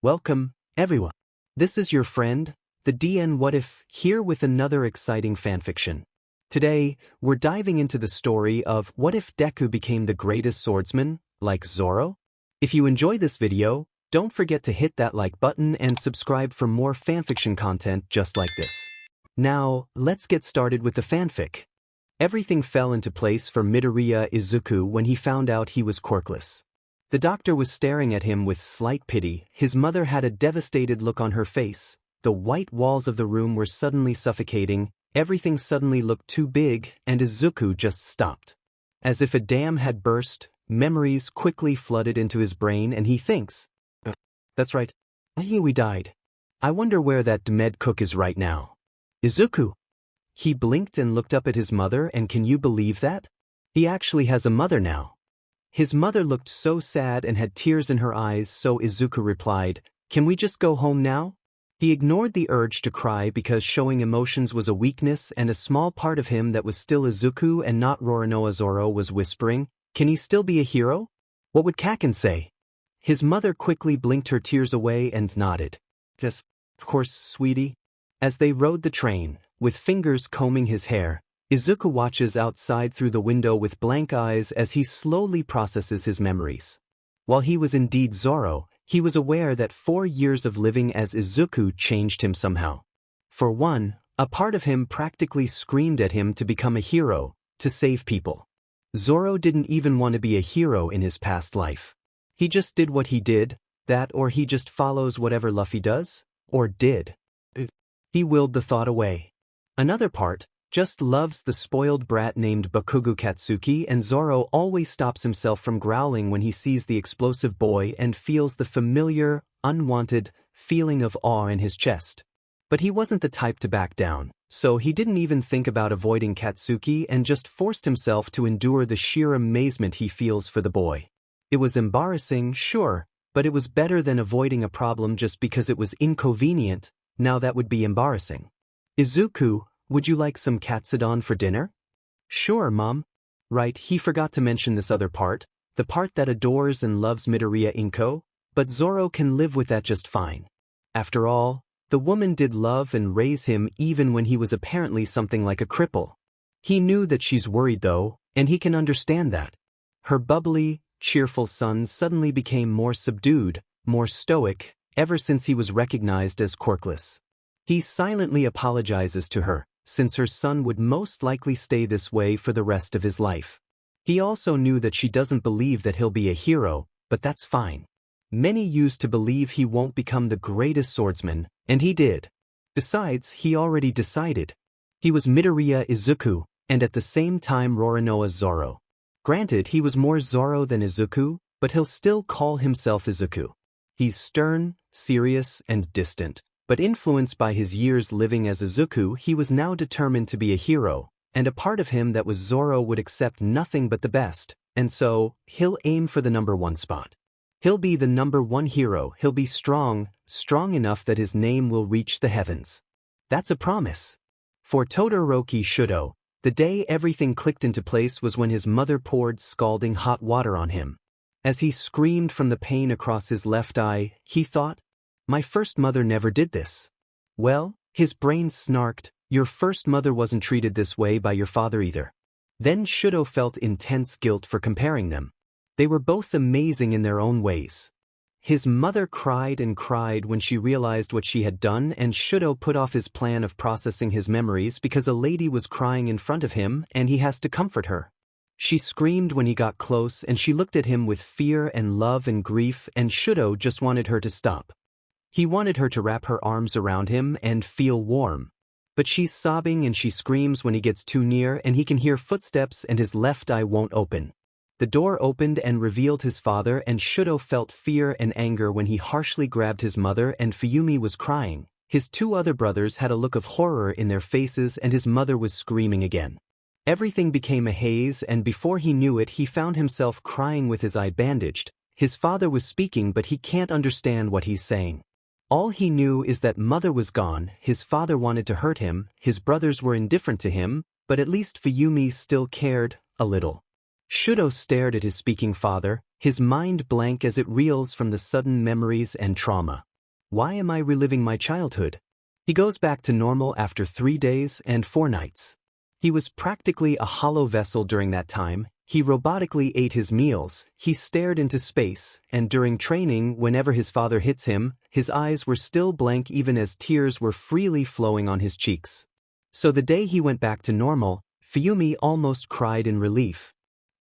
Welcome, everyone. This is your friend, the DN What If, here with another exciting fanfiction. Today, we're diving into the story of what if Deku became the greatest swordsman, like Zoro? If you enjoy this video, don't forget to hit that like button and subscribe for more fanfiction content just like this. Now, let's get started with the fanfic. Everything fell into place for Midoriya Izuku when he found out he was quirkless. The doctor was staring at him with slight pity. His mother had a devastated look on her face. The white walls of the room were suddenly suffocating, everything suddenly looked too big, and Izuku just stopped. As if a dam had burst, memories quickly flooded into his brain and he thinks, "That's right. We died. I wonder where that dead cook is right now. Izuku." He blinked and looked up at his mother, and can you believe that? He actually has a mother now. His mother looked so sad and had tears in her eyes, so Izuku replied, "Can we just go home now?" He ignored the urge to cry because showing emotions was a weakness, and a small part of him that was still Izuku and not Roronoa Zoro was whispering, "Can he still be a hero? What would Kaken say?" His mother quickly blinked her tears away and nodded. "Yes, of course, sweetie." As they rode the train, with fingers combing his hair, Izuku watches outside through the window with blank eyes as he slowly processes his memories. While he was indeed Zoro, he was aware that 4 years of living as Izuku changed him somehow. For one, a part of him practically screamed at him to become a hero, to save people. Zoro didn't even want to be a hero in his past life. He just did what he did, that or he just follows whatever Luffy does, or did. He willed the thought away. Another part just loves the spoiled brat named Bakugo Katsuki, and Zoro always stops himself from growling when he sees the explosive boy and feels the familiar, unwanted feeling of awe in his chest. But he wasn't the type to back down, so he didn't even think about avoiding Katsuki and just forced himself to endure the sheer amazement he feels for the boy. It was embarrassing, sure, but it was better than avoiding a problem just because it was inconvenient. Now that would be embarrassing. "Izuku, would you like some katsudon for dinner?" "Sure, Mom." Right, he forgot to mention this other part, the part that adores and loves Midoriya Inko, but Zoro can live with that just fine. After all, the woman did love and raise him even when he was apparently something like a cripple. He knew that she's worried though, and he can understand that. Her bubbly, cheerful son suddenly became more subdued, more stoic, ever since he was recognized as quirkless. He silently apologizes to her, since her son would most likely stay this way for the rest of his life. He also knew that she doesn't believe that he'll be a hero, but that's fine. Many used to believe he won't become the greatest swordsman, and he did. Besides, he already decided. He was Midoriya Izuku, and at the same time Roronoa Zoro. Granted, he was more Zoro than Izuku, but he'll still call himself Izuku. He's stern, serious, and distant. But influenced by his years living as Izuku, he was now determined to be a hero, and a part of him that was Zoro would accept nothing but the best, and so, he'll aim for the #1 spot. He'll be the #1 hero, he'll be strong, strong enough that his name will reach the heavens. That's a promise. For Todoroki Shudo, the day everything clicked into place was when his mother poured scalding hot water on him. As he screamed from the pain across his left eye, he thought, "My first mother never did this." Well, his brain snarked, "Your first mother wasn't treated this way by your father either." Then Shudo felt intense guilt for comparing them. They were both amazing in their own ways. His mother cried and cried when she realized what she had done, and Shudo put off his plan of processing his memories because a lady was crying in front of him and he has to comfort her. She screamed when he got close and she looked at him with fear and love and grief, and Shudo just wanted her to stop. He wanted her to wrap her arms around him and feel warm. But she's sobbing and she screams when he gets too near, and he can hear footsteps and his left eye won't open. The door opened and revealed his father, and Shudo felt fear and anger when he harshly grabbed his mother, and Fuyumi was crying. His 2 other brothers had a look of horror in their faces, and his mother was screaming again. Everything became a haze, and before he knew it he found himself crying with his eye bandaged. His father was speaking, but he can't understand what he's saying. All he knew is that mother was gone, his father wanted to hurt him, his brothers were indifferent to him, but at least Fuyumi still cared, a little. Shudo stared at his speaking father, his mind blank as it reels from the sudden memories and trauma. Why am I reliving my childhood? He goes back to normal after 3 days and 4 nights. He was practically a hollow vessel during that time. He robotically ate his meals, he stared into space, and during training, whenever his father hits him, his eyes were still blank even as tears were freely flowing on his cheeks. So the day he went back to normal, Fuyumi almost cried in relief.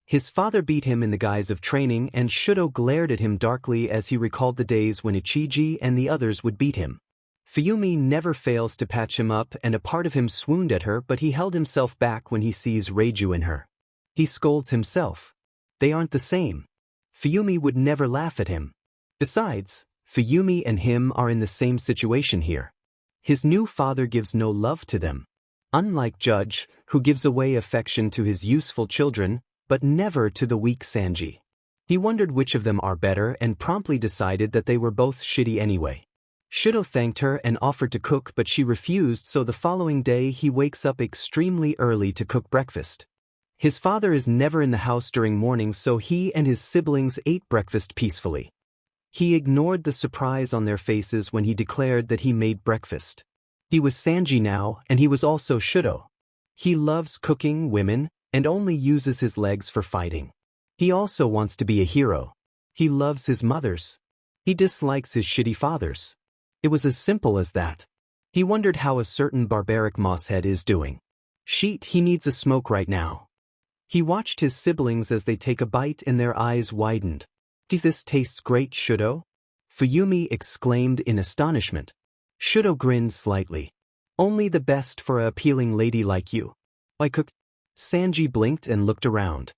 His father beat him in the guise of training, and Shudo glared at him darkly as he recalled the days when Ichiji and the others would beat him. Fuyumi never fails to patch him up, and a part of him swooned at her, but he held himself back when he sees Reiju in her. He scolds himself. They aren't the same. Fuyumi would never laugh at him. Besides, Fuyumi and him are in the same situation here. His new father gives no love to them. Unlike Judge, who gives away affection to his useful children, but never to the weak Sanji. He wondered which of them are better and promptly decided that they were both shitty anyway. Shudo thanked her and offered to cook, but she refused, so the following day he wakes up extremely early to cook breakfast. His father is never in the house during mornings, so he and his siblings ate breakfast peacefully. He ignored the surprise on their faces when he declared that he made breakfast. He was Sanji now, and he was also Shudo. He loves cooking, women, and only uses his legs for fighting. He also wants to be a hero. He loves his mothers. He dislikes his shitty fathers. It was as simple as that. He wondered how a certain barbaric mosshead is doing. Shit, he needs a smoke right now. He watched his siblings as they take a bite and their eyes widened. This tastes great, Shudo? Fuyumi exclaimed in astonishment. Shudo grinned slightly. Only the best for a appealing lady like you. I cook. Sanji blinked and looked around.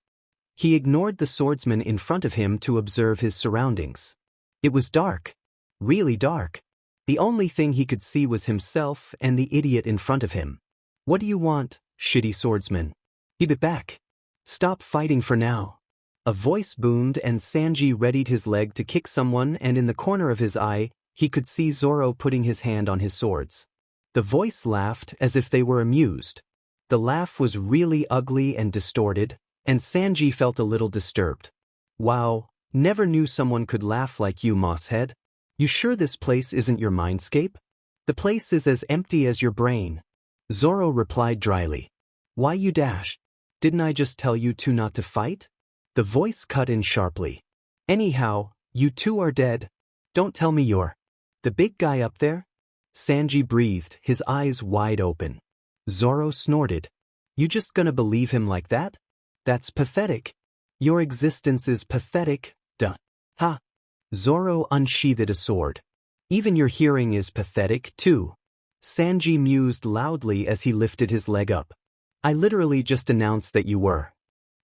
He ignored the swordsman in front of him to observe his surroundings. It was dark. Really dark. The only thing he could see was himself and the idiot in front of him. What do you want, shitty swordsman? He bit back. Stop fighting for now. A voice boomed and Sanji readied his leg to kick someone, and in the corner of his eye, he could see Zoro putting his hand on his swords. The voice laughed as if they were amused. The laugh was really ugly and distorted, and Sanji felt a little disturbed. Wow, never knew someone could laugh like you, Mosshead. You sure this place isn't your mindscape? The place is as empty as your brain. Zoro replied dryly. Why you dash? Didn't I just tell you two not to fight? The voice cut in sharply. Anyhow, you two are dead. Don't tell me you're the big guy up there? Sanji breathed, his eyes wide open. Zoro snorted. You just gonna believe him like that? That's pathetic. Your existence is pathetic, duh. Ha. Zoro unsheathed a sword. Even your hearing is pathetic, too. Sanji mused loudly as he lifted his leg up. I literally just announced that you were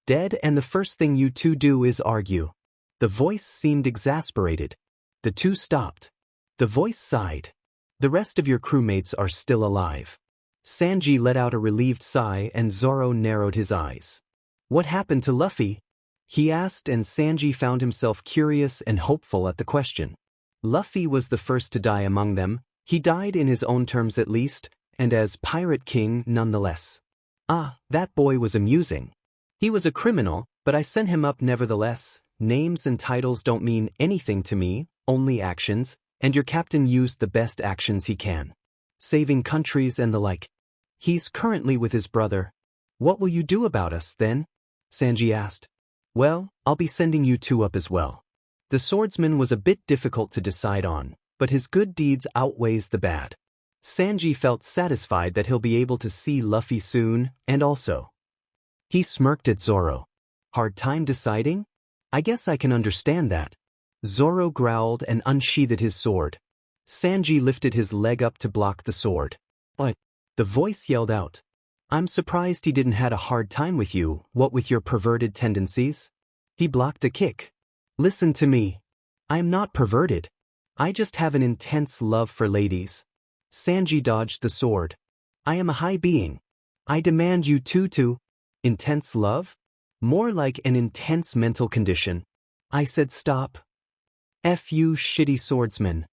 dead, and the first thing you two do is argue. The voice seemed exasperated. The two stopped. The voice sighed. The rest of your crewmates are still alive. Sanji let out a relieved sigh, and Zoro narrowed his eyes. What happened to Luffy? He asked, and Sanji found himself curious and hopeful at the question. Luffy was the first to die among them. He died in his own terms at least, and as Pirate King nonetheless. Ah, that boy was amusing. He was a criminal, but I sent him up nevertheless. Names and titles don't mean anything to me, only actions, and your captain used the best actions he can. Saving countries and the like. He's currently with his brother. What will you do about us, then? Sanji asked. Well, I'll be sending you two up as well. The swordsman was a bit difficult to decide on, but his good deeds outweighs the bad. Sanji felt satisfied that he'll be able to see Luffy soon, and also. He smirked at Zoro. Hard time deciding? I guess I can understand that. Zoro growled and unsheathed his sword. Sanji lifted his leg up to block the sword. But the voice yelled out. I'm surprised he didn't had a hard time with you, what with your perverted tendencies? He blocked a kick. Listen to me. I am not perverted. I just have an intense love for ladies. Sanji dodged the sword. I am a high being. I demand you two to. Intense love? More like an intense mental condition. I said stop. F you, shitty swordsman.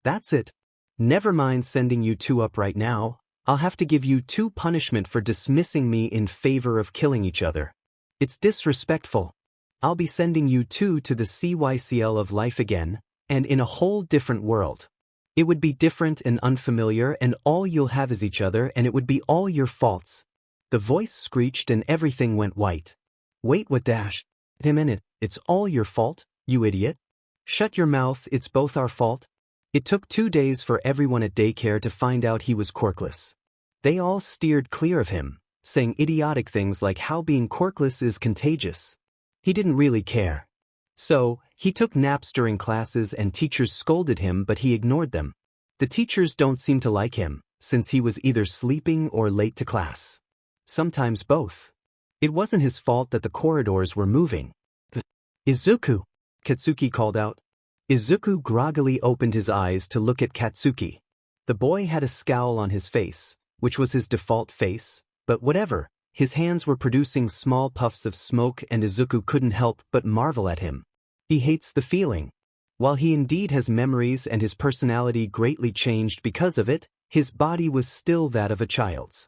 That's it. Never mind sending you two up right now. I'll have to give you two punishment for dismissing me in favor of killing each other. It's disrespectful. I'll be sending you two to the CYCL of life again, and in a whole different world. It would be different and unfamiliar, and all you'll have is each other, and it would be all your faults. The voice screeched and everything went white. Wait, what dash? Him in it, it's all your fault, you idiot. Shut your mouth, it's both our fault. It took 2 days for everyone at daycare to find out he was quirkless. They all steered clear of him, saying idiotic things like how being quirkless is contagious. He didn't really care. So, he took naps during classes and teachers scolded him, but he ignored them. The teachers don't seem to like him, since he was either sleeping or late to class. Sometimes both. It wasn't his fault that the corridors were moving. Izuku! Katsuki called out. Izuku groggily opened his eyes to look at Katsuki. The boy had a scowl on his face, which was his default face, but whatever. His hands were producing small puffs of smoke and Izuku couldn't help but marvel at him. He hates the feeling. While he indeed has memories and his personality greatly changed because of it, his body was still that of a child's.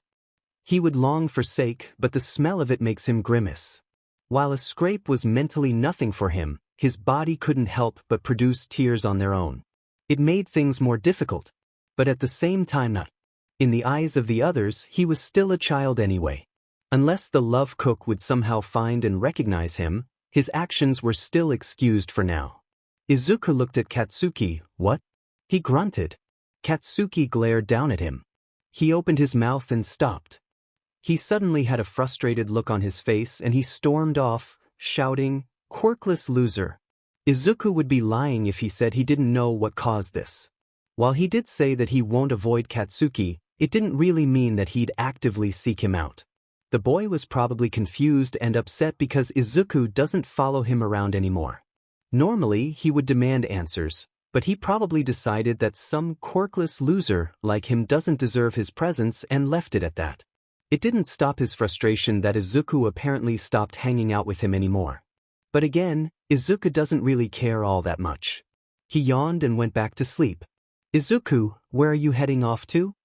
He would long forsake, but the smell of it makes him grimace. While a scrape was mentally nothing for him, his body couldn't help but produce tears on their own. It made things more difficult, but at the same time not. In the eyes of the others, he was still a child anyway. Unless the love cook would somehow find and recognize him, his actions were still excused for now. Izuku looked at Katsuki. What? He grunted. Katsuki glared down at him. He opened his mouth and stopped. He suddenly had a frustrated look on his face and he stormed off, shouting, "Quirkless loser." Izuku would be lying if he said he didn't know what caused this. While he did say that he won't avoid Katsuki, it didn't really mean that he'd actively seek him out. The boy was probably confused and upset because Izuku doesn't follow him around anymore. Normally, he would demand answers, but he probably decided that some quirkless loser like him doesn't deserve his presence and left it at that. It didn't stop his frustration that Izuku apparently stopped hanging out with him anymore. But again, Izuku doesn't really care all that much. He yawned and went back to sleep. Izuku, where are you heading off to?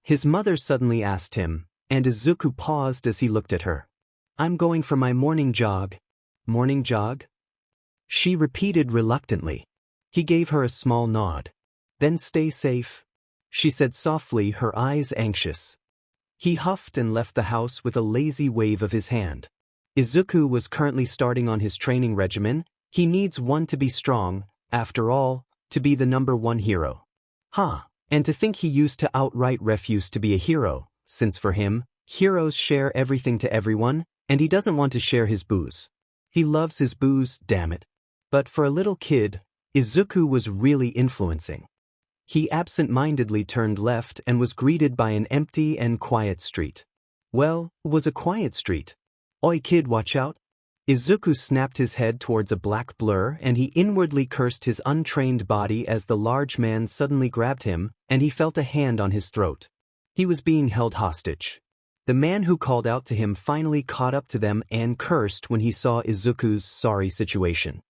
His mother suddenly asked him, and Izuku paused as he looked at her. I'm going for my morning jog. Morning jog? She repeated reluctantly. He gave her a small nod. Then stay safe, she said softly, her eyes anxious. He huffed and left the house with a lazy wave of his hand. Izuku was currently starting on his training regimen. He needs one to be strong, after all, to be the #1 hero. And to think he used to outright refuse to be a hero, since for him, heroes share everything to everyone, and he doesn't want to share his booze. He loves his booze, damn it. But for a little kid, Izuku was really influencing. He absent-mindedly turned left and was greeted by an empty and quiet street. Well, it was a quiet street. Oi kid, watch out. Izuku snapped his head towards a black blur and he inwardly cursed his untrained body as the large man suddenly grabbed him and he felt a hand on his throat. He was being held hostage. The man who called out to him finally caught up to them and cursed when he saw Izuku's sorry situation.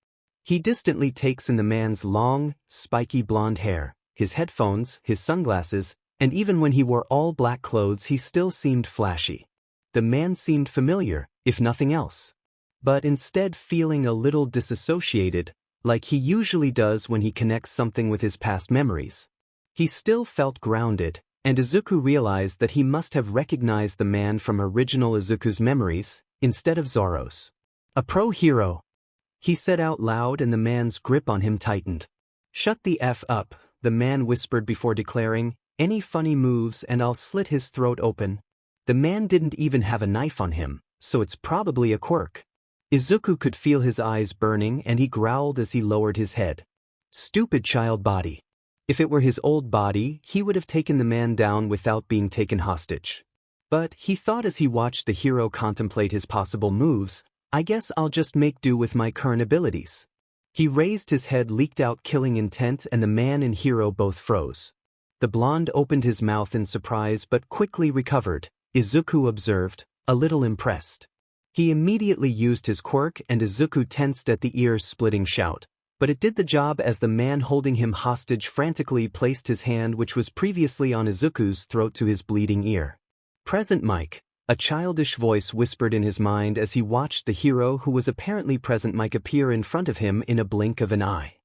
He distantly takes in the man's long, spiky blonde hair, his headphones, his sunglasses, and even when he wore all black clothes he still seemed flashy. The man seemed familiar, if nothing else. But instead feeling a little disassociated, like he usually does when he connects something with his past memories. He still felt grounded, and Izuku realized that he must have recognized the man from original Izuku's memories, instead of Zoro's. A pro hero, he said out loud, and the man's grip on him tightened. Shut the F up, the man whispered before declaring, any funny moves and I'll slit his throat open. The man didn't even have a knife on him, so it's probably a quirk. Izuku could feel his eyes burning and he growled as he lowered his head. Stupid child body. If it were his old body, he would have taken the man down without being taken hostage. But, he thought as he watched the hero contemplate his possible moves, I guess I'll just make do with my current abilities. He raised his head, leaked out killing intent, and the man and hero both froze. The blonde opened his mouth in surprise but quickly recovered, Izuku observed, a little impressed. He immediately used his quirk and Izuku tensed at the ear-splitting shout. But it did the job as the man holding him hostage frantically placed his hand which was previously on Izuku's throat to his bleeding ear. Present Mike, a childish voice whispered in his mind as he watched the hero who was apparently present Mike appear in front of him in a blink of an eye.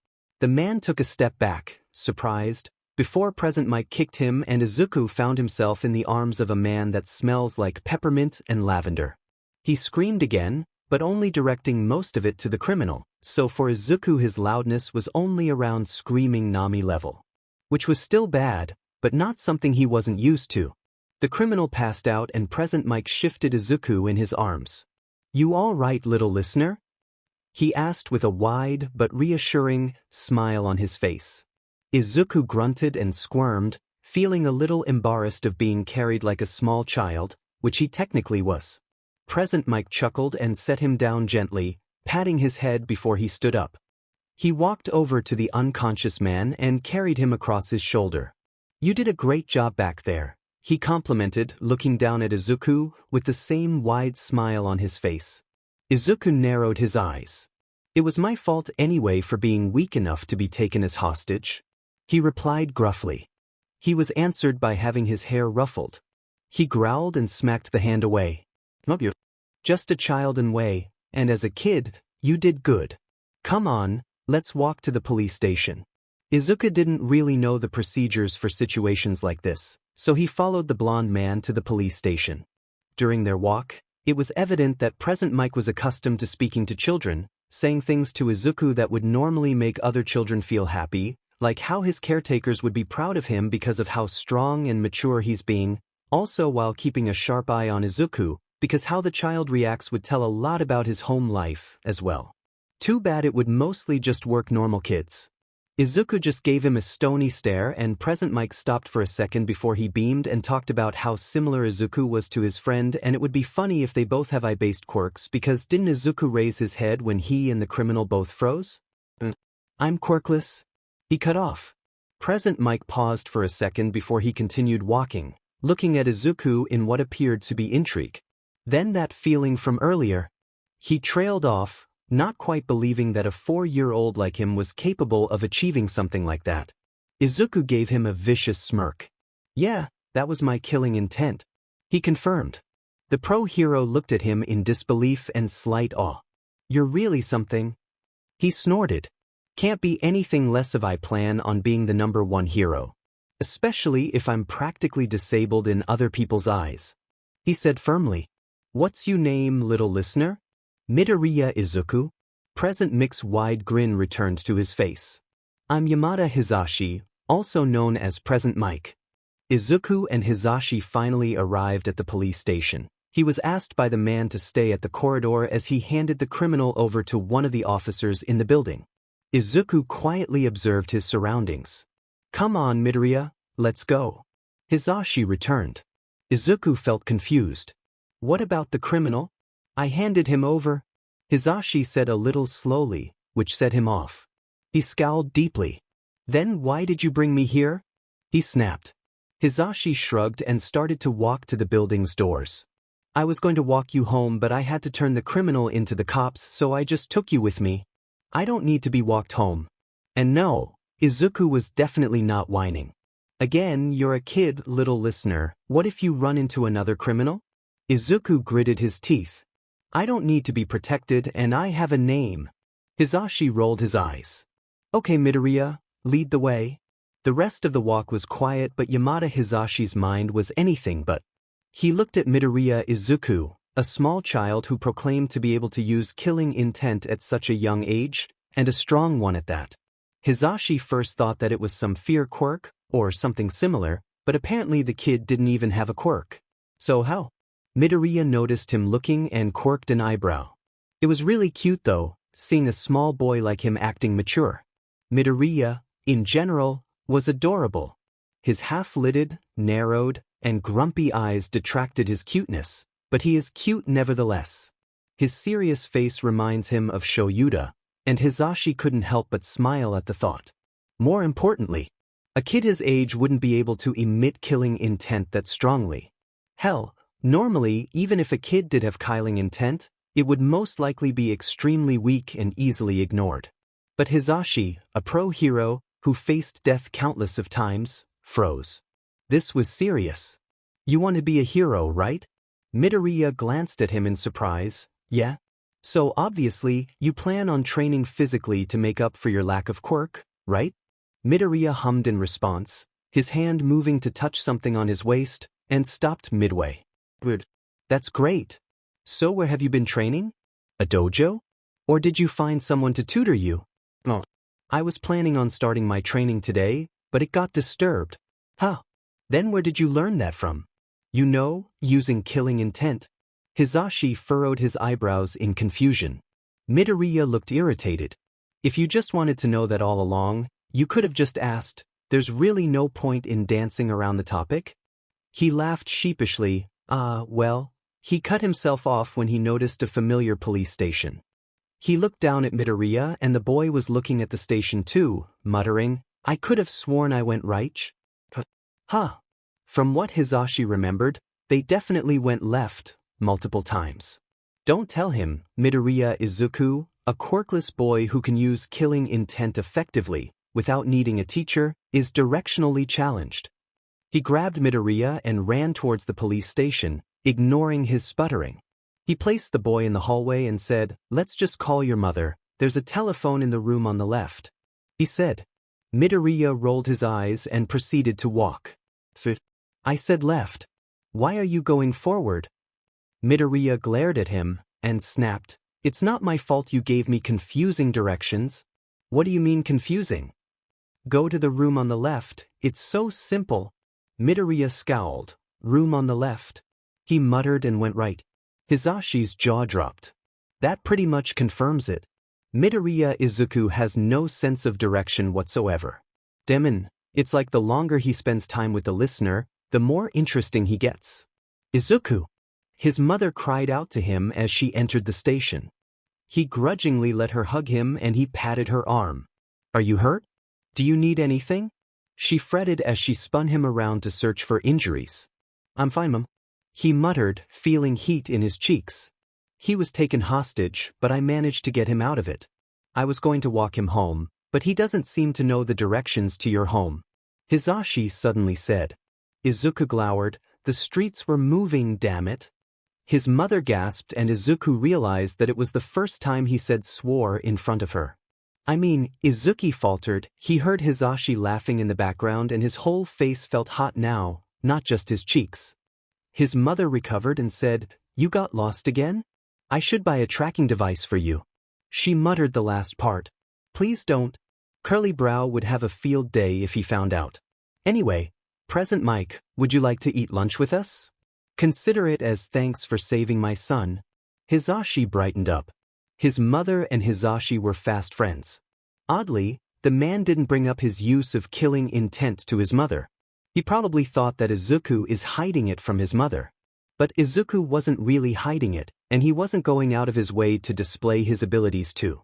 The man took a step back, surprised, before Present Mike kicked him and Izuku found himself in the arms of a man that smells like peppermint and lavender. He screamed again, but only directing most of it to the criminal, so for Izuku his loudness was only around screaming Nami level. Which was still bad, but not something he wasn't used to. The criminal passed out and Present Mike shifted Izuku in his arms. "You all right, little listener?" he asked with a wide but reassuring smile on his face. Izuku grunted and squirmed, feeling a little embarrassed of being carried like a small child, which he technically was. Present Mike chuckled and set him down gently, patting his head before he stood up. He walked over to the unconscious man and carried him across his shoulder. "You did a great job back there," he complimented, looking down at Izuku with the same wide smile on his face. Izuku narrowed his eyes. "It was my fault anyway for being weak enough to be taken as hostage," he replied gruffly. He was answered by having his hair ruffled. He growled and smacked the hand away. "Not you. Just a child and way, and as a kid, you did good. Come on, let's walk to the police station." Izuku didn't really know the procedures for situations like this, so he followed the blonde man to the police station. During their walk, it was evident that Present Mike was accustomed to speaking to children, saying things to Izuku that would normally make other children feel happy, like how his caretakers would be proud of him because of how strong and mature he's being, also while keeping a sharp eye on Izuku, because how the child reacts would tell a lot about his home life as well. Too bad it would mostly just work normal kids. Izuku just gave him a stony stare and Present Mike stopped for a second before he beamed and talked about how similar Izuku was to his friend and it would be funny if they both have eye-based quirks because didn't Izuku raise his head when he and the criminal both froze? "I'm quirkless," he cut off. Present Mike paused for a second before he continued walking, looking at Izuku in what appeared to be intrigue. Then that feeling from earlier. He trailed off, not quite believing that a 4-year-old like him was capable of achieving something like that. Izuku gave him a vicious smirk. "Yeah, that was my killing intent," he confirmed. The pro-hero looked at him in disbelief and slight awe. "You're really something," he snorted. "Can't be anything less if I plan on being the #1 hero. Especially if I'm practically disabled in other people's eyes," he said firmly. "What's you name, little listener?" "Midoriya Izuku." Present Mike's wide grin returned to his face. "I'm Yamada Hisashi, also known as Present Mike." Izuku and Hisashi finally arrived at the police station. He was asked by the man to stay at the corridor as he handed the criminal over to one of the officers in the building. Izuku quietly observed his surroundings. "Come on, Midoriya, let's go." Hisashi returned. Izuku felt confused. "What about the criminal? I handed him over," Hisashi said a little slowly, which set him off. He scowled deeply. "Then why did you bring me here?" he snapped. Hisashi shrugged and started to walk to the building's doors. "I was going to walk you home but I had to turn the criminal into the cops so I just took you with me. I don't need to be walked home." And no, Izuku was definitely not whining. "Again, you're a kid, little listener. What if you run into another criminal?" Izuku gritted his teeth. "I don't need to be protected and I have a name." Hisashi rolled his eyes. "Okay, Midoriya, lead the way." The rest of the walk was quiet but Yamada Hisashi's mind was anything but. He looked at Midoriya Izuku, a small child who proclaimed to be able to use killing intent at such a young age, and a strong one at that. Hisashi first thought that it was some fear quirk, or something similar, but apparently the kid didn't even have a quirk. So how? Midoriya noticed him looking and quirked an eyebrow. It was really cute though, seeing a small boy like him acting mature. Midoriya, in general, was adorable. His half-lidded, narrowed, and grumpy eyes detracted his cuteness, but he is cute nevertheless. His serious face reminds him of Shoyuda, and Hisashi couldn't help but smile at the thought. More importantly, a kid his age wouldn't be able to emit killing intent that strongly. Hell, normally, even if a kid did have killing intent, it would most likely be extremely weak and easily ignored. But Hisashi, a pro-hero, who faced death countless of times, froze. This was serious. "You want to be a hero, right?" Midoriya glanced at him in surprise. "Yeah? So obviously, you plan on training physically to make up for your lack of quirk, right?" Midoriya hummed in response, his hand moving to touch something on his waist, and stopped midway. Good. That's great. So where have you been training? A dojo? Or did you find someone to tutor you? No. I was planning on starting my training today, but it got disturbed. Huh. Then where did you learn that from? You know, using killing intent. Hizashi furrowed his eyebrows in confusion. Midoriya looked irritated. If you just wanted to know that all along, you could have just asked. There's really no point in dancing around the topic? He laughed sheepishly. Well. He cut himself off when he noticed a familiar police station. He looked down at Midoriya and the boy was looking at the station too, muttering, I could have sworn I went right. Huh. From what Hizashi remembered, they definitely went left, multiple times. Don't tell him, Midoriya Izuku, a quirkless boy who can use killing intent effectively, without needing a teacher, is directionally challenged. He grabbed Midoriya and ran towards the police station, ignoring his sputtering. He placed the boy in the hallway and said, let's just call your mother, there's a telephone in the room on the left. He said. Midoriya rolled his eyes and proceeded to walk. I said left. Why are you going forward? Midoriya glared at him and snapped, it's not my fault you gave me confusing directions. What do you mean confusing? Go to the room on the left, it's so simple. Midoriya scowled. Room on the left. He muttered and went right. Hizashi's jaw dropped. That pretty much confirms it. Midoriya Izuku has no sense of direction whatsoever. Demon, it's like the longer he spends time with the listener, the more interesting he gets. Izuku! His mother cried out to him as she entered the station. He grudgingly let her hug him and he patted her arm. Are you hurt? Do you need anything? She fretted as she spun him around to search for injuries. I'm fine, Mom. He muttered, feeling heat in his cheeks. He was taken hostage, but I managed to get him out of it. I was going to walk him home, but he doesn't seem to know the directions to your home. Hizashi suddenly said. Izuku glowered, the streets were moving, damn it. His mother gasped and Izuku realized that it was the first time he said swore in front of her. I mean, Izuki faltered, he heard Hizashi laughing in the background and his whole face felt hot now, not just his cheeks. His mother recovered and said, you got lost again? I should buy a tracking device for you. She muttered the last part. Please don't. Curly Brow would have a field day if he found out. Anyway, Present Mike, would you like to eat lunch with us? Consider it as thanks for saving my son. Hizashi brightened up. His mother and Hizashi were fast friends. Oddly, the man didn't bring up his use of killing intent to his mother. He probably thought that Izuku is hiding it from his mother. But Izuku wasn't really hiding it, and he wasn't going out of his way to display his abilities too.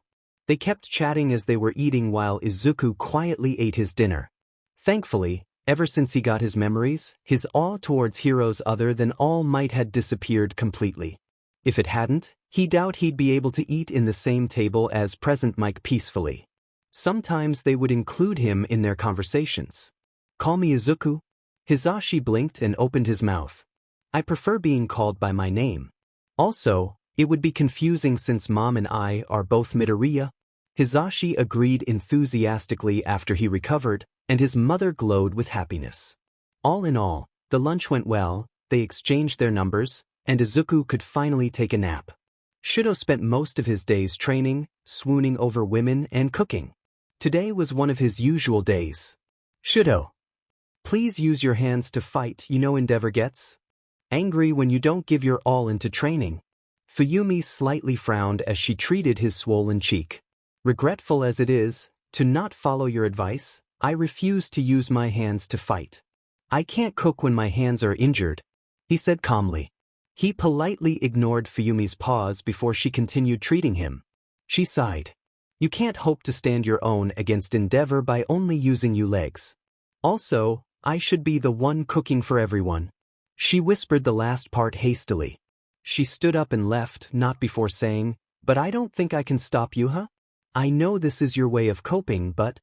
They kept chatting as they were eating while Izuku quietly ate his dinner. Thankfully, ever since he got his memories, his awe towards heroes other than All Might had disappeared completely. If it hadn't, he doubted he'd be able to eat in the same table as Present Mike peacefully. Sometimes they would include him in their conversations. Call me Izuku? Hizashi blinked and opened his mouth. I prefer being called by my name. Also, it would be confusing since Mom and I are both Midoriya. Hizashi agreed enthusiastically after he recovered, and his mother glowed with happiness. All in all, the lunch went well, they exchanged their numbers, and Izuku could finally take a nap. Shudo spent most of his days training, swooning over women, and cooking. Today was one of his usual days. Shudo. Please use your hands to fight, you know Endeavor gets angry when you don't give your all into training. Fuyumi slightly frowned as she treated his swollen cheek. Regretful as it is, to not follow your advice, I refuse to use my hands to fight. I can't cook when my hands are injured, he said calmly. He politely ignored Fuyumi's pause before she continued treating him. She sighed. You can't hope to stand your own against Endeavor by only using your legs. Also, I should be the one cooking for everyone. She whispered the last part hastily. She stood up and left, not before saying, but I don't think I can stop you, huh? I know this is your way of coping, but...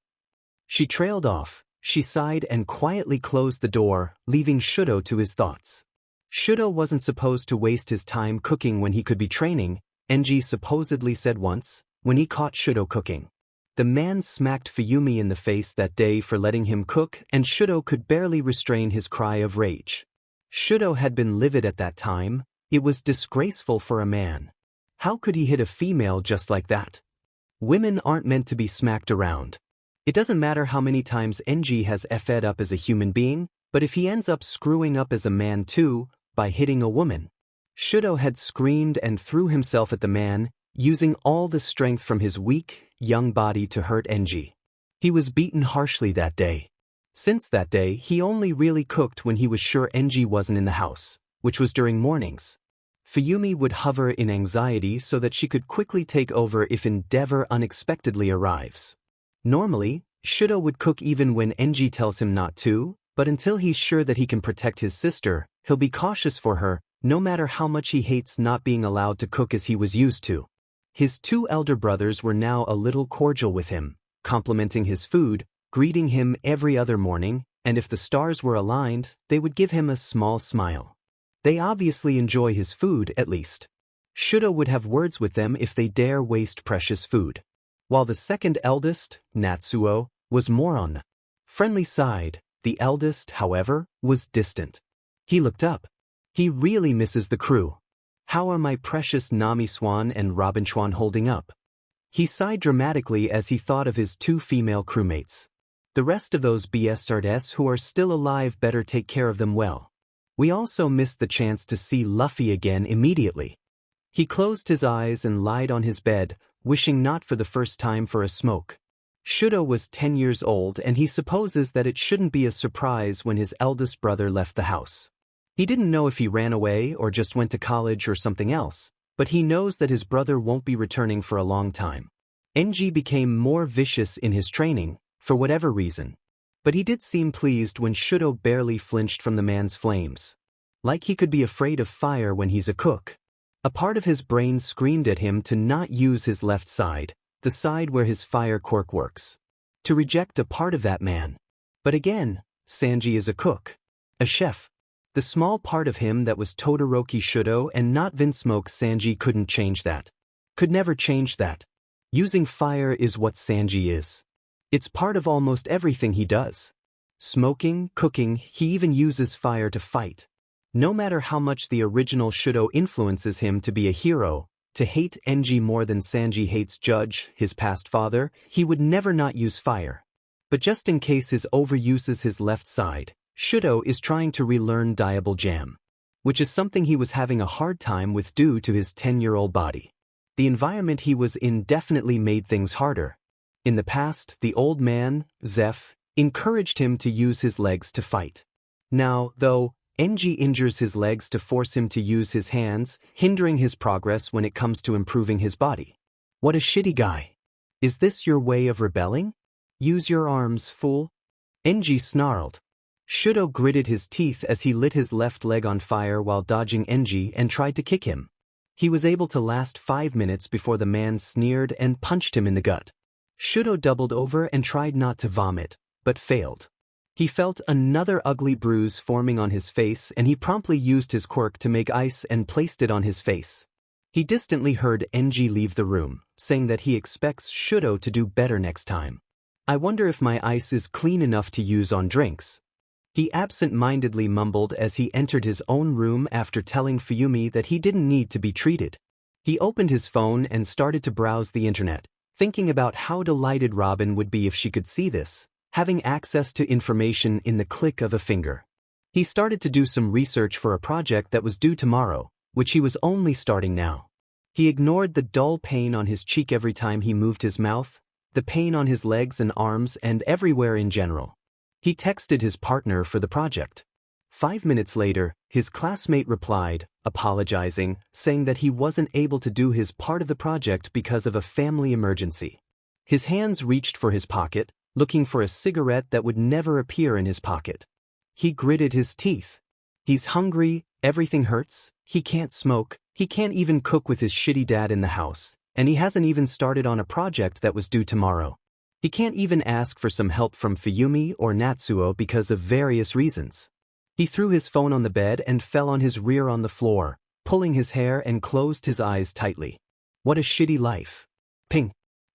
She trailed off, she sighed and quietly closed the door, leaving Shudo to his thoughts. Shudo wasn't supposed to waste his time cooking when he could be training, Enji supposedly said once, when he caught Shudo cooking. The man smacked Fuyumi in the face that day for letting him cook, and Shudo could barely restrain his cry of rage. Shudo had been livid at that time. It was disgraceful for a man. How could he hit a female just like that? Women aren't meant to be smacked around. It doesn't matter how many times NG has effed up as a human being, but if he ends up screwing up as a man too, by hitting a woman. Shudo had screamed and threw himself at the man, using all the strength from his weak, young body to hurt NG. He was beaten harshly that day. Since that day, he only really cooked when he was sure NG wasn't in the house, which was during mornings. Fuyumi would hover in anxiety so that she could quickly take over if Endeavor unexpectedly arrives. Normally, Shudo would cook even when NG tells him not to, but until he's sure that he can protect his sister, he'll be cautious for her, no matter how much he hates not being allowed to cook as he was used to. His two elder brothers were now a little cordial with him, complimenting his food, greeting him every other morning, and if the stars were aligned, they would give him a small smile. They obviously enjoy his food, at least. Shudo would have words with them if they dare waste precious food. While the second eldest, Natsuo, was more on the friendly side, the eldest, however, was distant. He looked up. He really misses the crew. How are my precious Nami-swan and Robin-swan holding up? He sighed dramatically as he thought of his two female crewmates. The rest of those BSRDs who are still alive better take care of them well. We also missed the chance to see Luffy again immediately. He closed his eyes and lied on his bed, wishing not for the first time for a smoke. Shudo was 10 years old and he supposes that it shouldn't be a surprise when his eldest brother left the house. He didn't know if he ran away or just went to college or something else, but he knows that his brother won't be returning for a long time. NG became more vicious in his training, for whatever reason. But he did seem pleased when Shudo barely flinched from the man's flames. Like he could be afraid of fire when he's a cook. A part of his brain screamed at him to not use his left side, the side where his fire quirk works. To reject a part of that man. But again, Sanji is a cook. A chef. The small part of him that was Todoroki Shudo and not Vinsmoke Sanji couldn't change that. Could never change that. Using fire is what Sanji is. It's part of almost everything he does. Smoking, cooking, he even uses fire to fight. No matter how much the original Shudo influences him to be a hero, to hate NG more than Sanji hates Judge, his past father, he would never not use fire. But just in case his overuses his left side, Shudo is trying to relearn Diable Jam, which is something he was having a hard time with due to his 10-year-old body. The environment he was in definitely made things harder. In the past, the old man, Zeph, encouraged him to use his legs to fight. Now, though, NG injures his legs to force him to use his hands, hindering his progress when it comes to improving his body. What a shitty guy. Is this your way of rebelling? Use your arms, fool. NG snarled. Shudo gritted his teeth as he lit his left leg on fire while dodging NG and tried to kick him. He was able to last 5 minutes before the man sneered and punched him in the gut. Shudo doubled over and tried not to vomit, but failed. He felt another ugly bruise forming on his face and he promptly used his quirk to make ice and placed it on his face. He distantly heard NG leave the room, saying that he expects Shudo to do better next time. I wonder if my ice is clean enough to use on drinks. He absent-mindedly mumbled as he entered his own room after telling Fuyumi that he didn't need to be treated. He opened his phone and started to browse the internet, thinking about how delighted Robin would be if she could see this, having access to information in the click of a finger. He started to do some research for a project that was due tomorrow, which he was only starting now. He ignored the dull pain on his cheek every time he moved his mouth, the pain on his legs and arms and everywhere in general. He texted his partner for the project. 5 minutes later, his classmate replied, apologizing, saying that he wasn't able to do his part of the project because of a family emergency. His hands reached for his pocket, looking for a cigarette that would never appear in his pocket. He gritted his teeth. He's hungry, everything hurts, he can't smoke, he can't even cook with his shitty dad in the house, and he hasn't even started on a project that was due tomorrow. He can't even ask for some help from Fuyumi or Natsuo because of various reasons. He threw his phone on the bed and fell on his rear on the floor, pulling his hair and closed his eyes tightly. What a shitty life. Ping.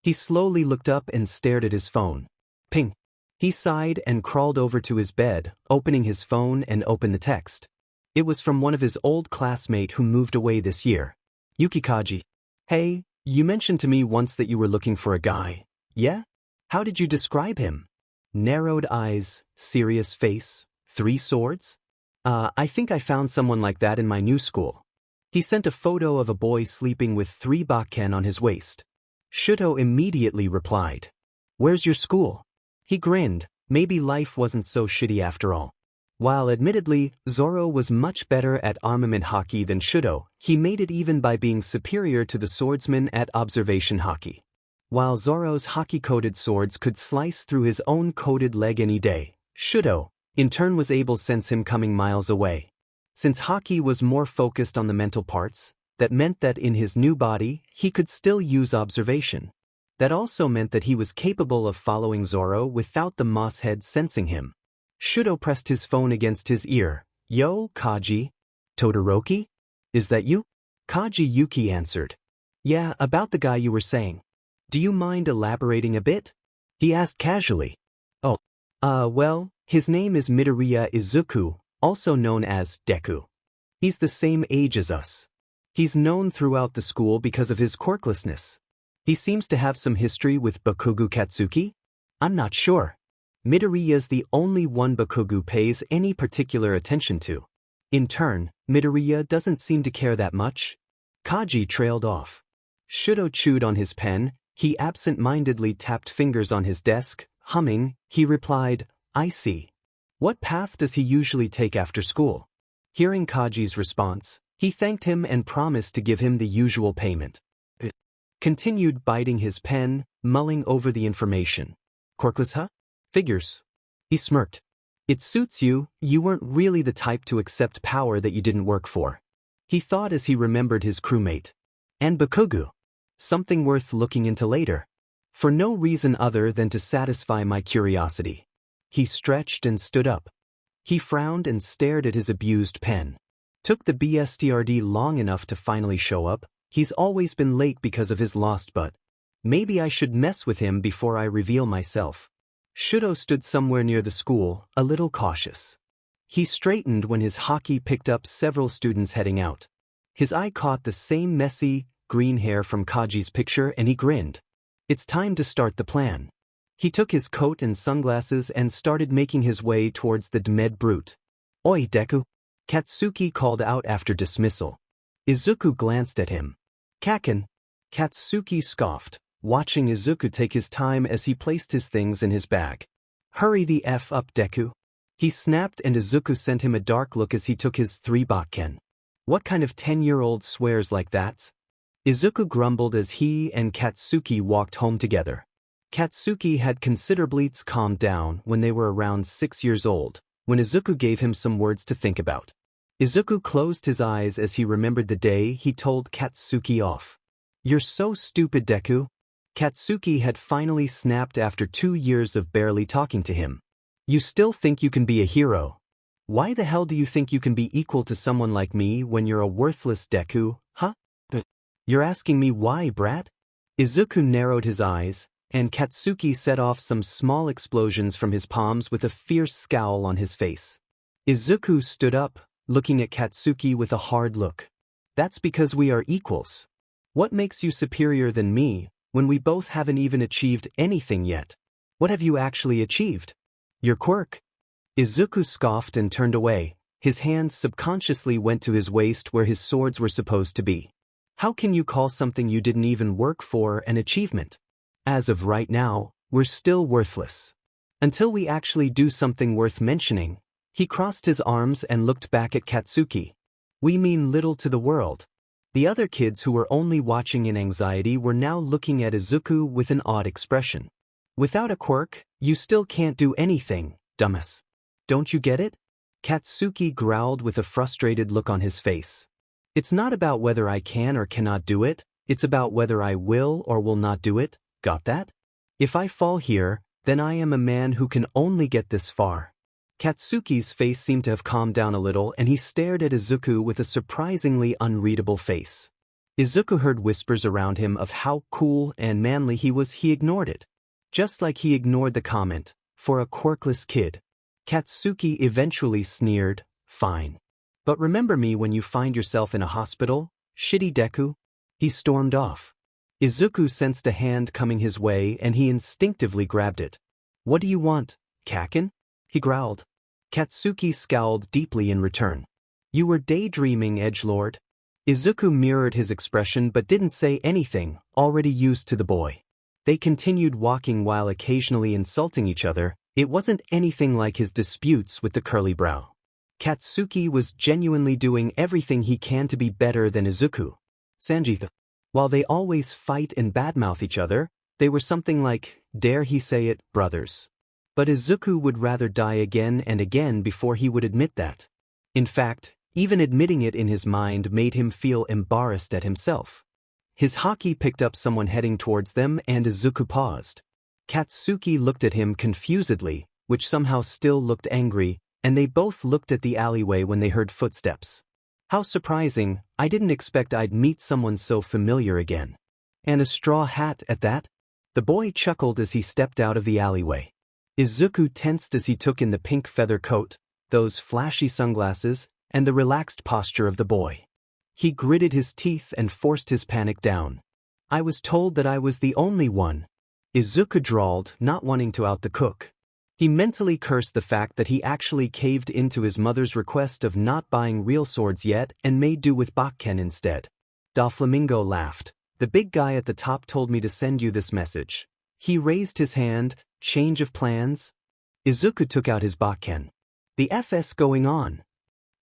He slowly looked up and stared at his phone. Ping. He sighed and crawled over to his bed, opening his phone and opened the text. It was from one of his old classmate who moved away this year. Yukikaji. Hey, you mentioned to me once that you were looking for a guy. Yeah? How did you describe him? Narrowed eyes, serious face, 3 swords? I think I found someone like that in my new school. He sent a photo of a boy sleeping with 3 bakken on his waist. Shuto immediately replied. Where's your school? He grinned, maybe life wasn't so shitty after all. While admittedly, Zoro was much better at armament hockey than Shuto, he made it even by being superior to the swordsman at observation hockey. While Zoro's hockey-coated swords could slice through his own coated leg any day, Shuto, in turn, was able to sense him coming miles away. Since hockey was more focused on the mental parts, that meant that in his new body, he could still use observation. That also meant that he was capable of following Zoro without the moss head sensing him. Shuto pressed his phone against his ear. Yo, Kaji? Todoroki? Is that you? Kaji Yuki answered. Yeah, about the guy you were saying. Do you mind elaborating a bit? He asked casually. Oh, well, his name is Midoriya Izuku, also known as Deku. He's the same age as us. He's known throughout the school because of his quirklessness. He seems to have some history with Bakugo Katsuki? I'm not sure. Midoriya's the only one Bakugo pays any particular attention to. In turn, Midoriya doesn't seem to care that much. Kaji trailed off. Shuto chewed on his pen. He absent-mindedly tapped fingers on his desk, humming. He replied, I see. What path does he usually take after school? Hearing Kaji's response, he thanked him and promised to give him the usual payment. Continued biting his pen, mulling over the information. Quirkless, huh? Figures. He smirked. It suits you, you weren't really the type to accept power that you didn't work for. He thought as he remembered his crewmate. And Bakugo. Something worth looking into later. For no reason other than to satisfy my curiosity. He stretched and stood up. He frowned and stared at his abused pen. Took the BSTRD long enough to finally show up. He's always been late because of his lost butt. Maybe I should mess with him before I reveal myself. Shuto stood somewhere near the school, a little cautious. He straightened when his hockey picked up several students heading out. His eye caught the same messy, green hair from Kaji's picture and he grinned. It's time to start the plan. He took his coat and sunglasses and started making his way towards the Dmed Brute. Oi, Deku! Katsuki called out after dismissal. Izuku glanced at him. Kaken! Katsuki scoffed, watching Izuku take his time as he placed his things in his bag. Hurry the F up, Deku! He snapped and Izuku sent him a dark look as he took his 3 bakken. What kind of 10-year-old swears like that? Izuku grumbled as he and Katsuki walked home together. Katsuki had considerably calmed down when they were around 6 years old, when Izuku gave him some words to think about. Izuku closed his eyes as he remembered the day he told Katsuki off. You're so stupid, Deku. Katsuki had finally snapped after 2 years of barely talking to him. You still think you can be a hero? Why the hell do you think you can be equal to someone like me when you're a worthless Deku, huh? You're asking me why, brat? Izuku narrowed his eyes, and Katsuki set off some small explosions from his palms with a fierce scowl on his face. Izuku stood up, looking at Katsuki with a hard look. That's because we are equals. What makes you superior than me, when we both haven't even achieved anything yet? What have you actually achieved? Your quirk? Izuku scoffed and turned away. His hand subconsciously went to his waist where his swords were supposed to be. How can you call something you didn't even work for an achievement? As of right now, we're still worthless. Until we actually do something worth mentioning. He crossed his arms and looked back at Katsuki. We mean little to the world. The other kids who were only watching in anxiety were now looking at Izuku with an odd expression. Without a quirk, you still can't do anything, dumbass. Don't you get it? Katsuki growled with a frustrated look on his face. It's not about whether I can or cannot do it, it's about whether I will or will not do it, got that? If I fall here, then I am a man who can only get this far. Katsuki's face seemed to have calmed down a little and he stared at Izuku with a surprisingly unreadable face. Izuku heard whispers around him of how cool and manly he was. He ignored it. Just like he ignored the comment, "For a quirkless kid." Katsuki eventually sneered, "Fine. But remember me when you find yourself in a hospital, shitty Deku." He stormed off. Izuku sensed a hand coming his way and he instinctively grabbed it. "What do you want, Kaken?" he growled. Katsuki scowled deeply in return. "You were daydreaming, edgelord." Izuku mirrored his expression but didn't say anything, already used to the boy. They continued walking while occasionally insulting each other. It wasn't anything like his disputes with the curly brow. Katsuki was genuinely doing everything he can to be better than Izuku. Sanji. While they always fight and badmouth each other, they were something like, dare he say it, brothers. But Izuku would rather die again and again before he would admit that. In fact, even admitting it in his mind made him feel embarrassed at himself. His haki picked up someone heading towards them and Izuku paused. Katsuki looked at him confusedly, which somehow still looked angry, and they both looked at the alleyway when they heard footsteps. How surprising, I didn't expect I'd meet someone so familiar again. And a straw hat at that? The boy chuckled as he stepped out of the alleyway. Izuku tensed as he took in the pink feather coat, those flashy sunglasses, and the relaxed posture of the boy. He gritted his teeth and forced his panic down. "I was told that I was the only one," Izuku drawled, not wanting to out the cook. He mentally cursed the fact that he actually caved into his mother's request of not buying real swords yet and made do with Bakken instead. Doflamingo laughed. "The big guy at the top told me to send you this message." He raised his hand. "Change of plans?" Izuku took out his Bakken. "The FS going on?"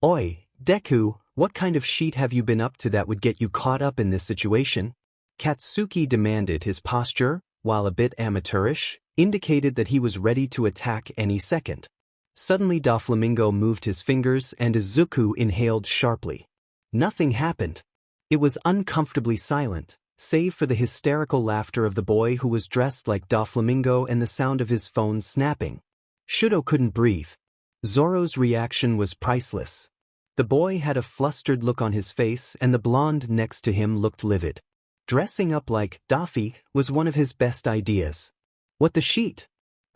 "Oi, Deku, what kind of sheet have you been up to that would get you caught up in this situation?" Katsuki demanded. His posture, while a bit amateurish, indicated that he was ready to attack any second. Suddenly Doflamingo moved his fingers and Izuku inhaled sharply. Nothing happened. It was uncomfortably silent, save for the hysterical laughter of the boy who was dressed like Doflamingo and the sound of his phone snapping. Shudo couldn't breathe. Zoro's reaction was priceless. The boy had a flustered look on his face and the blonde next to him looked livid. Dressing up like Daffy was one of his best ideas. "What the sheet?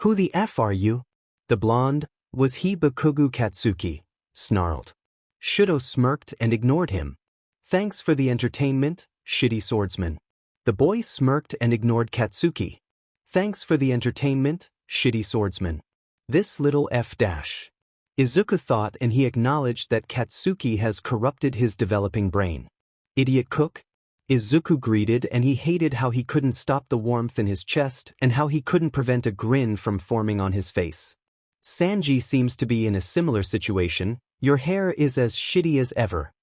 Who the F are you?" The blonde, was he Bakugu Katsuki, snarled. Shudo smirked and ignored him. "Thanks for the entertainment, shitty swordsman." The boy smirked and ignored Katsuki. "Thanks for the entertainment, shitty swordsman. This little F dash." Izuku thought and he acknowledged that Katsuki has corrupted his developing brain. "Idiot cook?" Izuku greeted and he hated how he couldn't stop the warmth in his chest and how he couldn't prevent a grin from forming on his face. "Sanji seems to be in a similar situation. Your hair is as shitty as ever."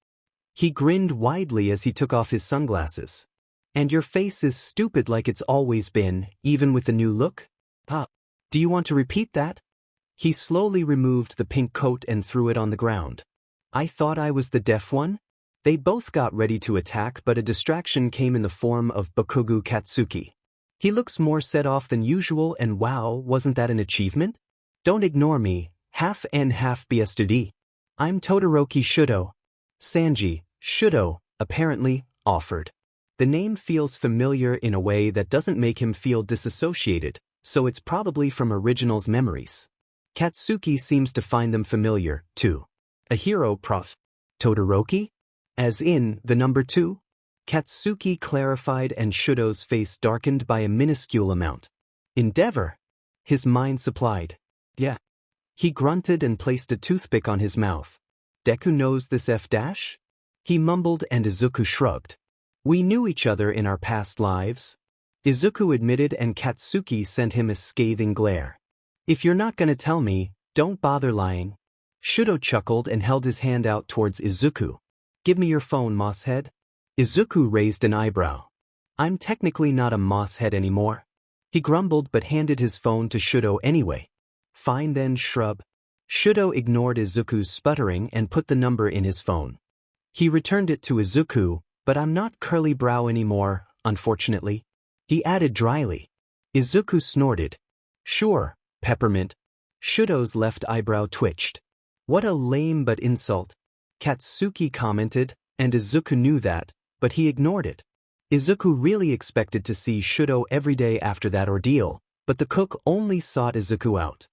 He grinned widely as he took off his sunglasses. "And your face is stupid like it's always been, even with the new look?" Do you want to repeat that?" He slowly removed the pink coat and threw it on the ground. "I thought I was the deaf one?" They both got ready to attack but a distraction came in the form of Bakugu Katsuki. "He looks more set off than usual and wow, wasn't that an achievement? Don't ignore me, half N half BS2D. I'm Todoroki Shudo." Sanji, Shudo, apparently, offered. The name feels familiar in a way that doesn't make him feel disassociated, so it's probably from Original's memories. Katsuki seems to find them familiar, too. A hero prof. "Todoroki? As in, the number 2? Katsuki clarified and Shudo's face darkened by a minuscule amount. "Endeavor?" His mind supplied. "Yeah." He grunted and placed a toothpick on his mouth. "Deku knows this F dash?" He mumbled and Izuku shrugged. "We knew each other in our past lives." Izuku admitted and Katsuki sent him a scathing glare. "If you're not gonna tell me, don't bother lying." Shudo chuckled and held his hand out towards Izuku. "Give me your phone, mosshead." Izuku raised an eyebrow. "I'm technically not a mosshead anymore." He grumbled but handed his phone to Shudo anyway. "Fine then, shrub." Shudo ignored Izuku's sputtering and put the number in his phone. He returned it to Izuku, "But I'm not curly brow anymore, unfortunately," he added dryly. Izuku snorted. "Sure, peppermint." Shudo's left eyebrow twitched. "What a lame but insult," Katsuki commented, and Izuku knew that, but he ignored it. Izuku really expected to see Shudo every day after that ordeal, but the cook only sought Izuku out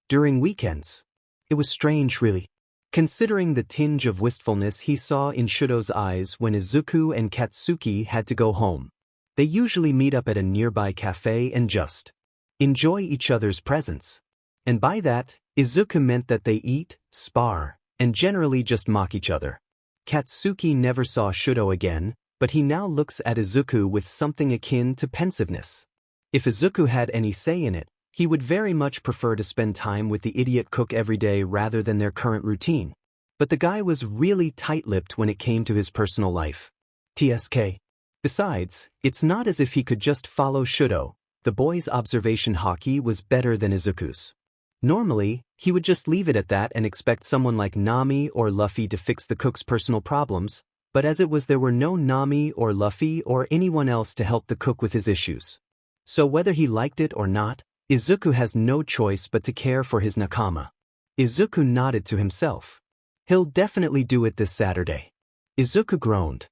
during weekends. It was strange, really, considering the tinge of wistfulness he saw in Shudo's eyes when Izuku and Katsuki had to go home. They usually meet up at a nearby cafe and just enjoy each other's presence. And by that, Izuku meant that they eat, spar, and generally just mock each other. Katsuki never saw Shudo again, but he now looks at Izuku with something akin to pensiveness. If Izuku had any say in it, he would very much prefer to spend time with the idiot cook every day rather than their current routine. But the guy was really tight-lipped when it came to his personal life. TSK. Besides, it's not as if he could just follow Shudo. The boy's observation haki was better than Izuku's. Normally, he would just leave it at that and expect someone like Nami or Luffy to fix the cook's personal problems, but as it was, there were no Nami or Luffy or anyone else to help the cook with his issues. So whether he liked it or not, Izuku has no choice but to care for his nakama. Izuku nodded to himself. He'll definitely do it this Saturday. Izuku groaned.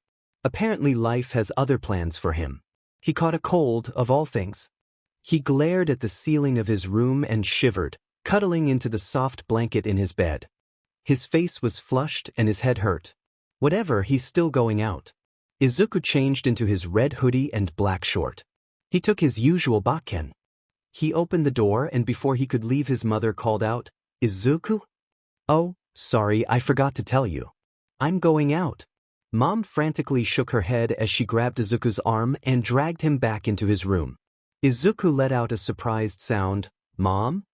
Apparently life has other plans for him. He caught a cold, of all things. He glared at the ceiling of his room and shivered, cuddling into the soft blanket in his bed. His face was flushed and his head hurt. Whatever, he's still going out. Izuku changed into his red hoodie and black short. He took his usual bakken. He opened the door and before he could leave his mother called out, "Izuku? Oh, sorry, I forgot to tell you. I'm going out." Mom frantically shook her head as she grabbed Izuku's arm and dragged him back into his room. Izuku let out a surprised sound. "Mom?"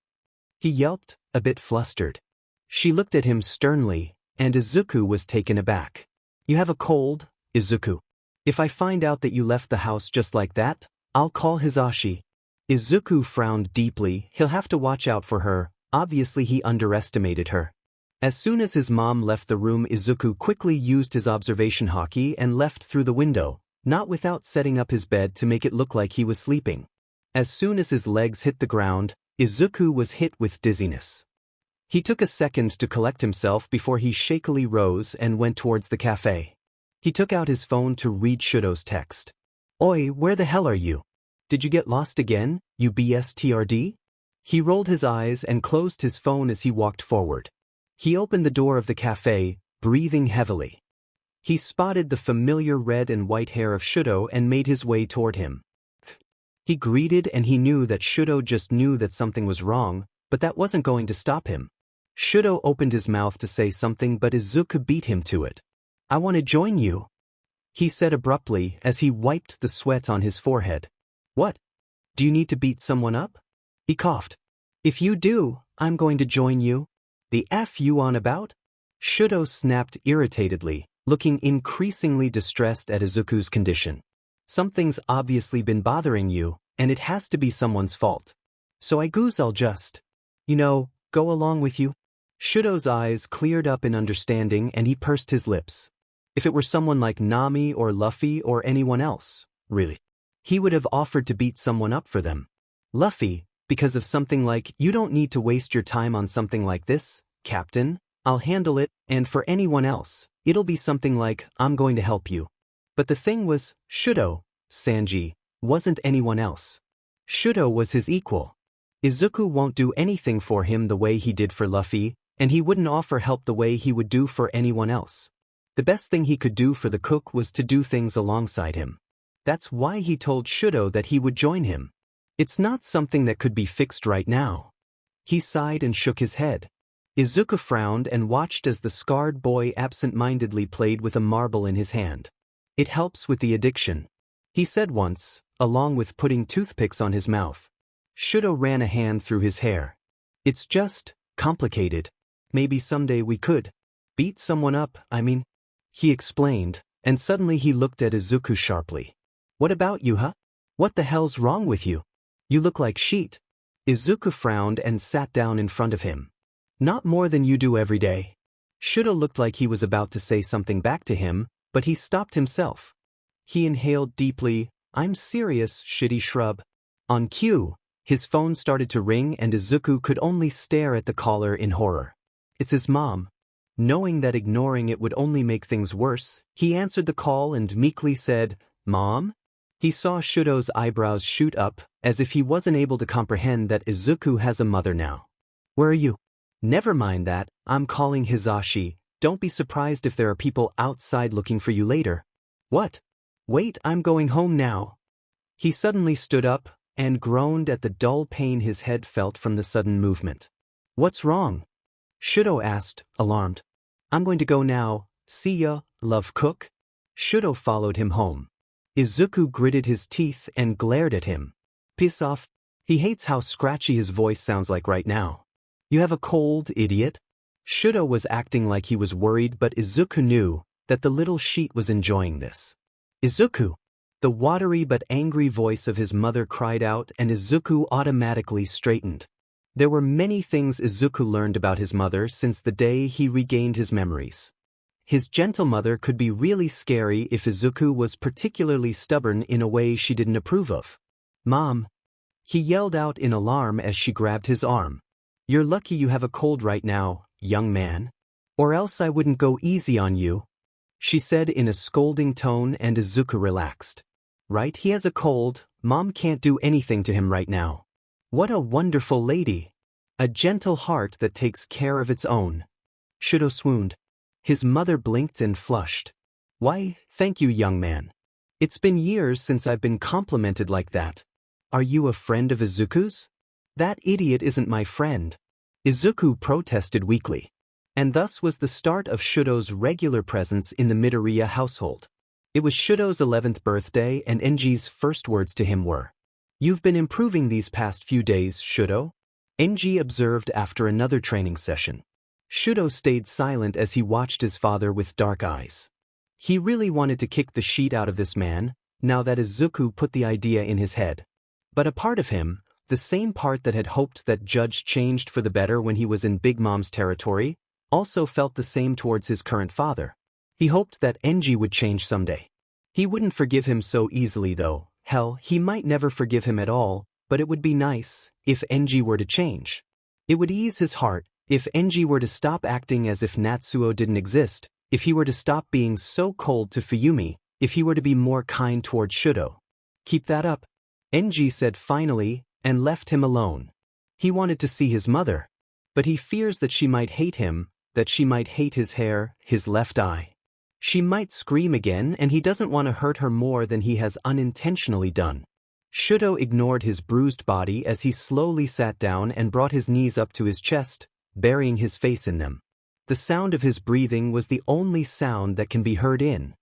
He yelped, a bit flustered. She looked at him sternly, and Izuku was taken aback. "You have a cold, Izuku. If I find out that you left the house just like that, I'll call Hisashi." Izuku frowned deeply. He'll have to watch out for her. Obviously he underestimated her. As soon as his mom left the room, Izuku quickly used his observation haki and left through the window, not without setting up his bed to make it look like he was sleeping. As soon as his legs hit the ground, Izuku was hit with dizziness. He took a second to collect himself before he shakily rose and went towards the cafe. He took out his phone to read Shudo's text. "Oi, where the hell are you? Did you get lost again, you BSTRD?" He rolled his eyes and closed his phone as he walked forward. He opened the door of the cafe, breathing heavily. He spotted the familiar red and white hair of Shudo and made his way toward him. He greeted and he knew that Shudo just knew that something was wrong, but that wasn't going to stop him. Shudo opened his mouth to say something but Izuku beat him to it. "I want to join you," he said abruptly as he wiped the sweat on his forehead. "What? Do you need to beat someone up?" He coughed. "If you do, I'm going to join you." "The F you on about?" Shudo snapped irritatedly, looking increasingly distressed at Izuku's condition. "Something's obviously been bothering you, and it has to be someone's fault. So I goose I'll just, go along with you." Shudo's eyes cleared up in understanding and he pursed his lips. If it were someone like Nami or Luffy or anyone else, really, he would have offered to beat someone up for them. Luffy, because of something like, "You don't need to waste your time on something like this, Captain, I'll handle it," and for anyone else, it'll be something like, "I'm going to help you." But the thing was, Shudo, Sanji, wasn't anyone else. Shudo was his equal. Izuku won't do anything for him the way he did for Luffy, and he wouldn't offer help the way he would do for anyone else. The best thing he could do for the cook was to do things alongside him. That's why he told Shudo that he would join him. It's not something that could be fixed right now. He sighed and shook his head. Izuku frowned and watched as the scarred boy absent-mindedly played with a marble in his hand. "It helps with the addiction," he said once, along with putting toothpicks on his mouth. Shudo ran a hand through his hair. "It's just complicated. Maybe someday we could beat someone up, he explained, and suddenly he looked at Izuku sharply. "What about you, huh? What the hell's wrong with you? You look like sheet." Izuku frowned and sat down in front of him. "Not more than you do every day." Shudo looked like he was about to say something back to him, but he stopped himself. He inhaled deeply. "I'm serious, shitty shrub." On cue, his phone started to ring and Izuku could only stare at the caller in horror. "It's his mom." Knowing that ignoring it would only make things worse, he answered the call and meekly said, "Mom?" He saw Shudo's eyebrows shoot up, as if he wasn't able to comprehend that Izuku has a mother now. "Where are you?" "Never mind that, I'm calling Hizashi. Don't be surprised if there are people outside looking for you later." "What?" "Wait, I'm going home now." He suddenly stood up and groaned at the dull pain his head felt from the sudden movement. "What's wrong?" Shudo asked, alarmed. "I'm going to go now. See ya, love cook." Shudo followed him home. Izuku gritted his teeth and glared at him. "Piss off." He hates how scratchy his voice sounds like right now. "You have a cold, idiot?" Shudo was acting like he was worried, but Izuku knew that the little sheet was enjoying this. "Izuku!" The watery but angry voice of his mother cried out, and Izuku automatically straightened. There were many things Izuku learned about his mother since the day he regained his memories. His gentle mother could be really scary if Izuku was particularly stubborn in a way she didn't approve of. "Mom!" He yelled out in alarm as she grabbed his arm. "You're lucky you have a cold right now, young man. Or else I wouldn't go easy on you," she said in a scolding tone, and Izuku relaxed. Right, he has a cold, Mom can't do anything to him right now. What a wonderful lady. A gentle heart that takes care of its own. Shudo swooned. His mother blinked and flushed. "Why, thank you, young man. It's been years since I've been complimented like that. Are you a friend of Izuku's?" "That idiot isn't my friend," Izuku protested weakly. And thus was the start of Shudo's regular presence in the Midoriya household. It was Shudo's 11th birthday, and Enji's first words to him were, "You've been improving these past few days, Shudo," Enji observed after another training session. Shudo stayed silent as he watched his father with dark eyes. He really wanted to kick the sheet out of this man, now that Izuku put the idea in his head. But a part of him, the same part that had hoped that Judge changed for the better when he was in Big Mom's territory, also felt the same towards his current father. He hoped that Enji would change someday. He wouldn't forgive him so easily though. Hell, he might never forgive him at all, but it would be nice if Enji were to change. It would ease his heart if Enji were to stop acting as if Natsuo didn't exist, if he were to stop being so cold to Fuyumi, if he were to be more kind toward Shudo. "Keep that up," Enji said finally, and left him alone. He wanted to see his mother, but he fears that she might hate him, that she might hate his hair, his left eye. She might scream again, and he doesn't want to hurt her more than he has unintentionally done. Shudo ignored his bruised body as he slowly sat down and brought his knees up to his chest, burying his face in them. The sound of his breathing was the only sound that can be heard in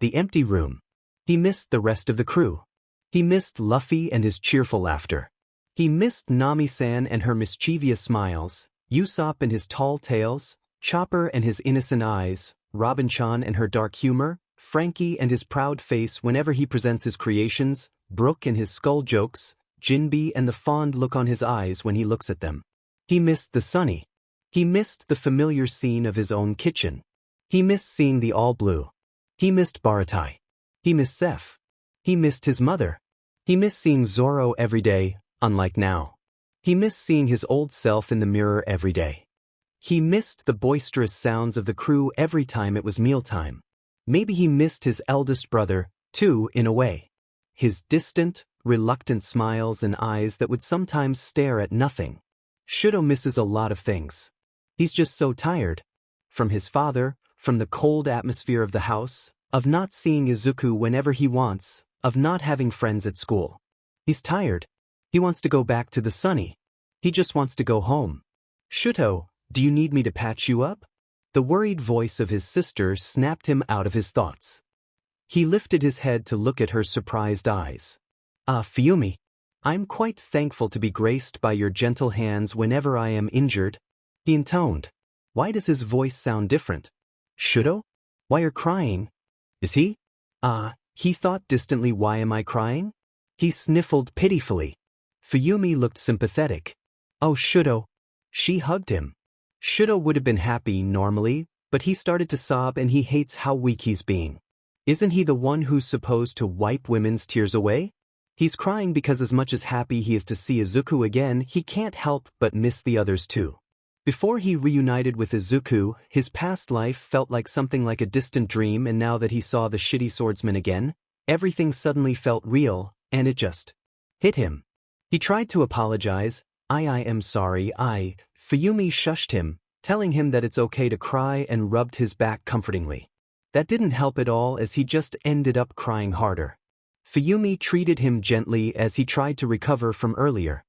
the empty room. He missed the rest of the crew. He missed Luffy and his cheerful laughter. He missed Nami-san and her mischievous smiles, Usopp and his tall tales, Chopper and his innocent eyes, Robin-chan and her dark humor, Frankie and his proud face whenever he presents his creations, Brook and his skull jokes, Jinbe and the fond look on his eyes when he looks at them. He missed the sunny. He missed the familiar scene of his own kitchen. He missed seeing the all-blue. He missed Baratai. He missed Zeph. He missed his mother. He missed seeing Zoro every day, unlike now. He missed seeing his old self in the mirror every day. He missed the boisterous sounds of the crew every time it was mealtime. Maybe he missed his eldest brother, too, in a way. His distant, reluctant smiles and eyes that would sometimes stare at nothing. Shudo misses a lot of things. He's just so tired. From his father, from the cold atmosphere of the house, of not seeing Izuku whenever he wants, of not having friends at school. He's tired. He wants to go back to the sunny. He just wants to go home. "Shuto, do you need me to patch you up?" The worried voice of his sister snapped him out of his thoughts. He lifted his head to look at her surprised eyes. "Ah, Fuyumi. I'm quite thankful to be graced by your gentle hands whenever I am injured," he intoned. Why does his voice sound different? "Shudo? Why you're crying? Is he?" He thought distantly, "Why am I crying?" He sniffled pitifully. Fuyumi looked sympathetic. "Oh, Shudo." She hugged him. Shudo would have been happy normally, but he started to sob and he hates how weak he's being. Isn't he the one who's supposed to wipe women's tears away? He's crying because as much as happy he is to see Izuku again, he can't help but miss the others too. Before he reunited with Izuku, his past life felt like something like a distant dream, and now that he saw the shitty swordsman again, everything suddenly felt real, and it just hit him. He tried to apologize. I am sorry, Fuyumi shushed him, telling him that it's okay to cry, and rubbed his back comfortingly. That didn't help at all, as he just ended up crying harder. Fuyumi treated him gently as he tried to recover from earlier.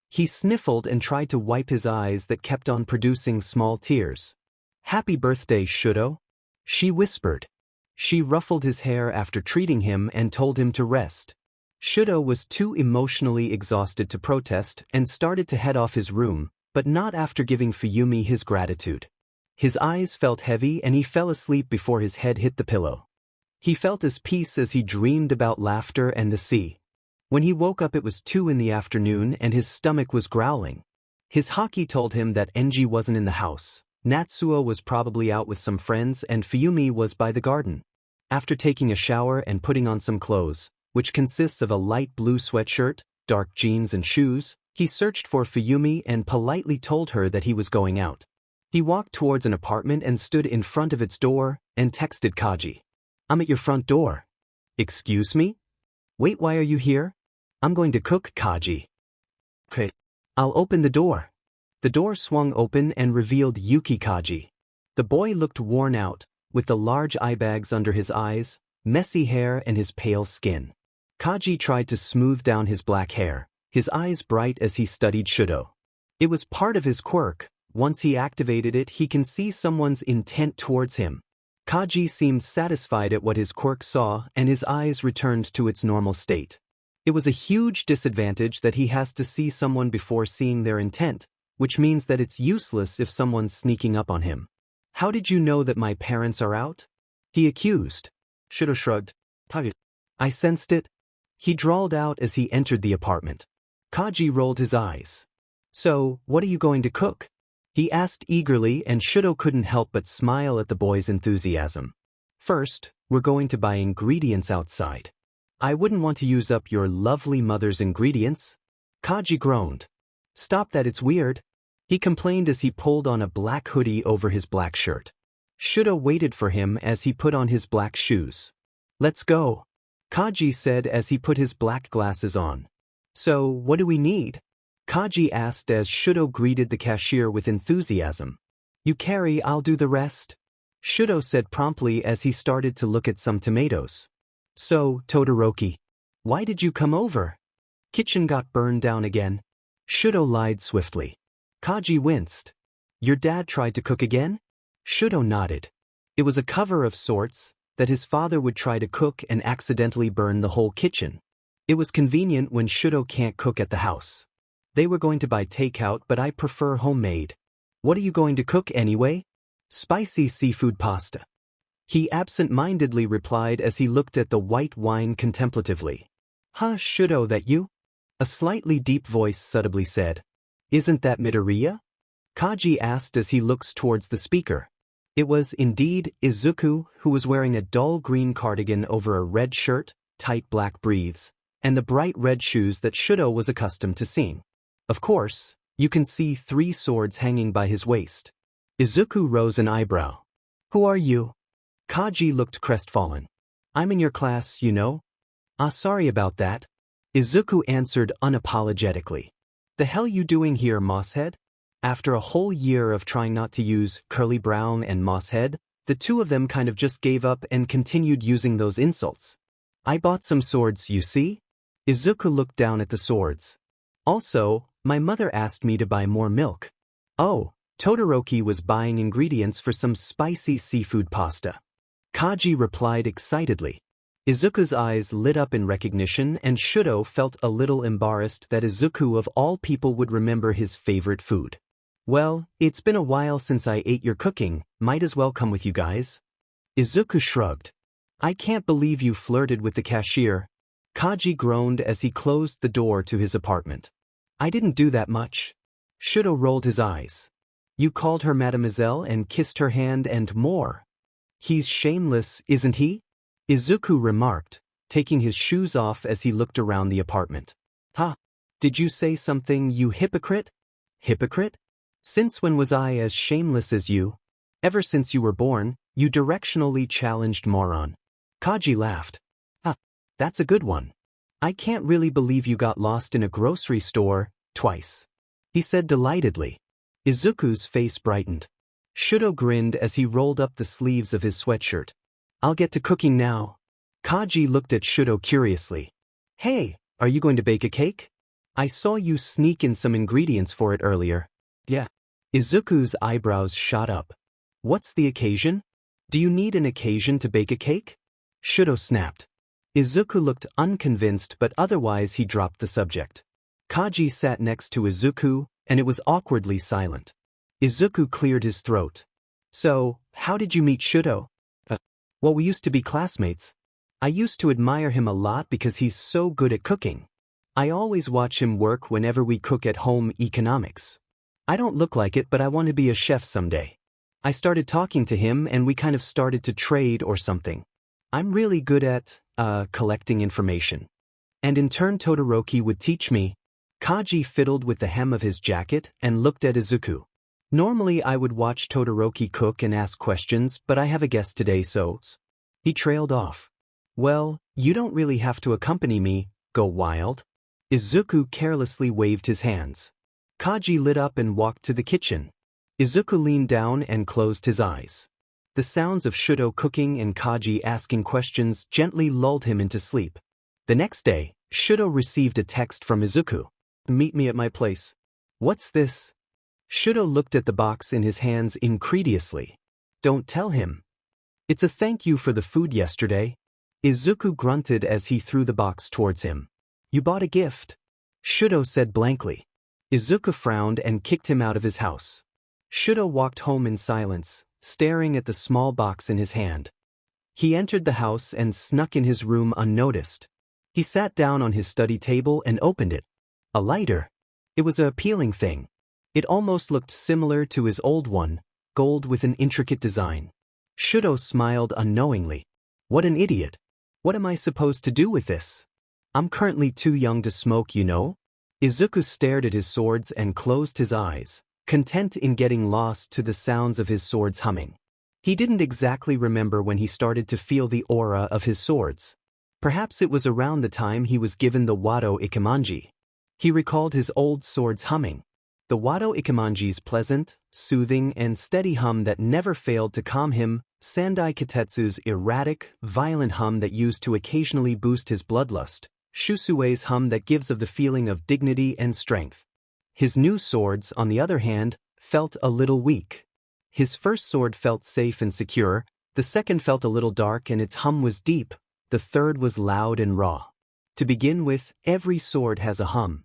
He sniffled and tried to wipe his eyes that kept on producing small tears. Happy birthday, Shudo, she whispered. She ruffled his hair after treating him and told him to rest. Shudo was too emotionally exhausted to protest and started to head off his room, but not after giving Fuyumi his gratitude. His eyes felt heavy and he fell asleep before his head hit the pillow. He felt as peace as he dreamed about laughter and the sea. When he woke up it was 2 in the afternoon and his stomach was growling. His haki told him that Enji wasn't in the house. Natsuo was probably out with some friends and Fuyumi was by the garden. After taking a shower and putting on some clothes, which consists of a light blue sweatshirt, dark jeans and shoes, he searched for Fuyumi and politely told her that he was going out. He walked towards an apartment and stood in front of its door and texted Kaji. I'm at your front door. Excuse me? Wait, why are you here? I'm going to cook, Kaji. Okay. I'll open the door. The door swung open and revealed Yuki Kaji. The boy looked worn out, with the large eye bags under his eyes, messy hair and his pale skin. Kaji tried to smooth down his black hair, his eyes bright as he studied Shudo. It was part of his quirk. Once he activated it, he can see someone's intent towards him. Kaji seemed satisfied at what his quirk saw and his eyes returned to its normal state. It was a huge disadvantage that he has to see someone before seeing their intent, which means that it's useless if someone's sneaking up on him. How did you know that my parents are out? He accused. Shudo shrugged. I sensed it. He drawled out as he entered the apartment. Kaji rolled his eyes. So, what are you going to cook? He asked eagerly, and Shudo couldn't help but smile at the boy's enthusiasm. First, we're going to buy ingredients outside. I wouldn't want to use up your lovely mother's ingredients. Kaji groaned. Stop that, it's weird. He complained as he pulled on a black hoodie over his black shirt. Shudo waited for him as he put on his black shoes. Let's go, Kaji said as he put his black glasses on. So, what do we need? Kaji asked as Shudo greeted the cashier with enthusiasm. You carry, I'll do the rest. Shudo said promptly as he started to look at some tomatoes. So, Todoroki, why did you come over? Kitchen got burned down again. Shudo lied swiftly. Kaji winced. Your dad tried to cook again? Shudo nodded. It was a cover of sorts, that his father would try to cook and accidentally burn the whole kitchen. It was convenient when Shudo can't cook at the house. They were going to buy takeout, but I prefer homemade. What are you going to cook anyway? Spicy seafood pasta. He absent-mindedly replied as he looked at the white wine contemplatively. Huh, Shudo, that you? A slightly deep voice subtly said. Isn't that Midoriya? Kaji asked as he looks towards the speaker. It was indeed Izuku, who was wearing a dull green cardigan over a red shirt, tight black briefs, and the bright red shoes that Shudo was accustomed to seeing. Of course, you can see 3 swords hanging by his waist. Izuku rose an eyebrow. Who are you? Kaji looked crestfallen. I'm in your class, you know. Sorry about that. Izuku answered unapologetically. The hell you doing here, Mosshead? After a whole year of trying not to use Curly Brown and Mosshead, the two of them kind of just gave up and continued using those insults. I bought some swords, you see? Izuku looked down at the swords. Also, my mother asked me to buy more milk. Oh, Todoroki was buying ingredients for some spicy seafood pasta. Kaji replied excitedly. Izuku's eyes lit up in recognition, and Shudo felt a little embarrassed that Izuku of all people would remember his favorite food. Well, it's been a while since I ate your cooking, might as well come with you guys. Izuku shrugged. I can't believe you flirted with the cashier. Kaji groaned as he closed the door to his apartment. I didn't do that much. Shudo rolled his eyes. You called her mademoiselle and kissed her hand and more. He's shameless, isn't he? Izuku remarked, taking his shoes off as he looked around the apartment. Ha! Did you say something, you hypocrite? Hypocrite? Since when was I as shameless as you? Ever since you were born, you directionally challenged moron. Kaji laughed. Ah, that's a good one. I can't really believe you got lost in a grocery store, twice. He said delightedly. Izuku's face brightened. Shudo grinned as he rolled up the sleeves of his sweatshirt. I'll get to cooking now. Kaji looked at Shudo curiously. Hey, are you going to bake a cake? I saw you sneak in some ingredients for it earlier. Yeah. Izuku's eyebrows shot up. What's the occasion? Do you need an occasion to bake a cake? Shudo snapped. Izuku looked unconvinced, but otherwise he dropped the subject. Kaji sat next to Izuku, and it was awkwardly silent. Izuku cleared his throat. So, how did you meet Shudo? Well, we used to be classmates. I used to admire him a lot because he's so good at cooking. I always watch him work whenever we cook at home economics. I don't look like it, but I want to be a chef someday. I started talking to him and we kind of started to trade or something. I'm really good at, collecting information. And in turn Todoroki would teach me. Kaji fiddled with the hem of his jacket and looked at Izuku. Normally I would watch Todoroki cook and ask questions, but I have a guest today, so. He trailed off. Well, you don't really have to accompany me, go wild. Izuku carelessly waved his hands. Kaji lit up and walked to the kitchen. Izuku leaned down and closed his eyes. The sounds of Shudo cooking and Kaji asking questions gently lulled him into sleep. The next day, Shudo received a text from Izuku. Meet me at my place. What's this? Shudo looked at the box in his hands incredulously. Don't tell him. It's a thank you for the food yesterday. Izuku grunted as he threw the box towards him. You bought a gift. Shudo said blankly. Izuku frowned and kicked him out of his house. Shudo walked home in silence, staring at the small box in his hand. He entered the house and snuck in his room unnoticed. He sat down on his study table and opened it. A lighter. It was an appealing thing. It almost looked similar to his old one, gold with an intricate design. Shudo smiled unknowingly. What an idiot. What am I supposed to do with this? I'm currently too young to smoke, you know? Izuku stared at his swords and closed his eyes, content in getting lost to the sounds of his swords humming. He didn't exactly remember when he started to feel the aura of his swords. Perhaps it was around the time he was given the Wado Ikemanji. He recalled his old swords humming. The Wado Ikemanji's pleasant, soothing, and steady hum that never failed to calm him, Sandai Kitetsu's erratic, violent hum that used to occasionally boost his bloodlust, Shusue's hum that gives of the feeling of dignity and strength. His new swords, on the other hand, felt a little weak. His first sword felt safe and secure, the second felt a little dark and its hum was deep, the third was loud and raw. To begin with, every sword has a hum.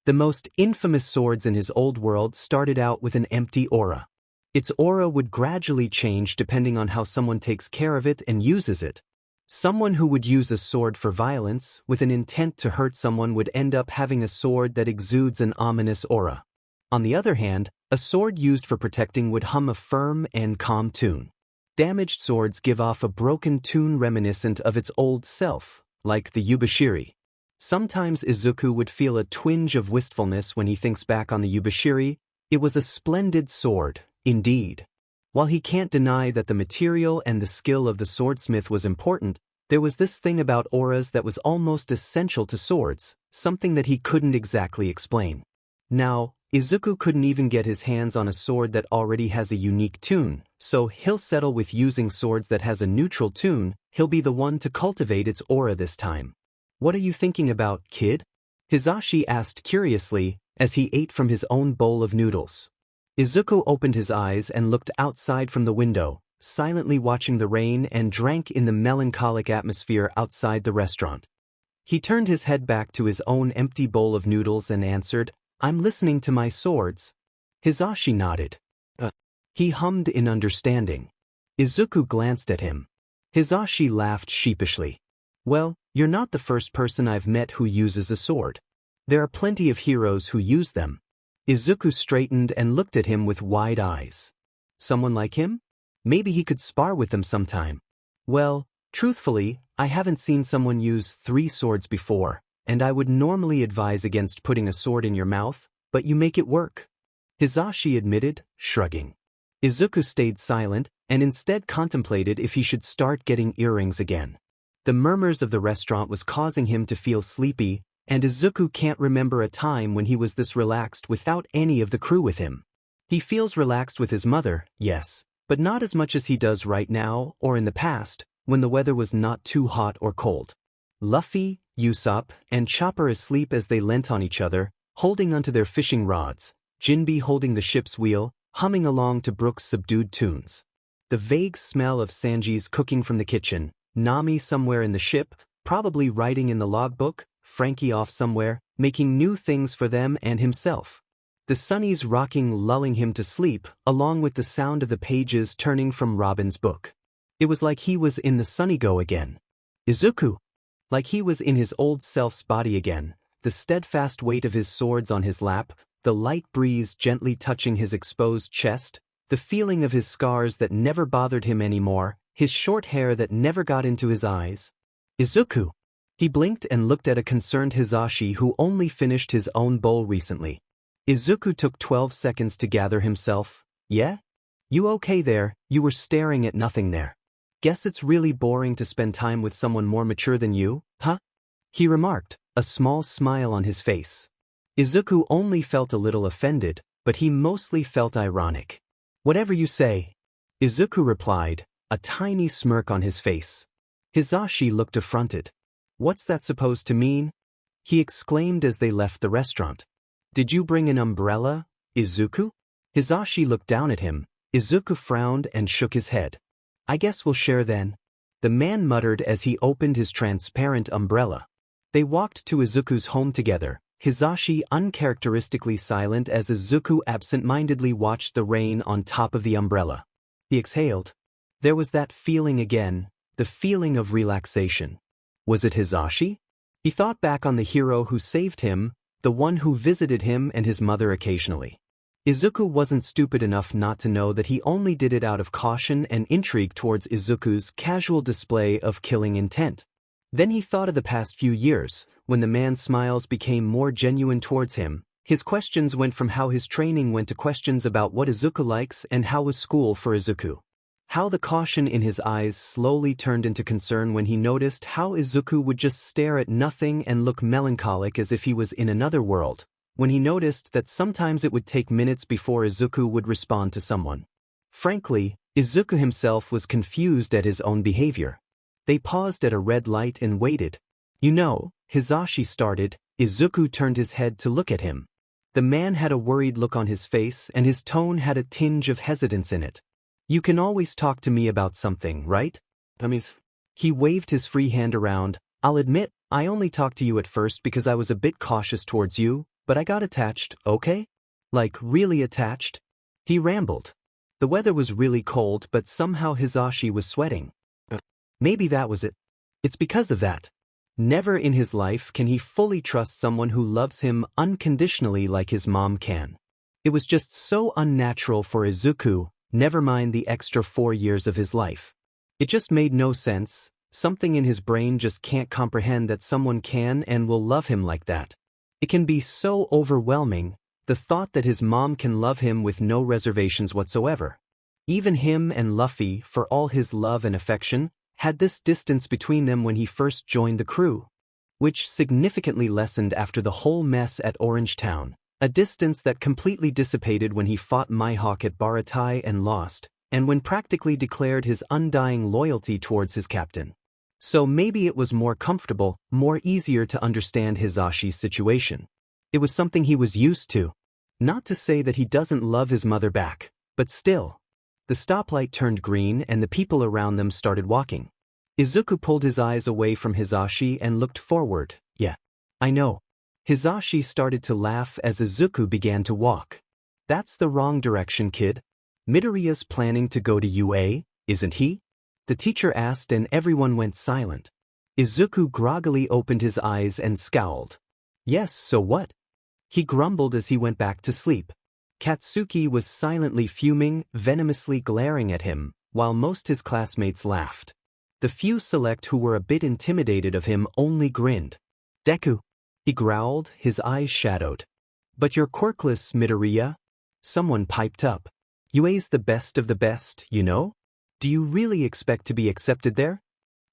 The most infamous swords in his old world started out with an empty aura. Its aura would gradually change depending on how someone takes care of it and uses it. Someone who would use a sword for violence, with an intent to hurt someone, would end up having a sword that exudes an ominous aura. On the other hand, a sword used for protecting would hum a firm and calm tune. Damaged swords give off a broken tune reminiscent of its old self, like the Yubashiri. Sometimes Izuku would feel a twinge of wistfulness when he thinks back on the Yubashiri. It was a splendid sword, indeed. While he can't deny that the material and the skill of the swordsmith was important, there was this thing about auras that was almost essential to swords, something that he couldn't exactly explain. Now, Izuku couldn't even get his hands on a sword that already has a unique tune, so he'll settle with using swords that has a neutral tune. He'll be the one to cultivate its aura this time. What are you thinking about, kid? Hisashi asked curiously, as he ate from his own bowl of noodles. Izuku opened his eyes and looked outside from the window, silently watching the rain, and drank in the melancholic atmosphere outside the restaurant. He turned his head back to his own empty bowl of noodles and answered, I'm listening to my swords. Hisashi nodded. He hummed in understanding. Izuku glanced at him. Hisashi laughed sheepishly. Well, you're not the first person I've met who uses a sword. There are plenty of heroes who use them. Izuku straightened and looked at him with wide eyes. Someone like him? Maybe he could spar with them sometime. Well, truthfully, I haven't seen someone use 3 swords before, and I would normally advise against putting a sword in your mouth, but you make it work. Hisashi admitted, shrugging. Izuku stayed silent and instead contemplated if he should start getting earrings again. The murmurs of the restaurant was causing him to feel sleepy, and Izuku can't remember a time when he was this relaxed without any of the crew with him. He feels relaxed with his mother, yes, but not as much as he does right now or in the past, when the weather was not too hot or cold. Luffy, Usopp, and Chopper asleep as they leant on each other, holding onto their fishing rods, Jinbe holding the ship's wheel, humming along to Brook's subdued tunes. The vague smell of Sanji's cooking from the kitchen, Nami somewhere in the ship, probably writing in the logbook, Frankie off somewhere, making new things for them and himself. The Sunnies rocking, lulling him to sleep, along with the sound of the pages turning from Robin's book. It was like he was in the Sunny Go again. Izuku! Like he was in his old self's body again, the steadfast weight of his swords on his lap, the light breeze gently touching his exposed chest, the feeling of his scars that never bothered him anymore, his short hair that never got into his eyes. Izuku! He blinked and looked at a concerned Hisashi who only finished his own bowl recently. Izuku took 12 seconds to gather himself. Yeah? You okay there? You were staring at nothing there. Guess it's really boring to spend time with someone more mature than you, huh? He remarked, a small smile on his face. Izuku only felt a little offended, but he mostly felt ironic. Whatever you say. Izuku replied, a tiny smirk on his face. Hisashi looked affronted. What's that supposed to mean? He exclaimed as they left the restaurant. Did you bring an umbrella, Izuku? Hisashi looked down at him. Izuku frowned and shook his head. I guess we'll share then. The man muttered as he opened his transparent umbrella. They walked to Izuku's home together, Hisashi uncharacteristically silent as Izuku absent-mindedly watched the rain on top of the umbrella. He exhaled. There was that feeling again, the feeling of relaxation. Was it Hisashi? He thought back on the hero who saved him, the one who visited him and his mother occasionally. Izuku wasn't stupid enough not to know that he only did it out of caution and intrigue towards Izuku's casual display of killing intent. Then he thought of the past few years, when the man's smiles became more genuine towards him. His questions went from how his training went to questions about what Izuku likes and how was school for Izuku. How the caution in his eyes slowly turned into concern when he noticed how Izuku would just stare at nothing and look melancholic as if he was in another world. When he noticed that sometimes it would take minutes before Izuku would respond to someone. Frankly, Izuku himself was confused at his own behavior. They paused at a red light and waited. You know, Hisashi started. Izuku turned his head to look at him. The man had a worried look on his face and his tone had a tinge of hesitance in it. You can always talk to me about something, right? He waved his free hand around. I'll admit, I only talked to you at first because I was a bit cautious towards you, but I got attached, okay? Like, really attached? He rambled. The weather was really cold, but somehow Hisashi was sweating. Maybe that was it. It's because of that. Never in his life can he fully trust someone who loves him unconditionally like his mom can. It was just so unnatural for Izuku, never mind the extra 4 years of his life. It just made no sense. Something in his brain just can't comprehend that someone can and will love him like that. It can be so overwhelming, the thought that his mom can love him with no reservations whatsoever. Even him and Luffy, for all his love and affection, had this distance between them when he first joined the crew, which significantly lessened after the whole mess at Orange Town, a distance that completely dissipated when he fought Mihawk at Baratai and lost, and when practically declared his undying loyalty towards his captain. So maybe it was more comfortable, more easier to understand Hisashi's situation. It was something he was used to. Not to say that he doesn't love his mother back, but still. The stoplight turned green and the people around them started walking. Izuku pulled his eyes away from Hisashi and looked forward. Yeah, I know. Hisashi started to laugh as Izuku began to walk. That's the wrong direction, kid. Midoriya's planning to go to UA, isn't he? The teacher asked and everyone went silent. Izuku groggily opened his eyes and scowled. Yes, so what? He grumbled as he went back to sleep. Katsuki was silently fuming, venomously glaring at him, while most his classmates laughed. The few select who were a bit intimidated of him only grinned. Deku, he growled, his eyes shadowed. But you're quirkless, Midoriya. Someone piped up. UA's the best of the best, you know? Do you really expect to be accepted there?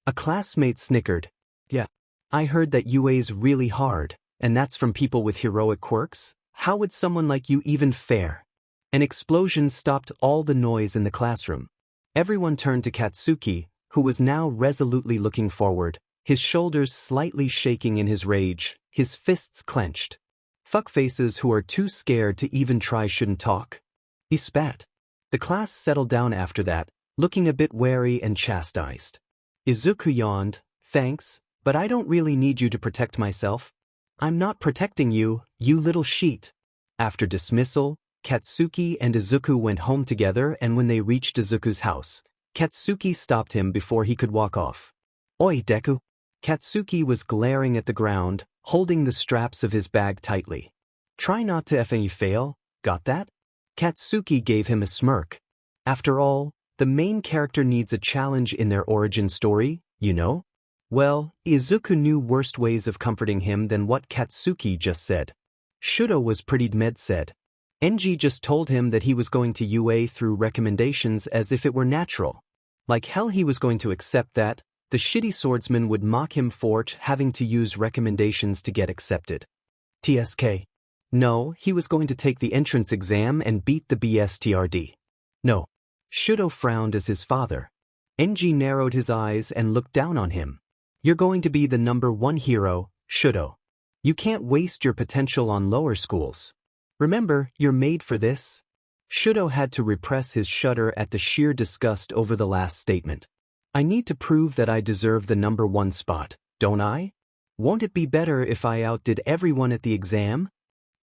A classmate snickered. Yeah. I heard that UA's really hard, and that's from people with heroic quirks. How would someone like you even fare? An explosion stopped all the noise in the classroom. Everyone turned to Katsuki, who was now resolutely looking forward, his shoulders slightly shaking in his rage, his fists clenched. Fuckfaces who are too scared to even try shouldn't talk. He spat. The class settled down after that, looking a bit wary and chastised. Izuku yawned. Thanks, but I don't really need you to protect myself. I'm not protecting you, you little sheet. After dismissal, Katsuki and Izuku went home together, and when they reached Izuku's house, Katsuki stopped him before he could walk off. Oi, Deku. Katsuki was glaring at the ground, holding the straps of his bag tightly. Try not to effing fail, got that? Katsuki gave him a smirk. After all, the main character needs a challenge in their origin story, you know? Well, Izuku knew worse ways of comforting him than what Katsuki just said. Shudo was pretty med said. Enji just told him that he was going to UA through recommendations as if it were natural. Like hell he was going to accept that. The shitty swordsman would mock him for having to use recommendations to get accepted. TSK. No, he was going to take the entrance exam and beat the BSTRD. No. Shudo frowned as his father. Enji narrowed his eyes and looked down on him. You're going to be the #1 hero, Shudo. You can't waste your potential on lower schools. Remember, you're made for this. Shudo had to repress his shudder at the sheer disgust over the last statement. I need to prove that I deserve the #1 spot, don't I? Won't it be better if I outdid everyone at the exam?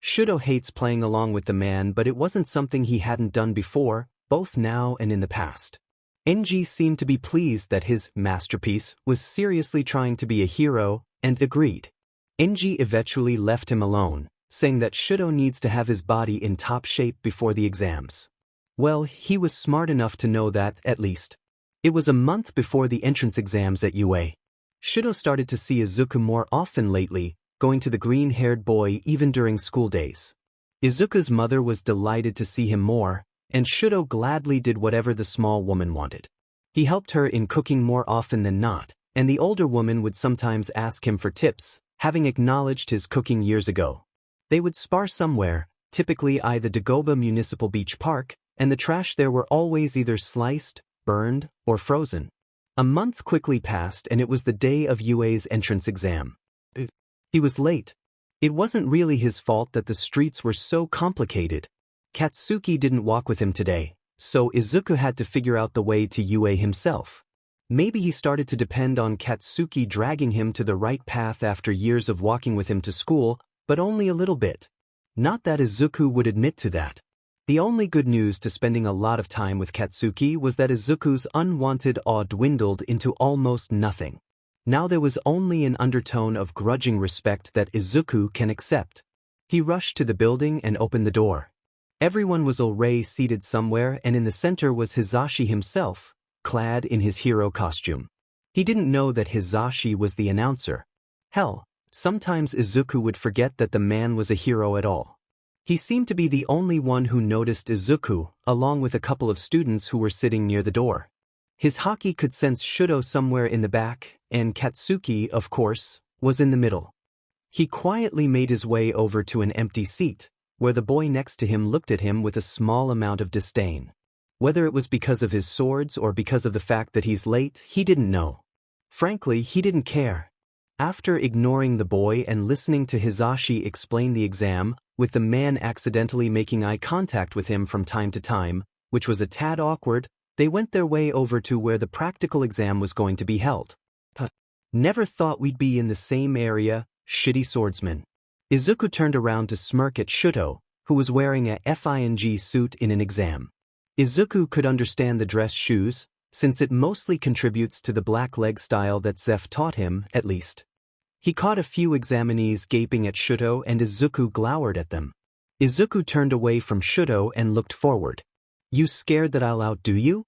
Shudo hates playing along with the man, but it wasn't something he hadn't done before, both now and in the past. Enji seemed to be pleased that his masterpiece was seriously trying to be a hero, and agreed. Enji eventually left him alone, saying that Shudo needs to have his body in top shape before the exams. Well, he was smart enough to know that, at least. It was a month before the entrance exams at UA. Shudo started to see Izuku more often lately, going to the green-haired boy even during school days. Izuku's mother was delighted to see him more, and Shudo gladly did whatever the small woman wanted. He helped her in cooking more often than not, and the older woman would sometimes ask him for tips, having acknowledged his cooking years ago. They would spar somewhere, typically either Dagoba Municipal Beach Park, and the trash there were always either sliced, burned, or frozen. A month quickly passed and it was the day of UA's entrance exam. He was late. It wasn't really his fault that the streets were so complicated. Katsuki didn't walk with him today, so Izuku had to figure out the way to UA himself. Maybe he started to depend on Katsuki dragging him to the right path after years of walking with him to school, but only a little bit. Not that Izuku would admit to that. The only good news to spending a lot of time with Katsuki was that Izuku's unwanted awe dwindled into almost nothing. Now there was only an undertone of grudging respect that Izuku can accept. He rushed to the building and opened the door. Everyone was already seated somewhere, and in the center was Hizashi himself, clad in his hero costume. He didn't know that Hizashi was the announcer. Hell, sometimes Izuku would forget that the man was a hero at all. He seemed to be the only one who noticed Izuku, along with a couple of students who were sitting near the door. His haki could sense Shudo somewhere in the back, and Katsuki, of course, was in the middle. He quietly made his way over to an empty seat, where the boy next to him looked at him with a small amount of disdain. Whether it was because of his swords or because of the fact that he's late, he didn't know. Frankly, he didn't care. After ignoring the boy and listening to Hizashi explain the exam, with the man accidentally making eye contact with him from time to time, which was a tad awkward, they went their way over to where the practical exam was going to be held. Never thought we'd be in the same area, shitty swordsman. Izuku turned around to smirk at Shudo, who was wearing a FING suit in an exam. Izuku could understand the dress shoes, since it mostly contributes to the black leg style that Zeph taught him, at least. He caught a few examinees gaping at Shudo and Izuku glowered at them. Izuku turned away from Shudo and looked forward. You scared that I'll outdo you?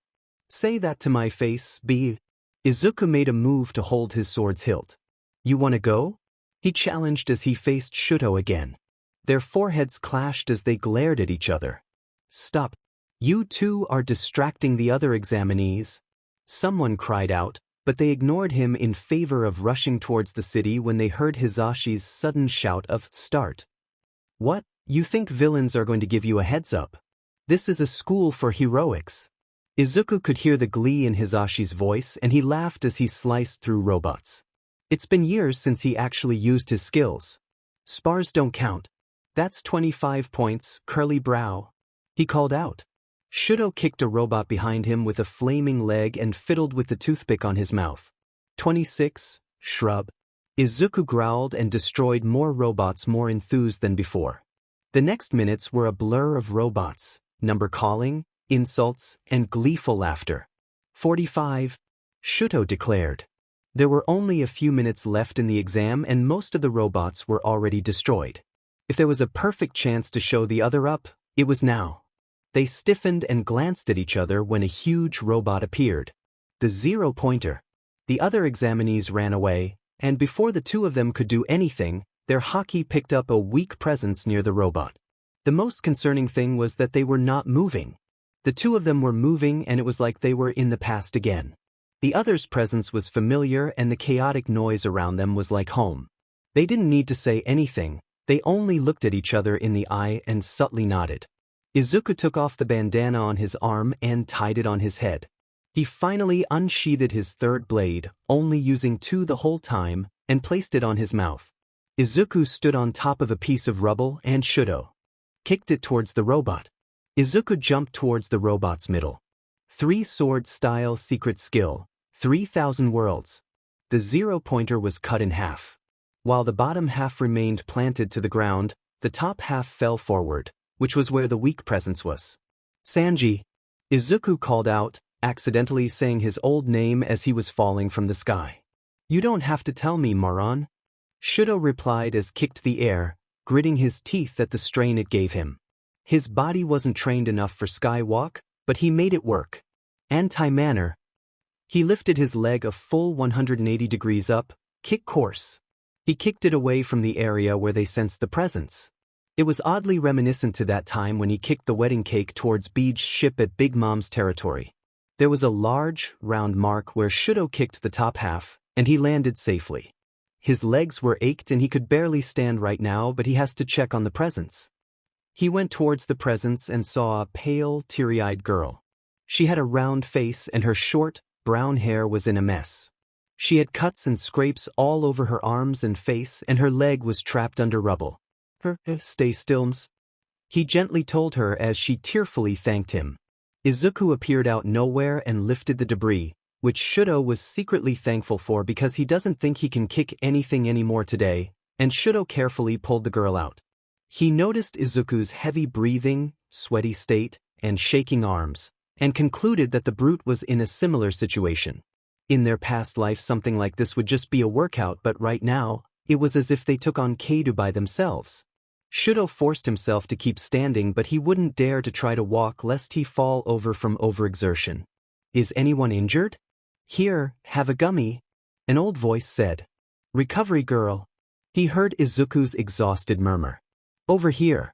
Say that to my face, B. Izuku made a move to hold his sword's hilt. You wanna go? He challenged as he faced Shudo again. Their foreheads clashed as they glared at each other. Stop. You two are distracting the other examinees. Someone cried out, but they ignored him in favor of rushing towards the city when they heard Hizashi's sudden shout of "Start." What? You think villains are going to give you a heads up? This is a school for heroics. Izuku could hear the glee in Hizashi's voice and he laughed as he sliced through robots. It's been years since he actually used his skills. Spars don't count. That's 25 points, curly brow. He called out. Shudo kicked a robot behind him with a flaming leg and fiddled with the toothpick on his mouth. 26, shrub. Izuku growled and destroyed more robots more enthused than before. The next minutes were a blur of robots, number calling, insults, and gleeful laughter. 45, Shudo declared. There were only a few minutes left in the exam and most of the robots were already destroyed. If there was a perfect chance to show the other up, it was now. They stiffened and glanced at each other when a huge robot appeared. The 0-pointer. The other examinees ran away, and before the two of them could do anything, their hockey picked up a weak presence near the robot. The most concerning thing was that they were not moving. The two of them were moving and it was like they were in the past again. The other's presence was familiar and the chaotic noise around them was like home. They didn't need to say anything, they only looked at each other in the eye and subtly nodded. Izuku took off the bandana on his arm and tied it on his head. He finally unsheathed his third blade, only using two the whole time, and placed it on his mouth. Izuku stood on top of a piece of rubble and Shudo kicked it towards the robot. Izuku jumped towards the robot's middle. 3-sword style secret skill, 3,000 worlds. The 0-pointer was cut in half. While the bottom half remained planted to the ground, the top half fell forward, which was where the weak presence was. Sanji. Izuku called out, accidentally saying his old name as he was falling from the sky. You don't have to tell me, moron. Shudo replied as kicked the air, gritting his teeth at the strain it gave him. His body wasn't trained enough for skywalk, but he made it work. Anti-manner. He lifted his leg a full 180 degrees up, kick course. He kicked it away from the area where they sensed the presence. It was oddly reminiscent to that time when he kicked the wedding cake towards Beej's ship at Big Mom's territory. There was a large, round mark where Shudo kicked the top half, and he landed safely. His legs were ached and he could barely stand right now, but he has to check on the presence. He went towards the presence and saw a pale, teary-eyed girl. She had a round face and her short, brown hair was in a mess. She had cuts and scrapes all over her arms and face and her leg was trapped under rubble. Stay stilms. He gently told her as she tearfully thanked him. Izuku appeared out nowhere and lifted the debris, which Shudo was secretly thankful for because he doesn't think he can kick anything anymore today, and Shudo carefully pulled the girl out. He noticed Izuku's heavy breathing, sweaty state, and shaking arms, and concluded that the brute was in a similar situation. In their past life something like this would just be a workout, but right now, it was as if they took on Kaido by themselves. Shudo forced himself to keep standing, but he wouldn't dare to try to walk lest he fall over from overexertion. Is anyone injured? Here, have a gummy, an old voice said. Recovery girl. He heard Izuku's exhausted murmur. Over here.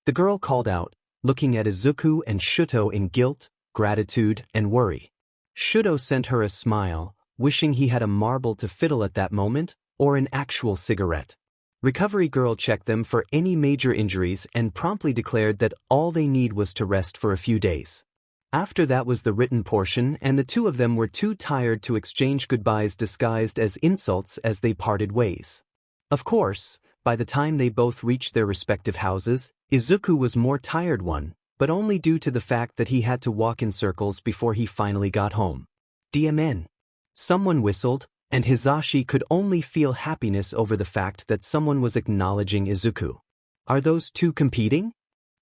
The girl called out, looking at Izuku and Shudo in guilt, gratitude, and worry. Shudo sent her a smile, wishing he had a marble to fiddle at that moment, or an actual cigarette. Recovery girl checked them for any major injuries and promptly declared that all they need was to rest for a few days. After that was the written portion, and the two of them were too tired to exchange goodbyes disguised as insults as they parted ways. Of course, by the time they both reached their respective houses, Izuku was more tired one, but only due to the fact that he had to walk in circles before he finally got home. DMN. Someone whistled, and Hizashi could only feel happiness over the fact that someone was acknowledging Izuku. Are those two competing?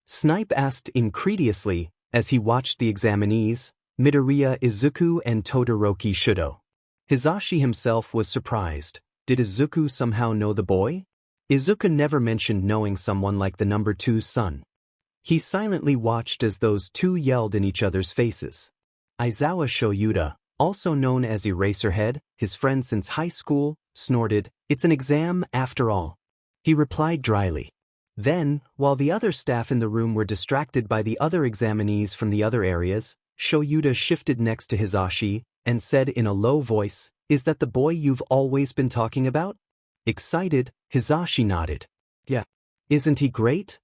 Snipe asked incredulously as he watched the examinees, Midoriya Izuku and Todoroki Shudo. Hizashi himself was surprised. Did Izuku somehow know the boy? Izuku never mentioned knowing someone like the number 2's son. He silently watched as those two yelled in each other's faces. Aizawa Shoyuta, also known as Eraserhead, his friend since high school, snorted, "It's an exam after all." He replied dryly. Then, while the other staff in the room were distracted by the other examinees from the other areas, Shoyuta shifted next to Hizashi and said in a low voice, "Is that the boy you've always been talking about?" Excited, Hizashi nodded. "Yeah. Isn't he great?"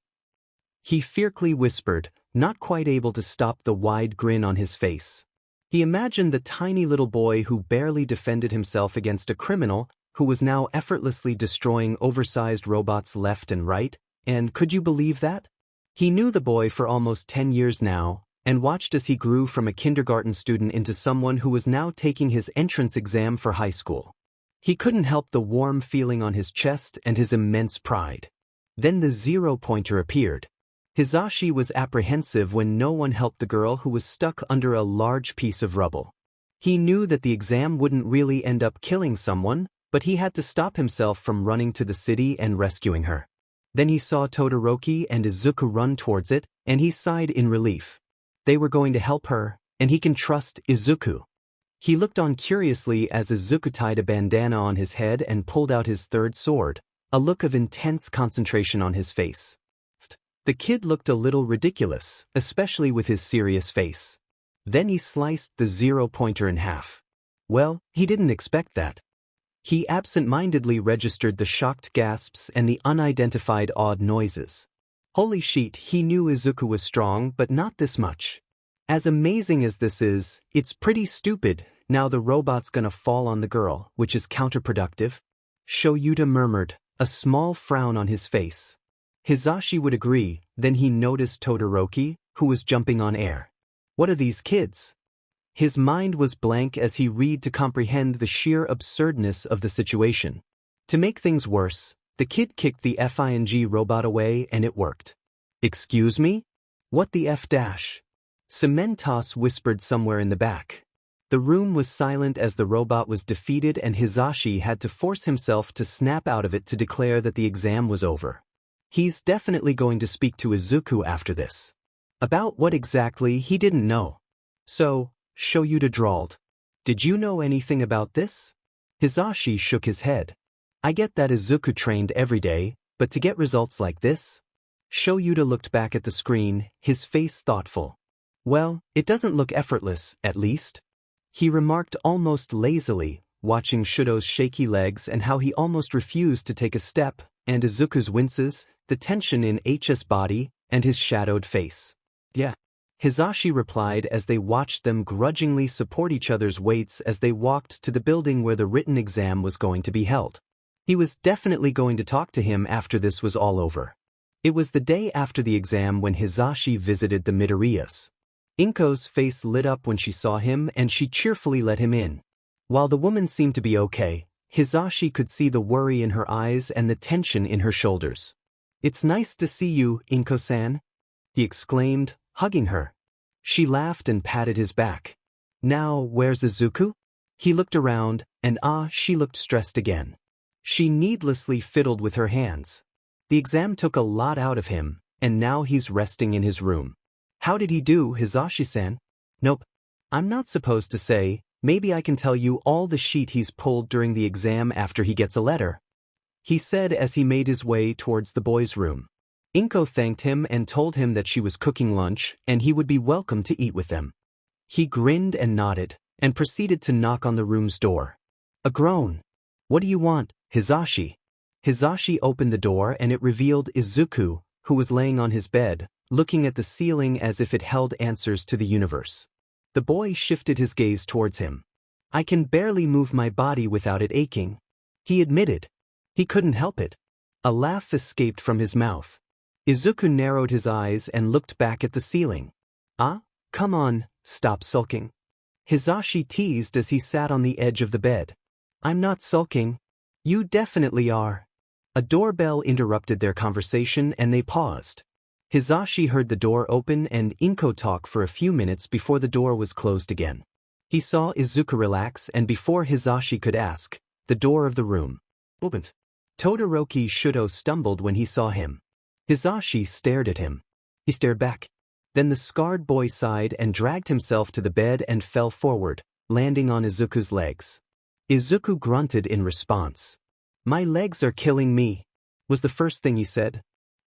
He fiercely whispered, not quite able to stop the wide grin on his face. He imagined the tiny little boy who barely defended himself against a criminal who was now effortlessly destroying oversized robots left and right, and could you believe that? He knew the boy for almost 10 years now, and watched as he grew from a kindergarten student into someone who was now taking his entrance exam for high school. He couldn't help the warm feeling on his chest and his immense pride. Then the zero-pointer appeared. Hizashi was apprehensive when no one helped the girl who was stuck under a large piece of rubble. He knew that the exam wouldn't really end up killing someone, but he had to stop himself from running to the city and rescuing her. Then he saw Todoroki and Izuku run towards it, and he sighed in relief. They were going to help her, and he can trust Izuku. He looked on curiously as Izuku tied a bandana on his head and pulled out his third sword, a look of intense concentration on his face. The kid looked a little ridiculous, especially with his serious face. Then he sliced the zero-pointer in half. Well, he didn't expect that. He absent-mindedly registered the shocked gasps and the unidentified odd noises. Holy shit, he knew Izuku was strong, but not this much. As amazing as this is, it's pretty stupid. Now the robot's gonna fall on the girl, which is counterproductive. Shoyuta murmured, a small frown on his face. Hizashi would agree. Then he noticed Todoroki, who was jumping on air. What are these kids? His mind was blank as he read to comprehend the sheer absurdness of the situation. To make things worse, the kid kicked the FING robot away and it worked. Excuse me? What the F dash? Cementos whispered somewhere in the back. The room was silent as the robot was defeated and Hizashi had to force himself to snap out of it to declare that the exam was over. He's definitely going to speak to Izuku after this. About what exactly he didn't know. So, Shoyuta drawled. Did you know anything about this? Hizashi shook his head. I get that Izuku trained every day, but to get results like this? Shoyuta looked back at the screen, his face thoughtful. Well, it doesn't look effortless, at least. He remarked almost lazily, watching Shudo's shaky legs and how he almost refused to take a step, and Izuku's winces, the tension in H's body, and his shadowed face. Yeah. Hizashi replied as they watched them grudgingly support each other's weights as they walked to the building where the written exam was going to be held. He was definitely going to talk to him after this was all over. It was the day after the exam when Hizashi visited the Midoriyas. Inko's face lit up when she saw him and she cheerfully let him in. While the woman seemed to be okay, Hizashi could see the worry in her eyes and the tension in her shoulders. It's nice to see you, Inko-san, he exclaimed, hugging her. She laughed and patted his back. Now, where's Izuku? He looked around, and she looked stressed again. She needlessly fiddled with her hands. The exam took a lot out of him, and now he's resting in his room. How did he do, Hizashi-san? Nope. I'm not supposed to say. Maybe I can tell you all the shit he's pulled during the exam after he gets a letter, he said as he made his way towards the boys' room. Inko thanked him and told him that she was cooking lunch and he would be welcome to eat with them. He grinned and nodded, and proceeded to knock on the room's door. A groan. What do you want, Hizashi? Hizashi opened the door and it revealed Izuku, who was laying on his bed, looking at the ceiling as if it held answers to the universe. The boy shifted his gaze towards him. I can barely move my body without it aching, he admitted. He couldn't help it. A laugh escaped from his mouth. Izuku narrowed his eyes and looked back at the ceiling. Come on, stop sulking. Hizashi teased as he sat on the edge of the bed. I'm not sulking. You definitely are. A doorbell interrupted their conversation and they paused. Hizashi heard the door open and Inko talk for a few minutes before the door was closed again. He saw Izuku relax and before Hizashi could ask, the door of the room opened. Todoroki Shudo stumbled when he saw him. Hizashi stared at him. He stared back. Then the scarred boy sighed and dragged himself to the bed and fell forward, landing on Izuku's legs. Izuku grunted in response. My legs are killing me, was the first thing he said.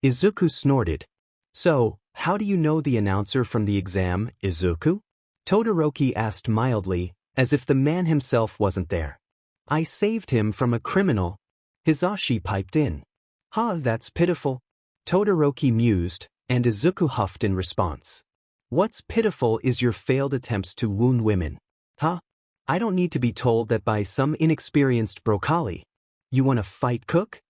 Izuku snorted. So, how do you know the announcer from the exam, Izuku? Todoroki asked mildly, as if the man himself wasn't there. I saved him from a criminal. Hisashi piped in. That's pitiful. Todoroki mused, and Izuku huffed in response. What's pitiful is your failed attempts to wound women. I don't need to be told that by some inexperienced broccoli. You wanna fight, Cook?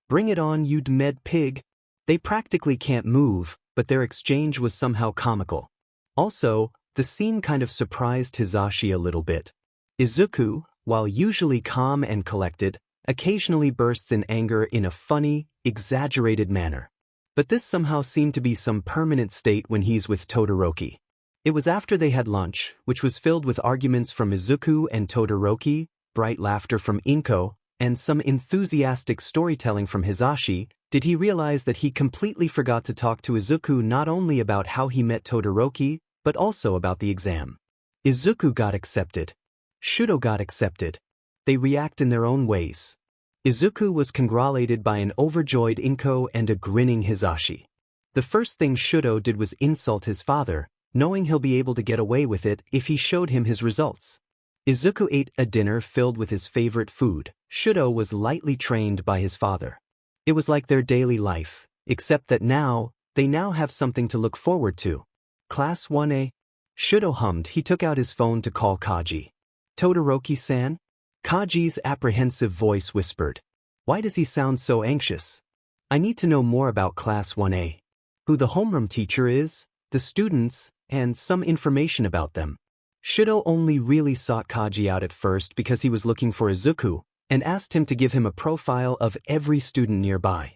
Bring it on, you med pig. They practically can't move, but their exchange was somehow comical. Also, the scene kind of surprised Hisashi a little bit. Izuku, while usually calm and collected, occasionally bursts in anger in a funny, exaggerated manner. But this somehow seemed to be some permanent state when he's with Todoroki. It was after they had lunch, which was filled with arguments from Izuku and Todoroki, bright laughter from Inko, and some enthusiastic storytelling from Hisashi, did he realize that he completely forgot to talk to Izuku not only about how he met Todoroki, but also about the exam. Izuku got accepted. Shudo got accepted. They react in their own ways. Izuku was congratulated by an overjoyed Inko and a grinning Hisashi. The first thing Shudo did was insult his father, knowing he'll be able to get away with it if he showed him his results. Izuku ate a dinner filled with his favorite food. Shudo was lightly trained by his father. It was like their daily life, except that they now have something to look forward to. Class 1A? Shudo hummed. He took out his phone to call Kaji. Todoroki-san? Kaji's apprehensive voice whispered. Why does he sound so anxious? I need to know more about Class 1A. Who the homeroom teacher is, the students, and some information about them. Shudo only really sought Kaji out at first because he was looking for Izuku, and asked him to give him a profile of every student nearby.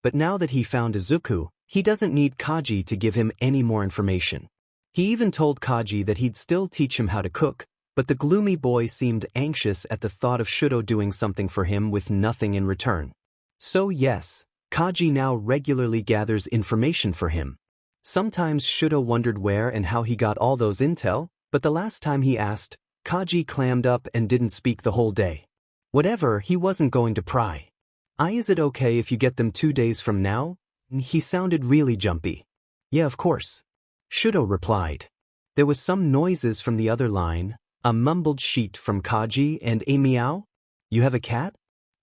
But now that he found Izuku, he doesn't need Kaji to give him any more information. He even told Kaji that he'd still teach him how to cook, but the gloomy boy seemed anxious at the thought of Shudo doing something for him with nothing in return. So yes, Kaji now regularly gathers information for him. Sometimes Shudo wondered where and how he got all those intel, but the last time he asked, Kaji clammed up and didn't speak the whole day. Whatever, he wasn't going to pry. Is it okay if you get them 2 days from now? He sounded really jumpy. Yeah, of course. Shudo replied. There was some noises from the other line, a mumbled sheet from Kaji and a meow? You have a cat?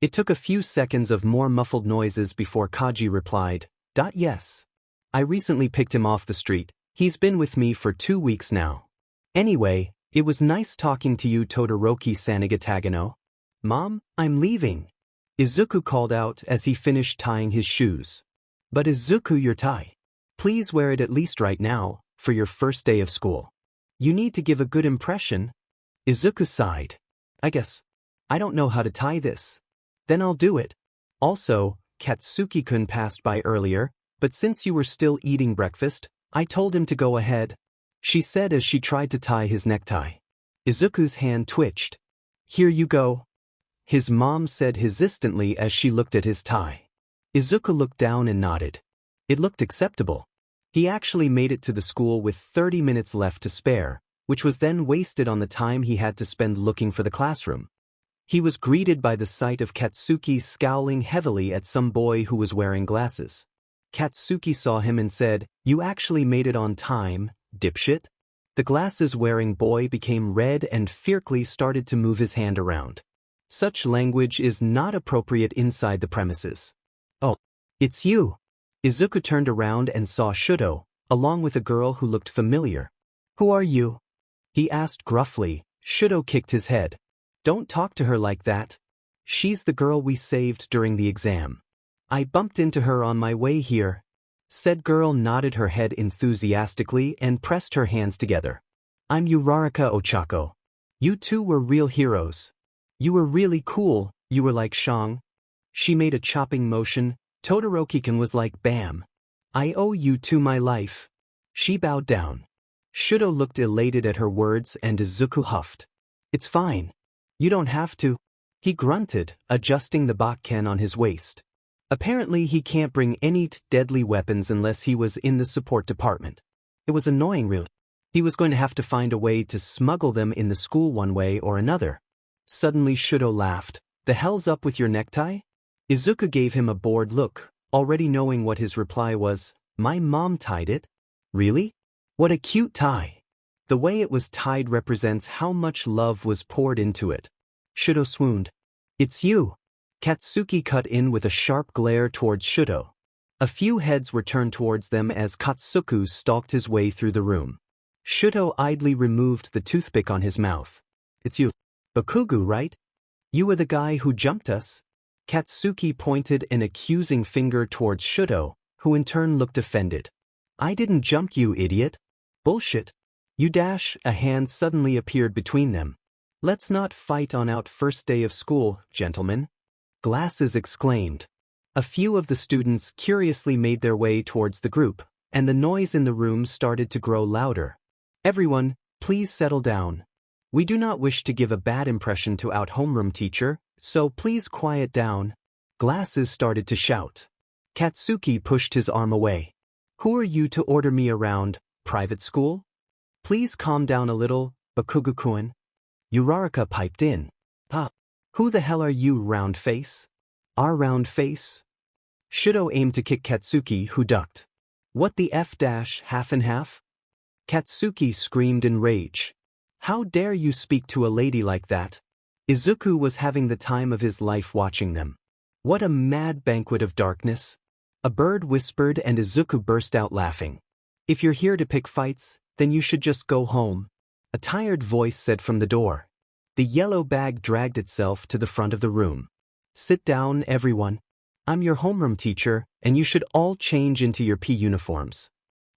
It took a few seconds of more muffled noises before Kaji replied, Yes. I recently picked him off the street. He's been with me for 2 weeks now. Anyway, it was nice talking to you, Todoroki Sanigitagano. Mom, I'm leaving. Izuku called out as he finished tying his shoes. But Izuku, your tie. Please wear it at least right now, for your first day of school. You need to give a good impression. Izuku sighed. I guess. I don't know how to tie this. Then I'll do it. Also, Katsuki-kun passed by earlier, but since you were still eating breakfast, I told him to go ahead, she said as she tried to tie his necktie. Izuku's hand twitched. Here you go. His mom said hesitantly as she looked at his tie. Izuku looked down and nodded. It looked acceptable. He actually made it to the school with 30 minutes left to spare, which was then wasted on the time he had to spend looking for the classroom. He was greeted by the sight of Katsuki scowling heavily at some boy who was wearing glasses. Katsuki saw him and said, You actually made it on time, dipshit. The glasses-wearing boy became red and fiercely started to move his hand around. Such language is not appropriate inside the premises. Oh, it's you. Izuku turned around and saw Shudo, along with a girl who looked familiar. Who are you? He asked gruffly. Shudo kicked his head. Don't talk to her like that. She's the girl we saved during the exam. I bumped into her on my way here. Said girl nodded her head enthusiastically and pressed her hands together. I'm Uraraka Ochako. You two were real heroes. You were really cool, you were like Shang. She made a chopping motion. Todoroki-kun was like bam. I owe you two my life. She bowed down. Shudo looked elated at her words and Izuku huffed. It's fine. You don't have to. He grunted, adjusting the bakken on his waist. Apparently he can't bring any deadly weapons unless he was in the support department. It was annoying really. He was going to have to find a way to smuggle them in the school one way or another. Suddenly Shudo laughed. The hell's up with your necktie? Izuku gave him a bored look. already knowing what his reply was. My mom tied it? Really? What a cute tie. The way it was tied represents how much love was poured into it. Shudo swooned. It's you. Katsuki cut in with a sharp glare towards Shudo. A few heads were turned towards them as Katsuku stalked his way through the room. Shudo idly removed the toothpick on his mouth. It's you. Bakugu, right? You were the guy who jumped us? Katsuki pointed an accusing finger towards Shudo, who in turn looked offended. I didn't jump you, idiot. Bullshit. You dash. A hand suddenly appeared between them. Let's not fight on our first day of school, gentlemen. Glasses exclaimed. A few of the students curiously made their way towards the group, and the noise in the room started to grow louder. Everyone, please settle down. We do not wish to give a bad impression to our homeroom teacher, so please quiet down. Glasses started to shout. Katsuki pushed his arm away. Who are you to order me around, private school? Please calm down a little, Bakugu-kun. Uraraka piped in. Who the hell are you, round face? Our round face? Shudo aimed to kick Katsuki, who ducked. What the F dash, half and half? Katsuki screamed in rage. How dare you speak to a lady like that? Izuku was having the time of his life watching them. What a mad banquet of darkness. A bird whispered and Izuku burst out laughing. If you're here to pick fights, then you should just go home. A tired voice said from the door. The yellow bag dragged itself to the front of the room. Sit down, everyone. I'm your homeroom teacher, and you should all change into your P uniforms.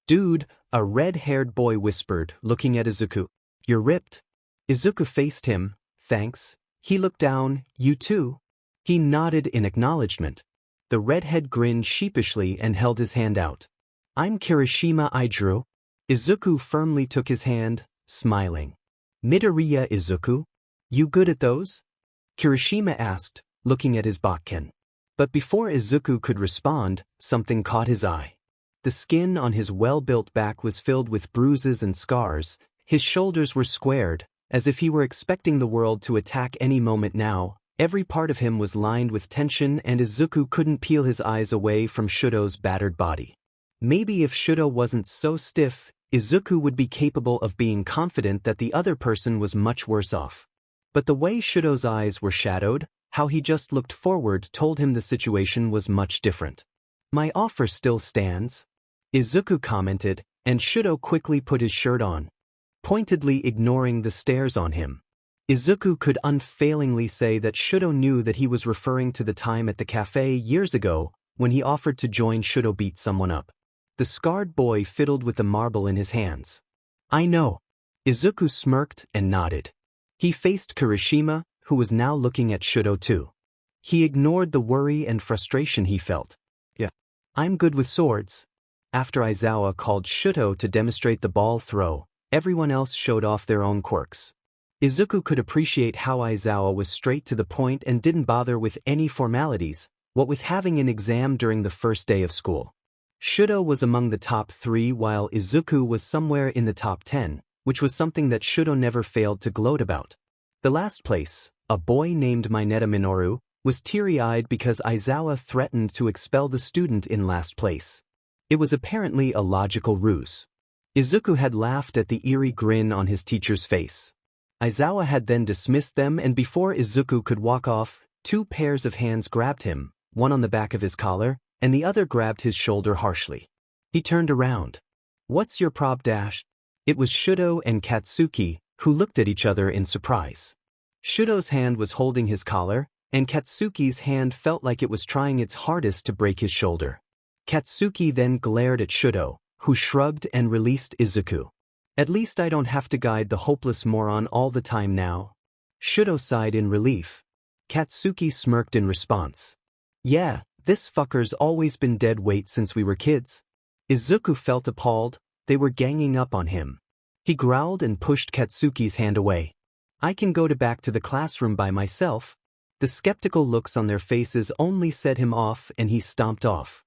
Dude, a red-haired boy whispered, looking at Izuku. You're ripped. Izuku faced him. Thanks. He looked down. You too? He nodded in acknowledgement. The redhead grinned sheepishly and held his hand out. I'm Kirishima Idru. Izuku firmly took his hand, smiling. Midoriya Izuku? You good at those? Kirishima asked, looking at his Bakken. But before Izuku could respond, something caught his eye. The skin on his well-built back was filled with bruises and scars. His shoulders were squared, as if he were expecting the world to attack any moment now. Every part of him was lined with tension and Izuku couldn't peel his eyes away from Shudo's battered body. Maybe if Shudo wasn't so stiff, Izuku would be capable of being confident that the other person was much worse off. But the way Shudo's eyes were shadowed, how he just looked forward told him the situation was much different. My offer still stands, Izuku commented, and Shudo quickly put his shirt on, pointedly ignoring the stares on him. Izuku could unfailingly say that Shudo knew that he was referring to the time at the cafe years ago when he offered to join Shudo beat someone up. The scarred boy fiddled with the marble in his hands. I know. Izuku smirked and nodded. He faced Kirishima, who was now looking at Shudo too. He ignored the worry and frustration he felt. Yeah. I'm good with swords. After Aizawa called Shudo to demonstrate the ball throw, everyone else showed off their own quirks. Izuku could appreciate how Aizawa was straight to the point and didn't bother with any formalities, what with having an exam during the first day of school. Shudo was among the top 3 while Izuku was somewhere in the top 10, which was something that Shudo never failed to gloat about. The last place, a boy named Mineta Minoru, was teary-eyed because Aizawa threatened to expel the student in last place. It was apparently a logical ruse. Izuku had laughed at the eerie grin on his teacher's face. Aizawa had then dismissed them and before Izuku could walk off, 2 pairs of hands grabbed him, one on the back of his collar, and the other grabbed his shoulder harshly. He turned around. What's your prob dash? It was Shudo and Katsuki, who looked at each other in surprise. Shudo's hand was holding his collar, and Katsuki's hand felt like it was trying its hardest to break his shoulder. Katsuki then glared at Shudo, who shrugged and released Izuku. At least I don't have to guide the hopeless moron all the time now. Shudo sighed in relief. Katsuki smirked in response. Yeah, this fucker's always been dead weight since we were kids. Izuku felt appalled. They were ganging up on him. He growled and pushed Katsuki's hand away. I can go back to the classroom by myself. The skeptical looks on their faces only set him off and he stomped off.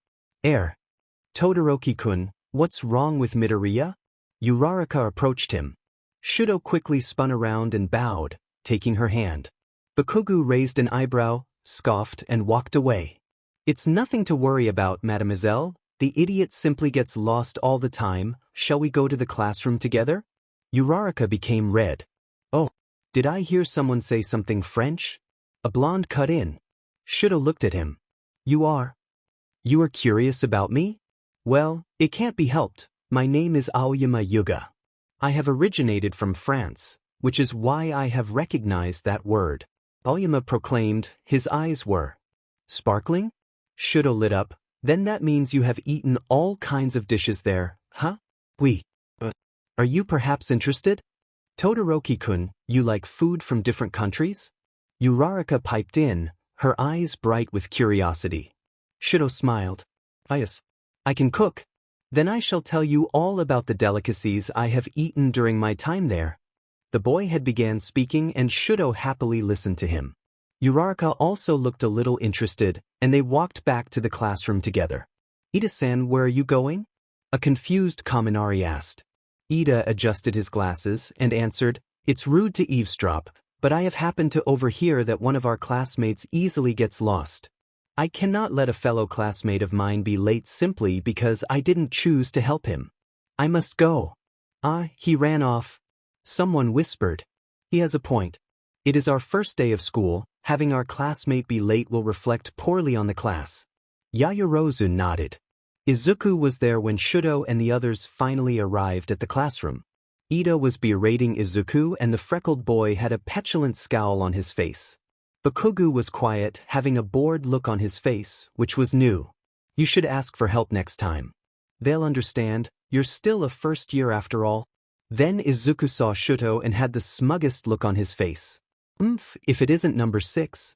Todoroki-kun, what's wrong with Midoriya? Uraraka approached him. Shudo quickly spun around and bowed, taking her hand. Bakugu raised an eyebrow, scoffed and walked away. It's nothing to worry about, mademoiselle. The idiot simply gets lost all the time. Shall we go to the classroom together? Uraraka became red. Oh, did I hear someone say something French? A blonde cut in. Shudo looked at him. You are curious about me? Well, it can't be helped. My name is Aoyama Yuga. I have originated from France, which is why I have recognized that word. Aoyama proclaimed. His eyes were sparkling. Shudo lit up. Then that means you have eaten all kinds of dishes there, huh? Oui. Are you perhaps interested? Todoroki-kun, you like food from different countries? Uraraka piped in, her eyes bright with curiosity. Shudo smiled. Yes. I can cook. Then I shall tell you all about the delicacies I have eaten during my time there. The boy had began speaking and Shudo happily listened to him. Uraraka also looked a little interested, and they walked back to the classroom together. Ida-san, where are you going? A confused Kaminari asked. Ida adjusted his glasses and answered, It's rude to eavesdrop, but I have happened to overhear that one of our classmates easily gets lost. I cannot let a fellow classmate of mine be late simply because I didn't choose to help him. I must go. He ran off. Someone whispered. He has a point. It is our first day of school. Having our classmate be late will reflect poorly on the class. Yaoyorozu nodded. Izuku was there when Shudo and the others finally arrived at the classroom. Ida was berating Izuku and the freckled boy had a petulant scowl on his face. Bakugu was quiet, having a bored look on his face, which was new. You should ask for help next time. They'll understand, you're still a first year after all. Then Izuku saw Shudo and had the smuggest look on his face. If it isn't number 6.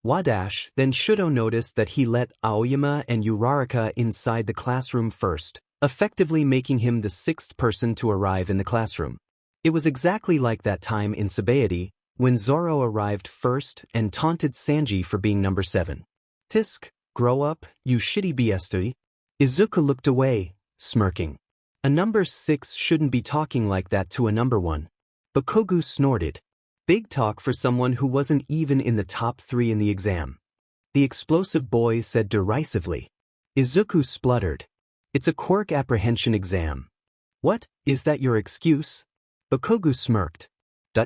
Wadash, then Shudo noticed that he let Aoyama and Uraraka inside the classroom first, effectively making him the 6th person to arrive in the classroom. It was exactly like that time in Sabaody, when Zoro arrived first and taunted Sanji for being number 7. Tisk, grow up, you shitty biestui. Izuku looked away, smirking. A number 6 shouldn't be talking like that to a number 1. Bakugu snorted. Big talk for someone who wasn't even in the top 3 in the exam. The explosive boy said derisively. Izuku spluttered. It's a quirk apprehension exam. What, is that your excuse? Bakugu smirked.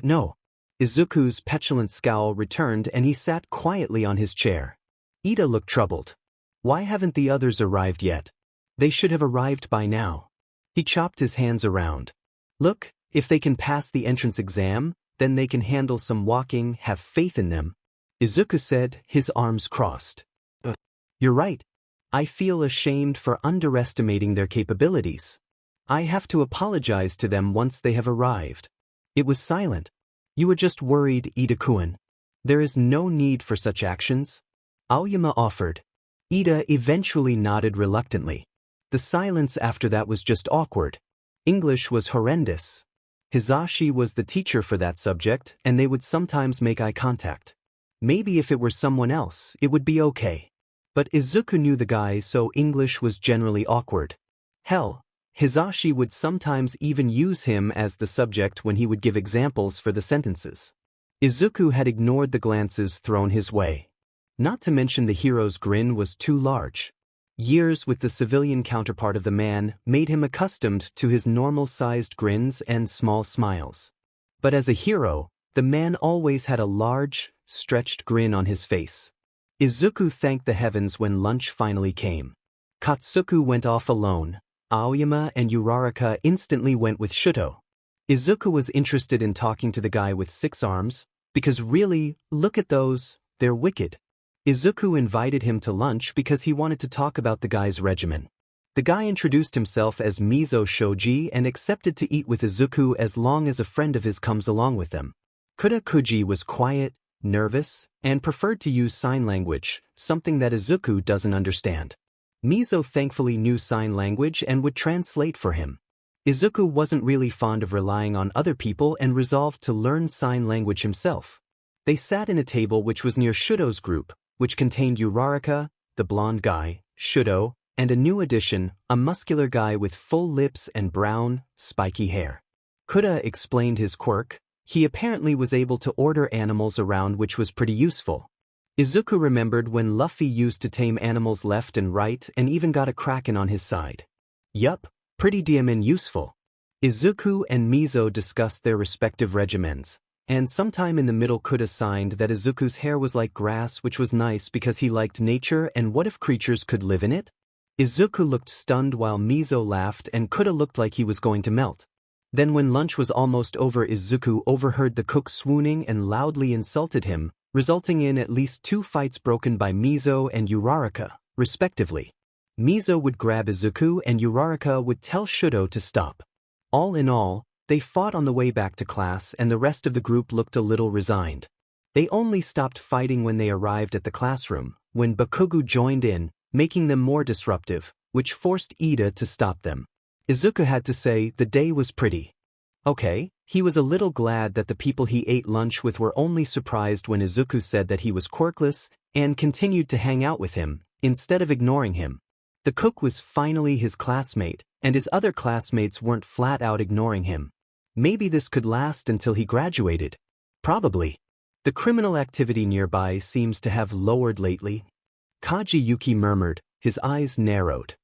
No. Izuku's petulant scowl returned and he sat quietly on his chair. Ida looked troubled. Why haven't the others arrived yet? They should have arrived by now. He chopped his hands around. Look, if they can pass the entrance exam, then they can handle some walking, have faith in them. Izuku said, his arms crossed. You're right. I feel ashamed for underestimating their capabilities. I have to apologize to them once they have arrived. It was silent. You were just worried, Ida-kun. There is no need for such actions. Aoyama offered. Ida eventually nodded reluctantly. The silence after that was just awkward. English was horrendous. Hizashi was the teacher for that subject, and they would sometimes make eye contact. Maybe if it were someone else, it would be okay. But Izuku knew the guy, so English was generally awkward. Hell, Hizashi would sometimes even use him as the subject when he would give examples for the sentences. Izuku had ignored the glances thrown his way. Not to mention the hero's grin was too large. Years with the civilian counterpart of the man made him accustomed to his normal-sized grins and small smiles. But as a hero, the man always had a large, stretched grin on his face. Izuku thanked the heavens when lunch finally came. Katsuku went off alone. Aoyama and Uraraka instantly went with Shudo. Izuku was interested in talking to the guy with 6 arms, because really, look at those, they're wicked. Izuku invited him to lunch because he wanted to talk about the guy's regimen. The guy introduced himself as Mizo Shoji and accepted to eat with Izuku as long as a friend of his comes along with them. Kuda-kuji was quiet, nervous, and preferred to use sign language, something that Izuku doesn't understand. Mizo thankfully knew sign language and would translate for him. Izuku wasn't really fond of relying on other people and resolved to learn sign language himself. They sat in a table which was near Shudo's group, which contained Uraraka, the blonde guy, Shudo, and a new addition, a muscular guy with full lips and brown, spiky hair. Kuda explained his quirk. He apparently was able to order animals around, which was pretty useful. Izuku remembered when Luffy used to tame animals left and right and even got a kraken on his side. Yup, pretty damn useful. Izuku and Mizo discussed their respective regimens, and sometime in the middle Kuda signed that Izuku's hair was like grass, which was nice because he liked nature, and what if creatures could live in it? Izuku looked stunned while Mizo laughed and Kuda looked like he was going to melt. Then when lunch was almost over, Izuku overheard the cook swooning and loudly insulted him, resulting in at least 2 fights broken by Mizo and Uraraka, respectively. Mizo would grab Izuku and Uraraka would tell Shudo to stop. All in all, they fought on the way back to class and the rest of the group looked a little resigned. They only stopped fighting when they arrived at the classroom, when Bakugo joined in, making them more disruptive, which forced Ida to stop them. Izuku had to say the day was pretty. Okay, he was a little glad that the people he ate lunch with were only surprised when Izuku said that he was quirkless and continued to hang out with him, instead of ignoring him. The cook was finally his classmate, and his other classmates weren't flat out ignoring him. Maybe this could last until he graduated. Probably. The criminal activity nearby seems to have lowered lately. Kaji Yuki murmured, his eyes narrowed.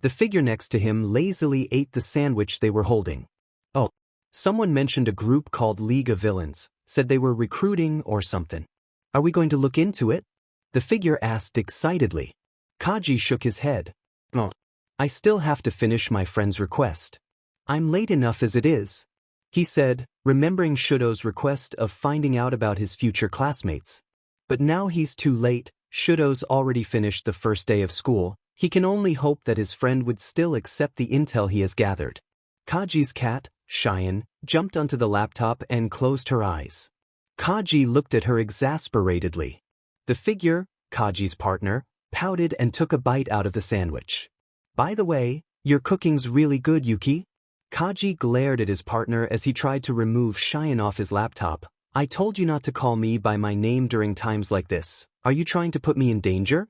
The figure next to him lazily ate the sandwich they were holding. Oh, someone mentioned a group called League of Villains, said they were recruiting or something. Are we going to look into it? The figure asked excitedly. Kaji shook his head. Oh, I still have to finish my friend's request. I'm late enough as it is, he said, remembering Shudo's request of finding out about his future classmates. But now he's too late. Shudo's already finished the first day of school. He can only hope that his friend would still accept the intel he has gathered. Kaji's cat, Cheyenne, jumped onto the laptop and closed her eyes. Kaji looked at her exasperatedly. The figure, Kaji's partner, pouted and took a bite out of the sandwich. By the way, your cooking's really good, Yuki. Kaji glared at his partner as he tried to remove Cheyenne off his laptop. I told you not to call me by my name during times like this. Are you trying to put me in danger?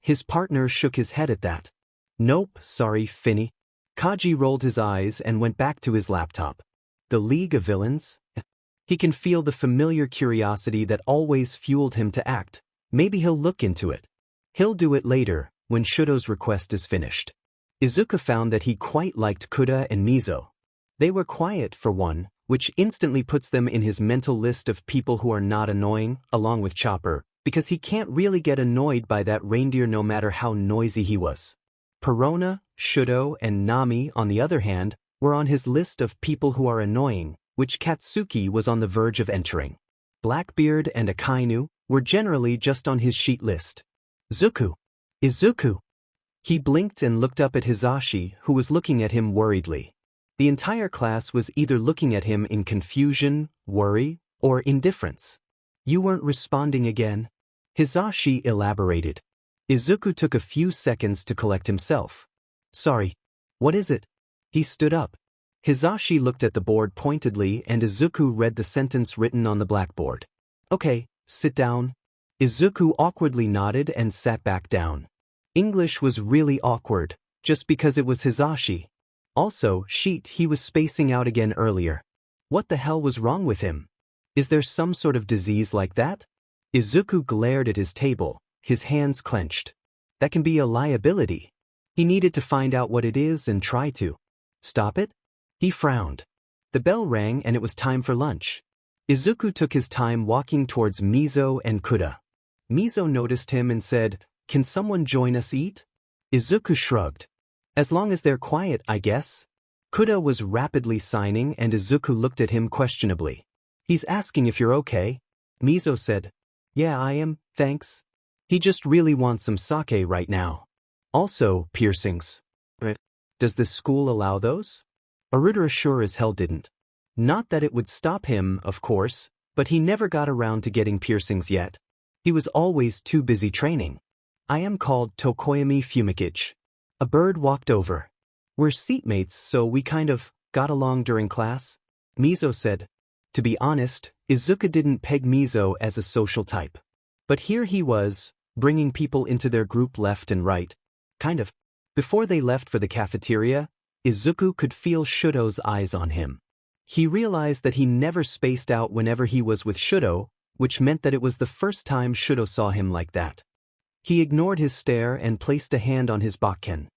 His partner shook his head at that. Nope, sorry, Finny. Kaji rolled his eyes and went back to his laptop. The League of Villains? He can feel the familiar curiosity that always fueled him to act. Maybe he'll look into it. He'll do it later, when Shudo's request is finished. Izuku found that he quite liked Kuda and Mizo. They were quiet for one, which instantly puts them in his mental list of people who are not annoying, along with Chopper, because he can't really get annoyed by that reindeer no matter how noisy he was. Perona, Shudo, and Nami, on the other hand, were on his list of people who are annoying, which Katsuki was on the verge of entering. Blackbeard and Akainu were generally just on his sheet list. Izuku. He blinked and looked up at Hisashi, who was looking at him worriedly. The entire class was either looking at him in confusion, worry, or indifference. You weren't responding again? Hisashi elaborated. Izuku took a few seconds to collect himself. Sorry. What is it? He stood up. Hisashi looked at the board pointedly and Izuku read the sentence written on the blackboard. Okay, sit down. Izuku awkwardly nodded and sat back down. English was really awkward, just because it was Hisashi. Also, he was spacing out again earlier. What the hell was wrong with him? Is there some sort of disease like that? Izuku glared at his table, his hands clenched. That can be a liability. He needed to find out what it is and try to stop it. He frowned. The bell rang and it was time for lunch. Izuku took his time walking towards Mizo and Kuda. Mizo noticed him and said, "Can someone join us eat?" Izuku shrugged. As long as they're quiet, I guess. Kuda was rapidly signing and Izuku looked at him questionably. He's asking if you're okay. Mizo said, Yeah, I am, thanks. He just really wants some sake right now. Also, piercings. Does this school allow those? Arudara sure as hell didn't. Not that it would stop him, of course, but he never got around to getting piercings yet. He was always too busy training. I am called Tokoyami Fumikage. A bird walked over. We're seatmates, so we kind of got along during class. Mizo said. To be honest, Izuku didn't peg Mizo as a social type. But here he was, bringing people into their group left and right. Kind of. Before they left for the cafeteria, Izuku could feel Shudo's eyes on him. He realized that he never spaced out whenever he was with Shudo, which meant that it was the first time Shudo saw him like that. He ignored his stare and placed a hand on his bakken.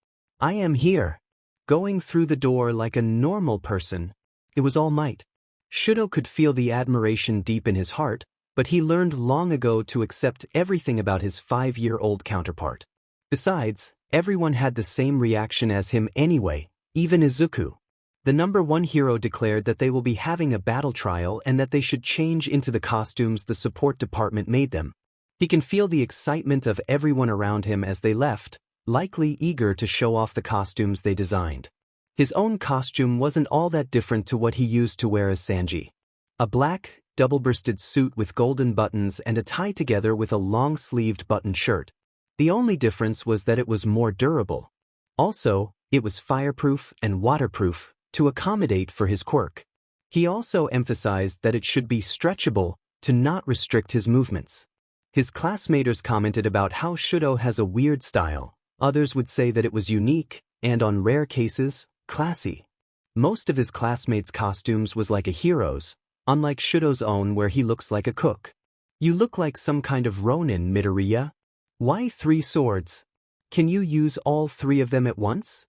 "I am here." Going through the door like a normal person. It was All Might. Shudo could feel the admiration deep in his heart, but he learned long ago to accept everything about his 5-year-old counterpart. Besides, everyone had the same reaction as him anyway, even Izuku. The #1 hero declared that they will be having a battle trial and that they should change into the costumes the support department made them. He can feel the excitement of everyone around him as they left, likely eager to show off the costumes they designed. His own costume wasn't all that different to what he used to wear as Sanji. A black, double-breasted suit with golden buttons and a tie together with a long-sleeved button shirt. The only difference was that it was more durable. Also, it was fireproof and waterproof to accommodate for his quirk. He also emphasized that it should be stretchable to not restrict his movements. His classmates commented about how Shudo has a weird style. Others would say that it was unique, and on rare cases, classy. Most of his classmates' costumes was like a hero's, unlike Shudo's own where he looks like a cook. "You look like some kind of ronin, Midoriya. Why 3 swords? Can you use all 3 of them at once?"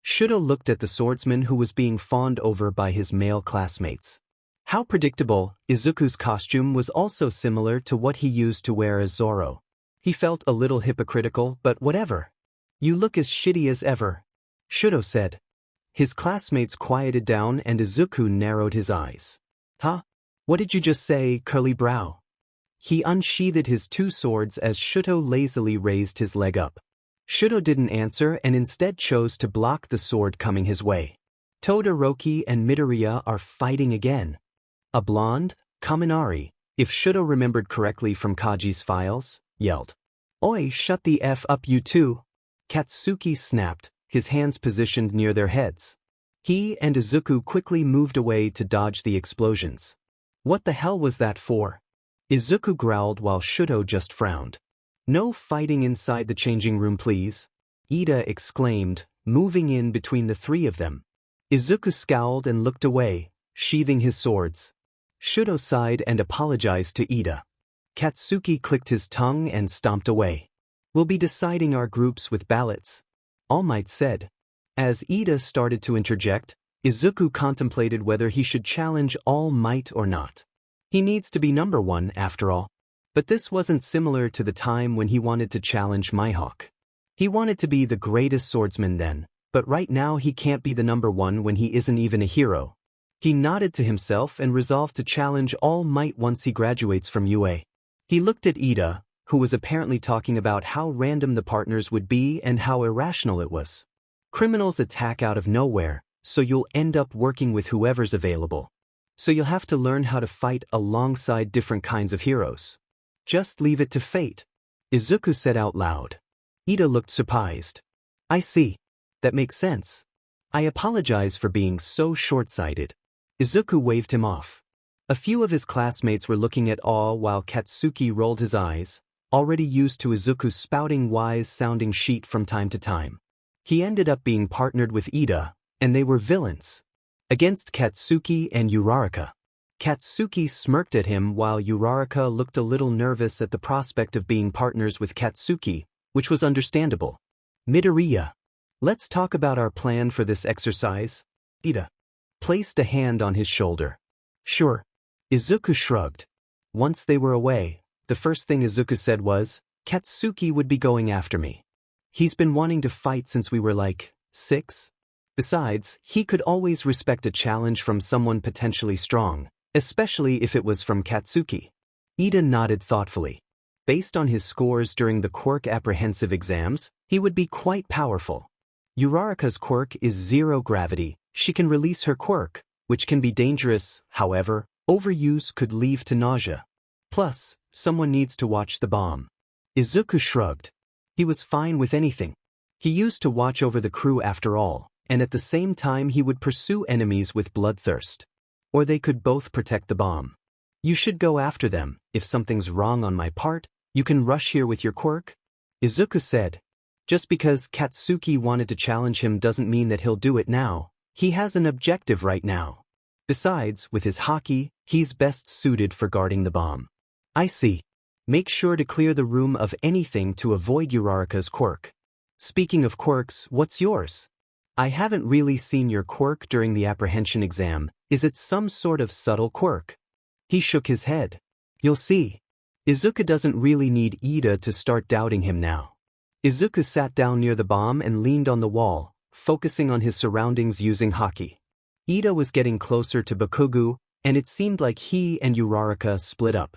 Shudo looked at the swordsman who was being fawned over by his male classmates. How predictable. Izuku's costume was also similar to what he used to wear as Zoro. He felt a little hypocritical, but whatever. "You look as shitty as ever," Shudo said. His classmates quieted down and Izuku narrowed his eyes. "Huh? What did you just say, curly brow?" He unsheathed his 2 swords as Shudo lazily raised his leg up. Shudo didn't answer and instead chose to block the sword coming his way. Todoroki and Midoriya are fighting again. A blonde, Kaminari, if Shudo remembered correctly from Kaji's files, yelled. "Oi, shut the F up you two!" Katsuki snapped, his hands positioned near their heads. He and Izuku quickly moved away to dodge the explosions. "What the hell was that for?" Izuku growled while Shudo just frowned. "No fighting inside the changing room, please," Ida exclaimed, moving in between the 3 of them. Izuku scowled and looked away, sheathing his swords. Shudo sighed and apologized to Ida. Katsuki clicked his tongue and stomped away. "We'll be deciding our groups with ballots," All Might said. As Ida started to interject, Izuku contemplated whether he should challenge All Might or not. He needs to be #1 after all. But this wasn't similar to the time when he wanted to challenge Mihawk. He wanted to be the greatest swordsman then, but right now he can't be the #1 when he isn't even a hero. He nodded to himself and resolved to challenge All Might once he graduates from UA. He looked at Ida, who was apparently talking about how random the partners would be and how irrational it was. Criminals attack out of nowhere, so you'll end up working with whoever's available. So you'll have to learn how to fight alongside different kinds of heroes. Just leave it to fate, Izuku said out loud. Ida looked surprised. "I see. That makes sense. I apologize for being so short-sighted." Izuku waved him off. A few of his classmates were looking at awe while Katsuki rolled his eyes, already used to Izuku's spouting wise-sounding sheet from time to time. He ended up being partnered with Ida, and they were villains. Against Katsuki and Uraraka. Katsuki smirked at him while Uraraka looked a little nervous at the prospect of being partners with Katsuki, which was understandable. "Midoriya, let's talk about our plan for this exercise." Ida placed a hand on his shoulder. "Sure." Izuku shrugged. Once they were away, the first thing Izuku said was, "Katsuki would be going after me. He's been wanting to fight since we were like 6. Besides, he could always respect a challenge from someone potentially strong, especially if it was from Katsuki." Ida nodded thoughtfully. Based on his scores during the quirk apprehensive exams, he would be quite powerful. Uraraka's quirk is 0 gravity. She can release her quirk, which can be dangerous. However, overuse could lead to nausea. Plus, someone needs to watch the bomb. Izuku shrugged. He was fine with anything. He used to watch over the crew after all, and at the same time he would pursue enemies with bloodthirst. Or they could both protect the bomb. "You should go after them. If something's wrong on my part, you can rush here with your quirk," Izuku said. Just because Katsuki wanted to challenge him doesn't mean that he'll do it now. He has an objective right now. Besides, with his haki, he's best suited for guarding the bomb. I see. Make sure to clear the room of anything to avoid Uraraka's quirk. Speaking of quirks, what's yours? I haven't really seen your quirk during the apprehension exam. Is it some sort of subtle quirk? He shook his head. You'll see. Izuku doesn't really need Ida to start doubting him now. Izuku sat down near the bomb and leaned on the wall, focusing on his surroundings using haki. Ida was getting closer to Bakugo, and it seemed like he and Uraraka split up.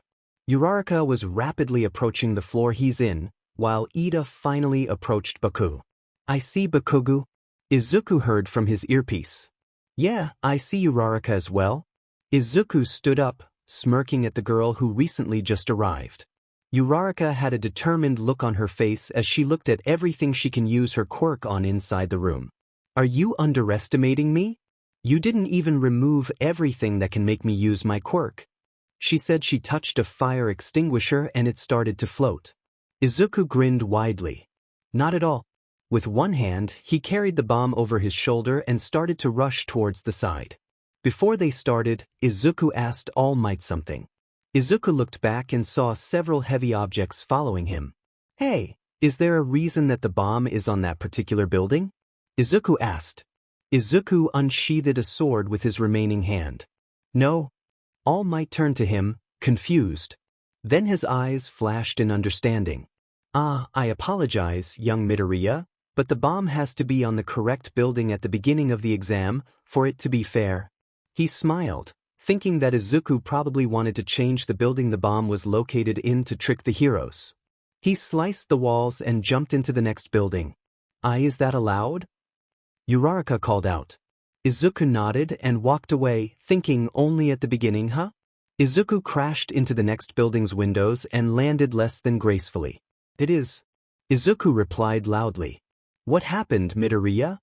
Uraraka was rapidly approaching the floor he's in, while Ida finally approached Baku. I see Bakugo. Izuku heard from his earpiece. Yeah, I see Uraraka as well. Izuku stood up, smirking at the girl who recently just arrived. Uraraka had a determined look on her face as she looked at everything she can use her quirk on inside the room. Are you underestimating me? You didn't even remove everything that can make me use my quirk. She said she touched a fire extinguisher and it started to float. Izuku grinned widely. Not at all. With one hand, he carried the bomb over his shoulder and started to rush towards the side. Before they started, Izuku asked All Might something. Izuku looked back and saw several heavy objects following him. Hey, is there a reason that the bomb is on that particular building? Izuku asked. Izuku unsheathed a sword with his remaining hand. No. All Might turned to him, confused. Then his eyes flashed in understanding. I apologize, young Midoriya, but the bomb has to be on the correct building at the beginning of the exam for it to be fair. He smiled, thinking that Izuku probably wanted to change the building the bomb was located in to trick the heroes. He sliced the walls and jumped into the next building. Is that allowed? Uraraka called out. Izuku nodded and walked away, thinking only at the beginning, huh? Izuku crashed into the next building's windows and landed less than gracefully. It is. Izuku replied loudly. What happened, Midoriya?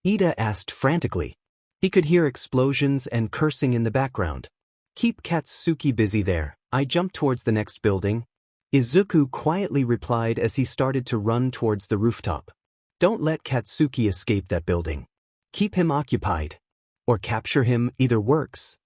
Ida asked frantically. He could hear explosions and cursing in the background. Keep Katsuki busy there. I jumped towards the next building. Izuku quietly replied as he started to run towards the rooftop. Don't let Katsuki escape that building. Keep him occupied. Or capture him, either works.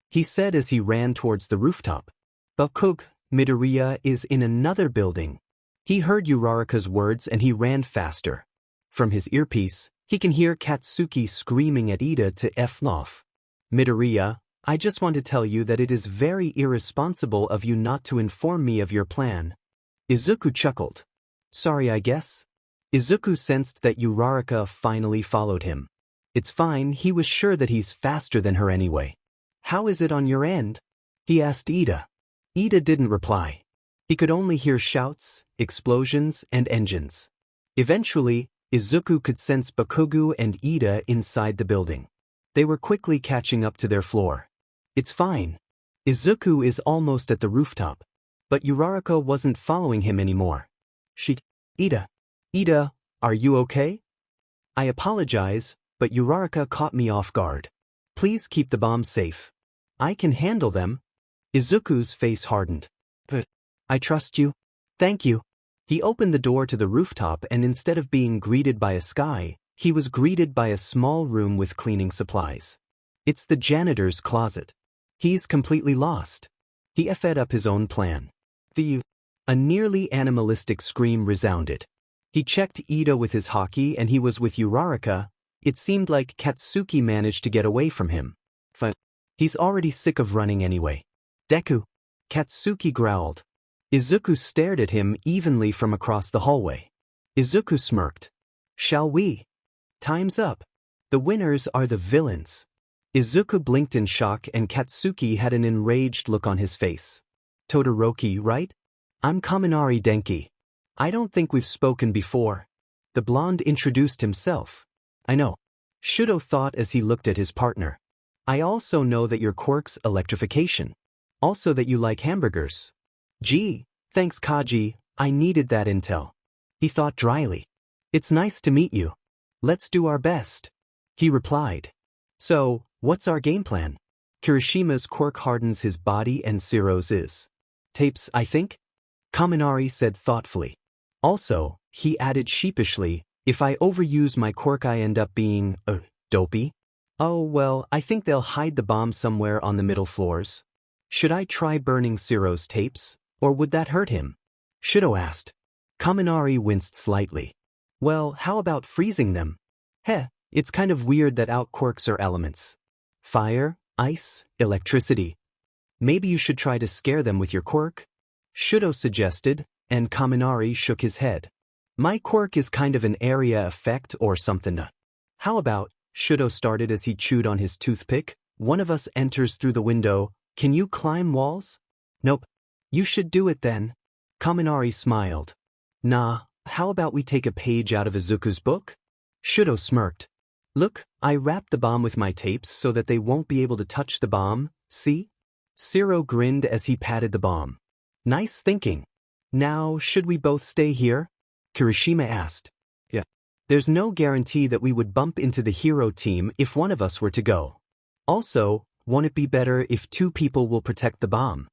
He said as he ran towards the rooftop. Bakugo, Midoriya is in another building. He heard Uraraka's words and he ran faster. From his earpiece, he can hear Katsuki screaming at Ida to F off. Midoriya, I just want to tell you that it is very irresponsible of you not to inform me of your plan. Izuku chuckled. Sorry, I guess. Izuku sensed that Uraraka finally followed him. It's fine, he was sure that he's faster than her anyway. How is it on your end? He asked Ida. Ida didn't reply. He could only hear shouts, explosions, and engines. Eventually, Izuku could sense Bakugo and Ida inside the building. They were quickly catching up to their floor. It's fine. Izuku is almost at the rooftop. But Uraraka wasn't following him anymore. Ida, are you okay? I apologize, but Uraraka caught me off guard. Please keep the bombs safe. I can handle them. Izuku's face hardened. But I trust you. Thank you. He opened the door to the rooftop and instead of being greeted by a sky, he was greeted by a small room with cleaning supplies. It's the janitor's closet. He's completely lost. He effed up his own plan. A nearly animalistic scream resounded. He checked Ida with his haki and he was with Uraraka. It seemed like Katsuki managed to get away from him. But he's already sick of running anyway. Deku. Katsuki growled. Izuku stared at him evenly from across the hallway. Izuku smirked. Shall we? Time's up. The winners are the villains. Izuku blinked in shock and Katsuki had an enraged look on his face. Todoroki, right? I'm Kaminari Denki. I don't think we've spoken before. The blonde introduced himself. I know. Shudo thought as he looked at his partner. I also know that your quirk's electrification. Also that you like hamburgers. Gee, thanks Kaji, I needed that intel. He thought dryly. It's nice to meet you. Let's do our best. He replied. So, what's our game plan? Kirishima's quirk hardens his body and Zero's is. Tapes, I think? Kaminari said thoughtfully. Also, he added sheepishly, if I overuse my quirk I end up being, dopey. Oh well, I think they'll hide the bomb somewhere on the middle floors. Should I try burning Zero's tapes, or would that hurt him? Shudo asked. Kaminari winced slightly. Well, how about freezing them? Heh, it's kind of weird that quirks are elements. Fire, ice, electricity. Maybe you should try to scare them with your quirk? Shudo suggested, and Kaminari shook his head. My quirk is kind of an area effect or something. How about, Shudo started as he chewed on his toothpick, one of us enters through the window, can you climb walls? Nope. You should do it then. Kaminari smiled. Nah, how about we take a page out of Izuku's book? Shudo smirked. Look, I wrapped the bomb with my tapes so that they won't be able to touch the bomb, see? Zero grinned as he patted the bomb. Nice thinking. Now, should we both stay here? Kirishima asked. Yeah. There's no guarantee that we would bump into the hero team if one of us were to go. Also, won't it be better if 2 people will protect the bomb?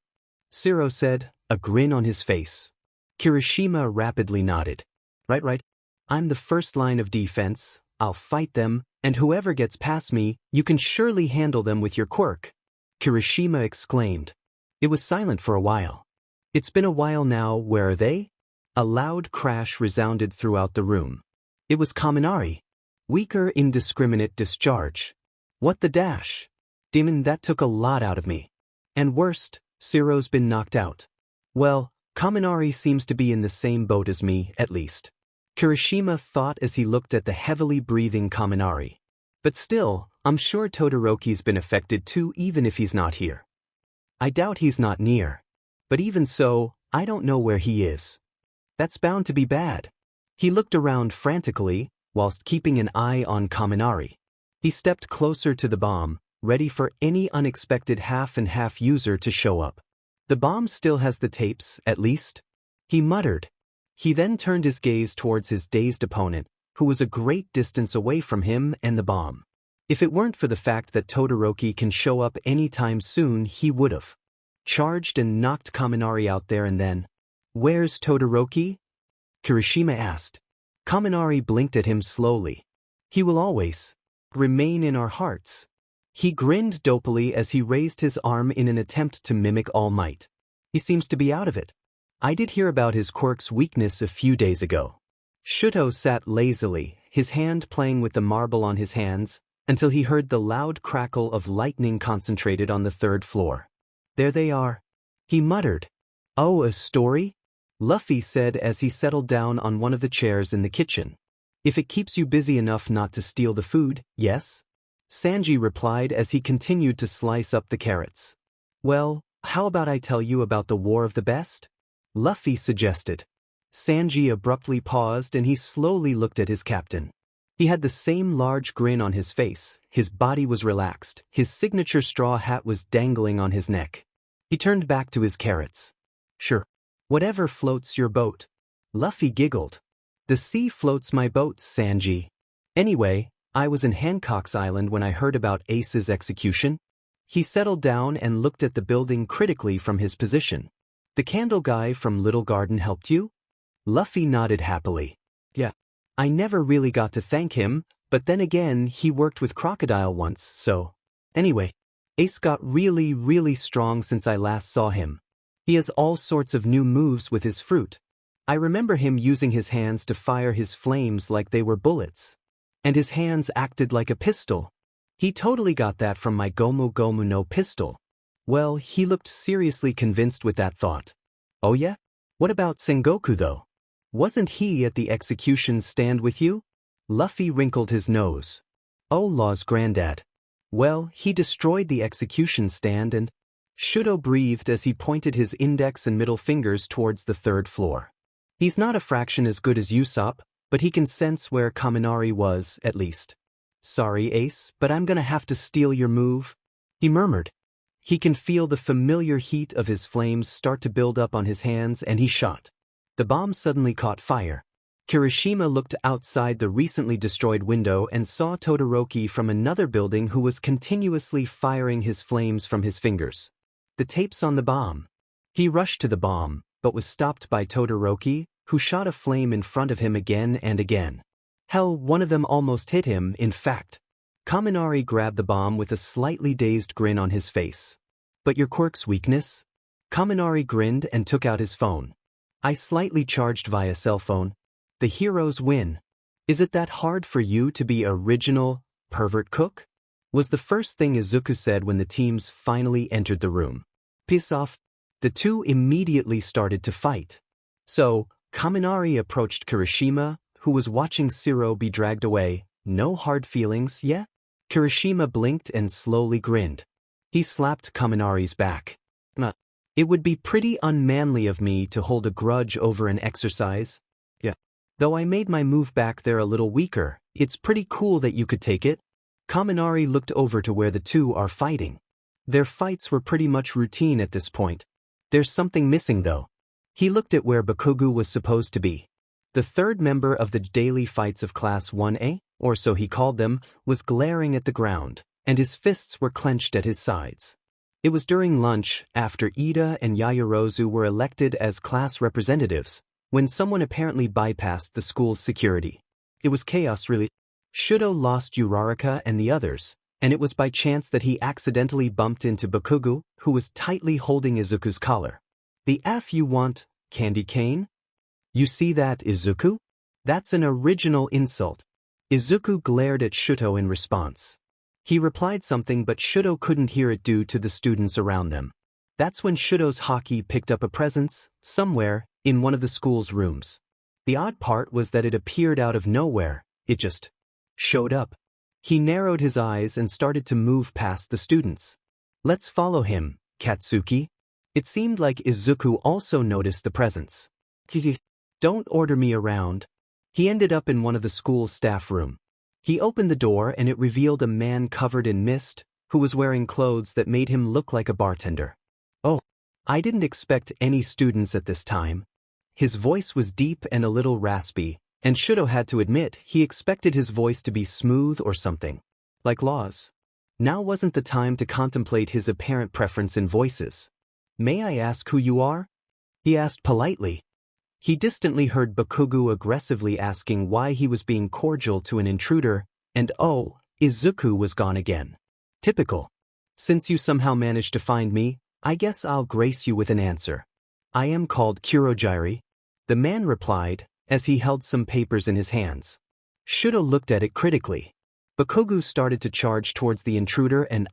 Zero said, a grin on his face. Kirishima rapidly nodded. Right. I'm the first line of defense, I'll fight them, and whoever gets past me, you can surely handle them with your quirk. Kirishima exclaimed. It was silent for a while. It's been a while now, where are they? A loud crash resounded throughout the room. It was Kaminari. Weaker indiscriminate discharge. What the dash? Demon, that took a lot out of me. And worst, Zero's been knocked out. Well, Kaminari seems to be in the same boat as me, at least. Kirishima thought as he looked at the heavily breathing Kaminari. But still, I'm sure Todoroki's been affected too even if he's not here. I doubt he's not near. But even so, I don't know where he is. That's bound to be bad. He looked around frantically, whilst keeping an eye on Kaminari. He stepped closer to the bomb, ready for any unexpected half-and-half user to show up. The bomb still has the tapes, at least. He muttered. He then turned his gaze towards his dazed opponent, who was a great distance away from him and the bomb. If it weren't for the fact that Todoroki can show up anytime soon, he would've charged and knocked Kaminari out there and then. Where's Todoroki? Kirishima asked. Kaminari blinked at him slowly. He will always remain in our hearts. He grinned dopily as he raised his arm in an attempt to mimic All Might. He seems to be out of it. I did hear about his quirk's weakness a few days ago. Shuto sat lazily, his hand playing with the marble on his hands, until he heard the loud crackle of lightning concentrated on the 3rd floor. There they are. He muttered. Oh, a story? Luffy said as he settled down on one of the chairs in the kitchen. If it keeps you busy enough not to steal the food, yes? Sanji replied as he continued to slice up the carrots. Well, how about I tell you about the War of the Best? Luffy suggested. Sanji abruptly paused and he slowly looked at his captain. He had the same large grin on his face, his body was relaxed, his signature straw hat was dangling on his neck. He turned back to his carrots. Sure. Whatever floats your boat. Luffy giggled. The sea floats my boat, Sanji. Anyway, I was in Hancock's Island when I heard about Ace's execution. He settled down and looked at the building critically from his position. The candle guy from Little Garden helped you? Luffy nodded happily. Yeah. I never really got to thank him, but then again he worked with Crocodile once, so. Anyway, Ace got really strong since I last saw him. He has all sorts of new moves with his fruit. I remember him using his hands to fire his flames like they were bullets. And his hands acted like a pistol. He totally got that from my Gomu Gomu no pistol. Well, he looked seriously convinced with that thought. Oh yeah? What about Sengoku though? Wasn't he at the execution stand with you? Luffy wrinkled his nose. Oh Law's granddad. Well, he destroyed the execution stand and… Shudo breathed as he pointed his index and middle fingers towards the 3rd floor. He's not a fraction as good as Usopp, but he can sense where Kaminari was, at least. Sorry, Ace, but I'm gonna have to steal your move, he murmured. He can feel the familiar heat of his flames start to build up on his hands and he shot. The bomb suddenly caught fire. Kirishima looked outside the recently destroyed window and saw Todoroki from another building who was continuously firing his flames from his fingers. The tapes on the bomb. He rushed to the bomb, but was stopped by Todoroki, who shot a flame in front of him again and again. Hell, one of them almost hit him, in fact. Kaminari grabbed the bomb with a slightly dazed grin on his face. But your quirk's weakness? Kaminari grinned and took out his phone. I slightly charged via cell phone. The heroes win. Is it that hard for you to be original, pervert cook? Was the first thing Izuku said when the teams finally entered the room. Piss off. The two immediately started to fight. So, Kaminari approached Kirishima, who was watching Zoro be dragged away. No hard feelings, yeah? Kirishima blinked and slowly grinned. He slapped Kaminari's back. It would be pretty unmanly of me to hold a grudge over an exercise. Yeah. Though I made my move back there a little weaker, it's pretty cool that you could take it. Kaminari looked over to where the two are fighting. Their fights were pretty much routine at this point. There's something missing though. He looked at where Bakugu was supposed to be. The third member of the daily fights of Class 1A, or so he called them, was glaring at the ground, and his fists were clenched at his sides. It was during lunch, after Ida and Yaoyorozu were elected as class representatives, when someone apparently bypassed the school's security. It was chaos really. Shudo lost Uraraka and the others, and it was by chance that he accidentally bumped into Bakugu, who was tightly holding Izuku's collar. The F you want, candy cane? You see that, Izuku? That's an original insult. Izuku glared at Shudo in response. He replied something but Shudo couldn't hear it due to the students around them. That's when Shudo's hockey picked up a presence, somewhere, in one of the school's rooms. The odd part was that it appeared out of nowhere, it just showed up. He narrowed his eyes and started to move past the students. Let's follow him, Katsuki. It seemed like Izuku also noticed the presence. Don't order me around. He ended up in one of the school's staff room. He opened the door and it revealed a man covered in mist, who was wearing clothes that made him look like a bartender. Oh, I didn't expect any students at this time. His voice was deep and a little raspy, and Shudo had to admit he expected his voice to be smooth or something. Like Laws. Now wasn't the time to contemplate his apparent preference in voices. May I ask who you are? He asked politely. He distantly heard Bakugu aggressively asking why he was being cordial to an intruder, and oh, Izuku was gone again. Typical. Since you somehow managed to find me, I guess I'll grace you with an answer. I am called Kurojiri. The man replied, as he held some papers in his hands. Shudo looked at it critically. Bakugu started to charge towards the intruder and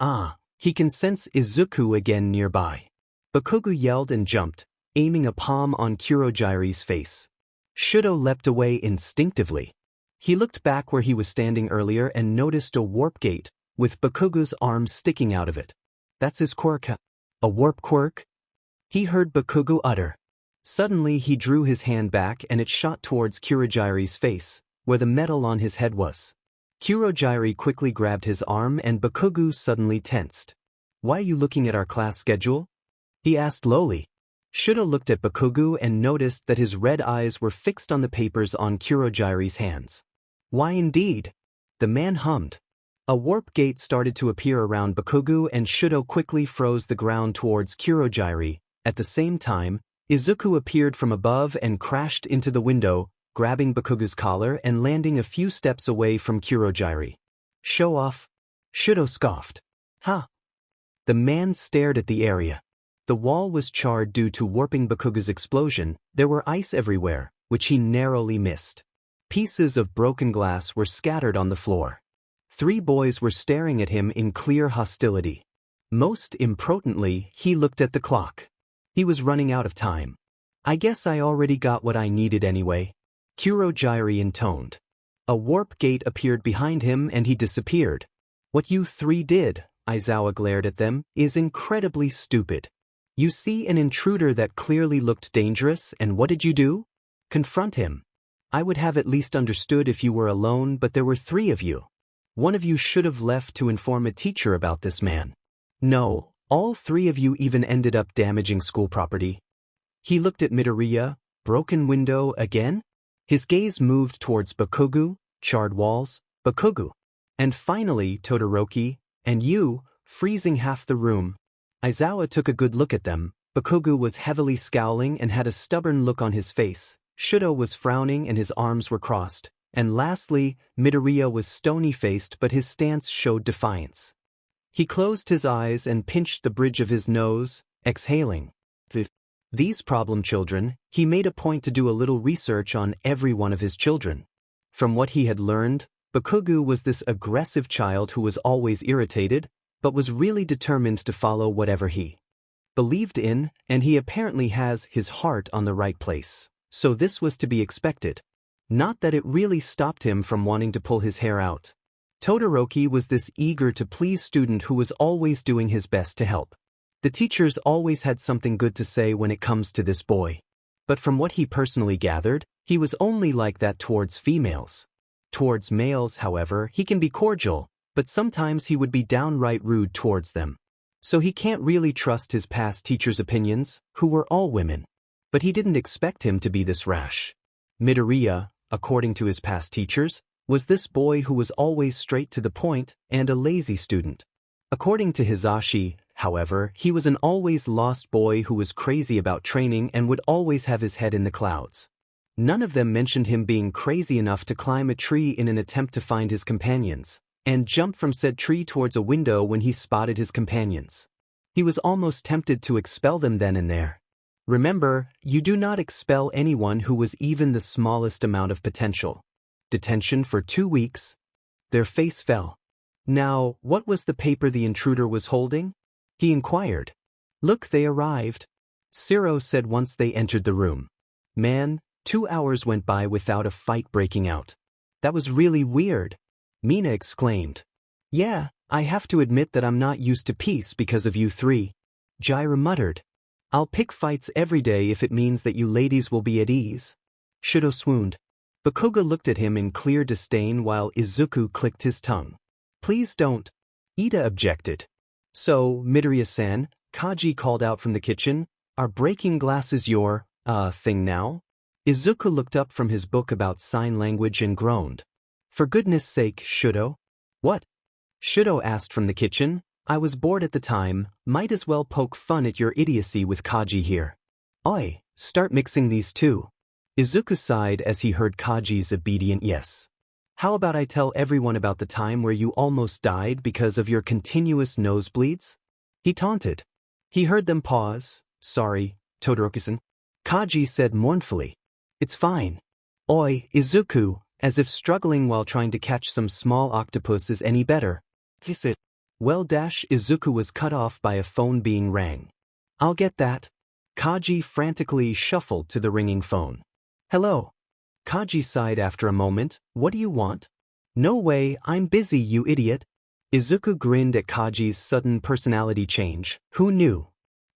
he can sense Izuku again nearby. Bakugu yelled and jumped, aiming a palm on Kurojiri's face. Shudo leapt away instinctively. He looked back where he was standing earlier and noticed a warp gate, with Bakugu's arms sticking out of it. That's his quirk. A warp quirk? He heard Bakugu utter. Suddenly he drew his hand back and it shot towards Kurojiri's face, where the metal on his head was. Kurojiri quickly grabbed his arm and Bakugu suddenly tensed. Why are you looking at our class schedule? He asked lowly. Shudo looked at Bakugu and noticed that his red eyes were fixed on the papers on Kurojiri's hands. Why indeed? The man hummed. A warp gate started to appear around Bakugu and Shudo quickly froze the ground towards Kurojiri. At the same time, Izuku appeared from above and crashed into the window, grabbing Bakugu's collar and landing a few steps away from Kurojiri. Show off? Shudo scoffed. Ha! The man stared at the area. The wall was charred due to warping Bakugu's explosion. There were ice everywhere, which he narrowly missed. Pieces of broken glass were scattered on the floor. 3 boys were staring at him in clear hostility. Most imprudently, he looked at the clock. He was running out of time. I guess I already got what I needed anyway. Kurojiri intoned. A warp gate appeared behind him and he disappeared. What you 3 did, Aizawa glared at them, is incredibly stupid. You see an intruder that clearly looked dangerous, and what did you do? Confront him. I would have at least understood if you were alone, but there were 3 of you. One of you should have left to inform a teacher about this man. No, all 3 of you even ended up damaging school property. He looked at Midoriya. Broken window again? His gaze moved towards Bakugu, charred walls, Bakugu. And finally Todoroki, and you, freezing half the room. Aizawa took a good look at them. Bakugu was heavily scowling and had a stubborn look on his face. Shudo was frowning and his arms were crossed. And lastly, Midoriya was stony-faced but his stance showed defiance. He closed his eyes and pinched the bridge of his nose, exhaling. These problem children, he made a point to do a little research on every one of his children. From what he had learned, Bakugu was this aggressive child who was always irritated, but was really determined to follow whatever he believed in, and he apparently has his heart on the right place. So this was to be expected. Not that it really stopped him from wanting to pull his hair out. Todoroki was this eager-to-please student who was always doing his best to help. The teachers always had something good to say when it comes to this boy. But from what he personally gathered, he was only like that towards females. Towards males, however, he can be cordial, but sometimes he would be downright rude towards them. So he can't really trust his past teachers' opinions, who were all women. But he didn't expect him to be this rash. Midoriya, according to his past teachers, was this boy who was always straight to the point and a lazy student. According to Hisashi, however, he was an always lost boy who was crazy about training and would always have his head in the clouds. None of them mentioned him being crazy enough to climb a tree in an attempt to find his companions, and jump from said tree towards a window when he spotted his companions. He was almost tempted to expel them then and there. Remember, you do not expel anyone who was even the smallest amount of potential. Detention for 2 weeks. Their face fell. Now, what was the paper the intruder was holding? He inquired. Look, they arrived. Zoro said once they entered the room. Man, 2 hours went by without a fight breaking out. That was really weird. Mina exclaimed. Yeah, I have to admit that I'm not used to peace because of you three. Jiraiya muttered. I'll pick fights every day if it means that you ladies will be at ease. Shudo swooned. Bakuga looked at him in clear disdain while Izuku clicked his tongue. Please don't. Ida objected. So, Midoriya-san, Kaji called out from the kitchen, are breaking glasses your, thing now? Izuku looked up from his book about sign language and groaned. For goodness sake, Shudo. What? Shudo asked from the kitchen. I was bored at the time, might as well poke fun at your idiocy with Kaji here. Oi, start mixing these two. Izuku sighed as he heard Kaji's obedient yes. How about I tell everyone about the time where you almost died because of your continuous nosebleeds? He taunted. He heard them pause. Sorry, Todoroki-san. Kaji said mournfully. It's fine. Oi, Izuku, as if struggling while trying to catch some small octopus is any better. Kiss it. Well, Izuku was cut off by a phone being rang. I'll get that. Kaji frantically shuffled to the ringing phone. Hello. Kaji sighed after a moment. What do you want? No way, I'm busy, you idiot. Izuku grinned at Kaji's sudden personality change. Who knew?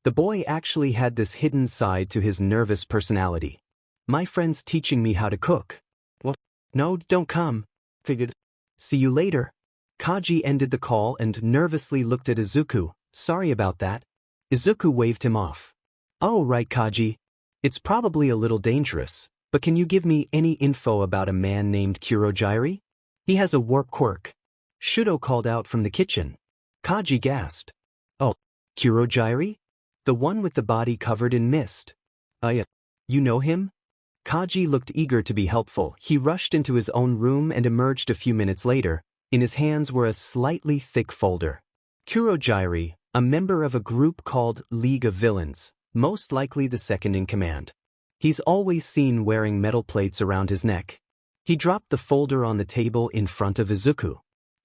The boy actually had this hidden side to his nervous personality. My friend's teaching me how to cook. What? No, don't come. Figured. See you later. Kaji ended the call and nervously looked at Izuku. Sorry about that. Izuku waved him off. Oh, right, Kaji. It's probably a little dangerous, but can you give me any info about a man named Kurojiri? He has a warp quirk. Shudo called out from the kitchen. Kaji gasped. Oh, Kurojiri? The one with the body covered in mist. Yeah. You know him? Kaji looked eager to be helpful. He rushed into his own room and emerged a few minutes later. In his hands were a slightly thick folder. Kurojiri, a member of a group called League of Villains, most likely the second in command. He's always seen wearing metal plates around his neck. He dropped the folder on the table in front of Izuku.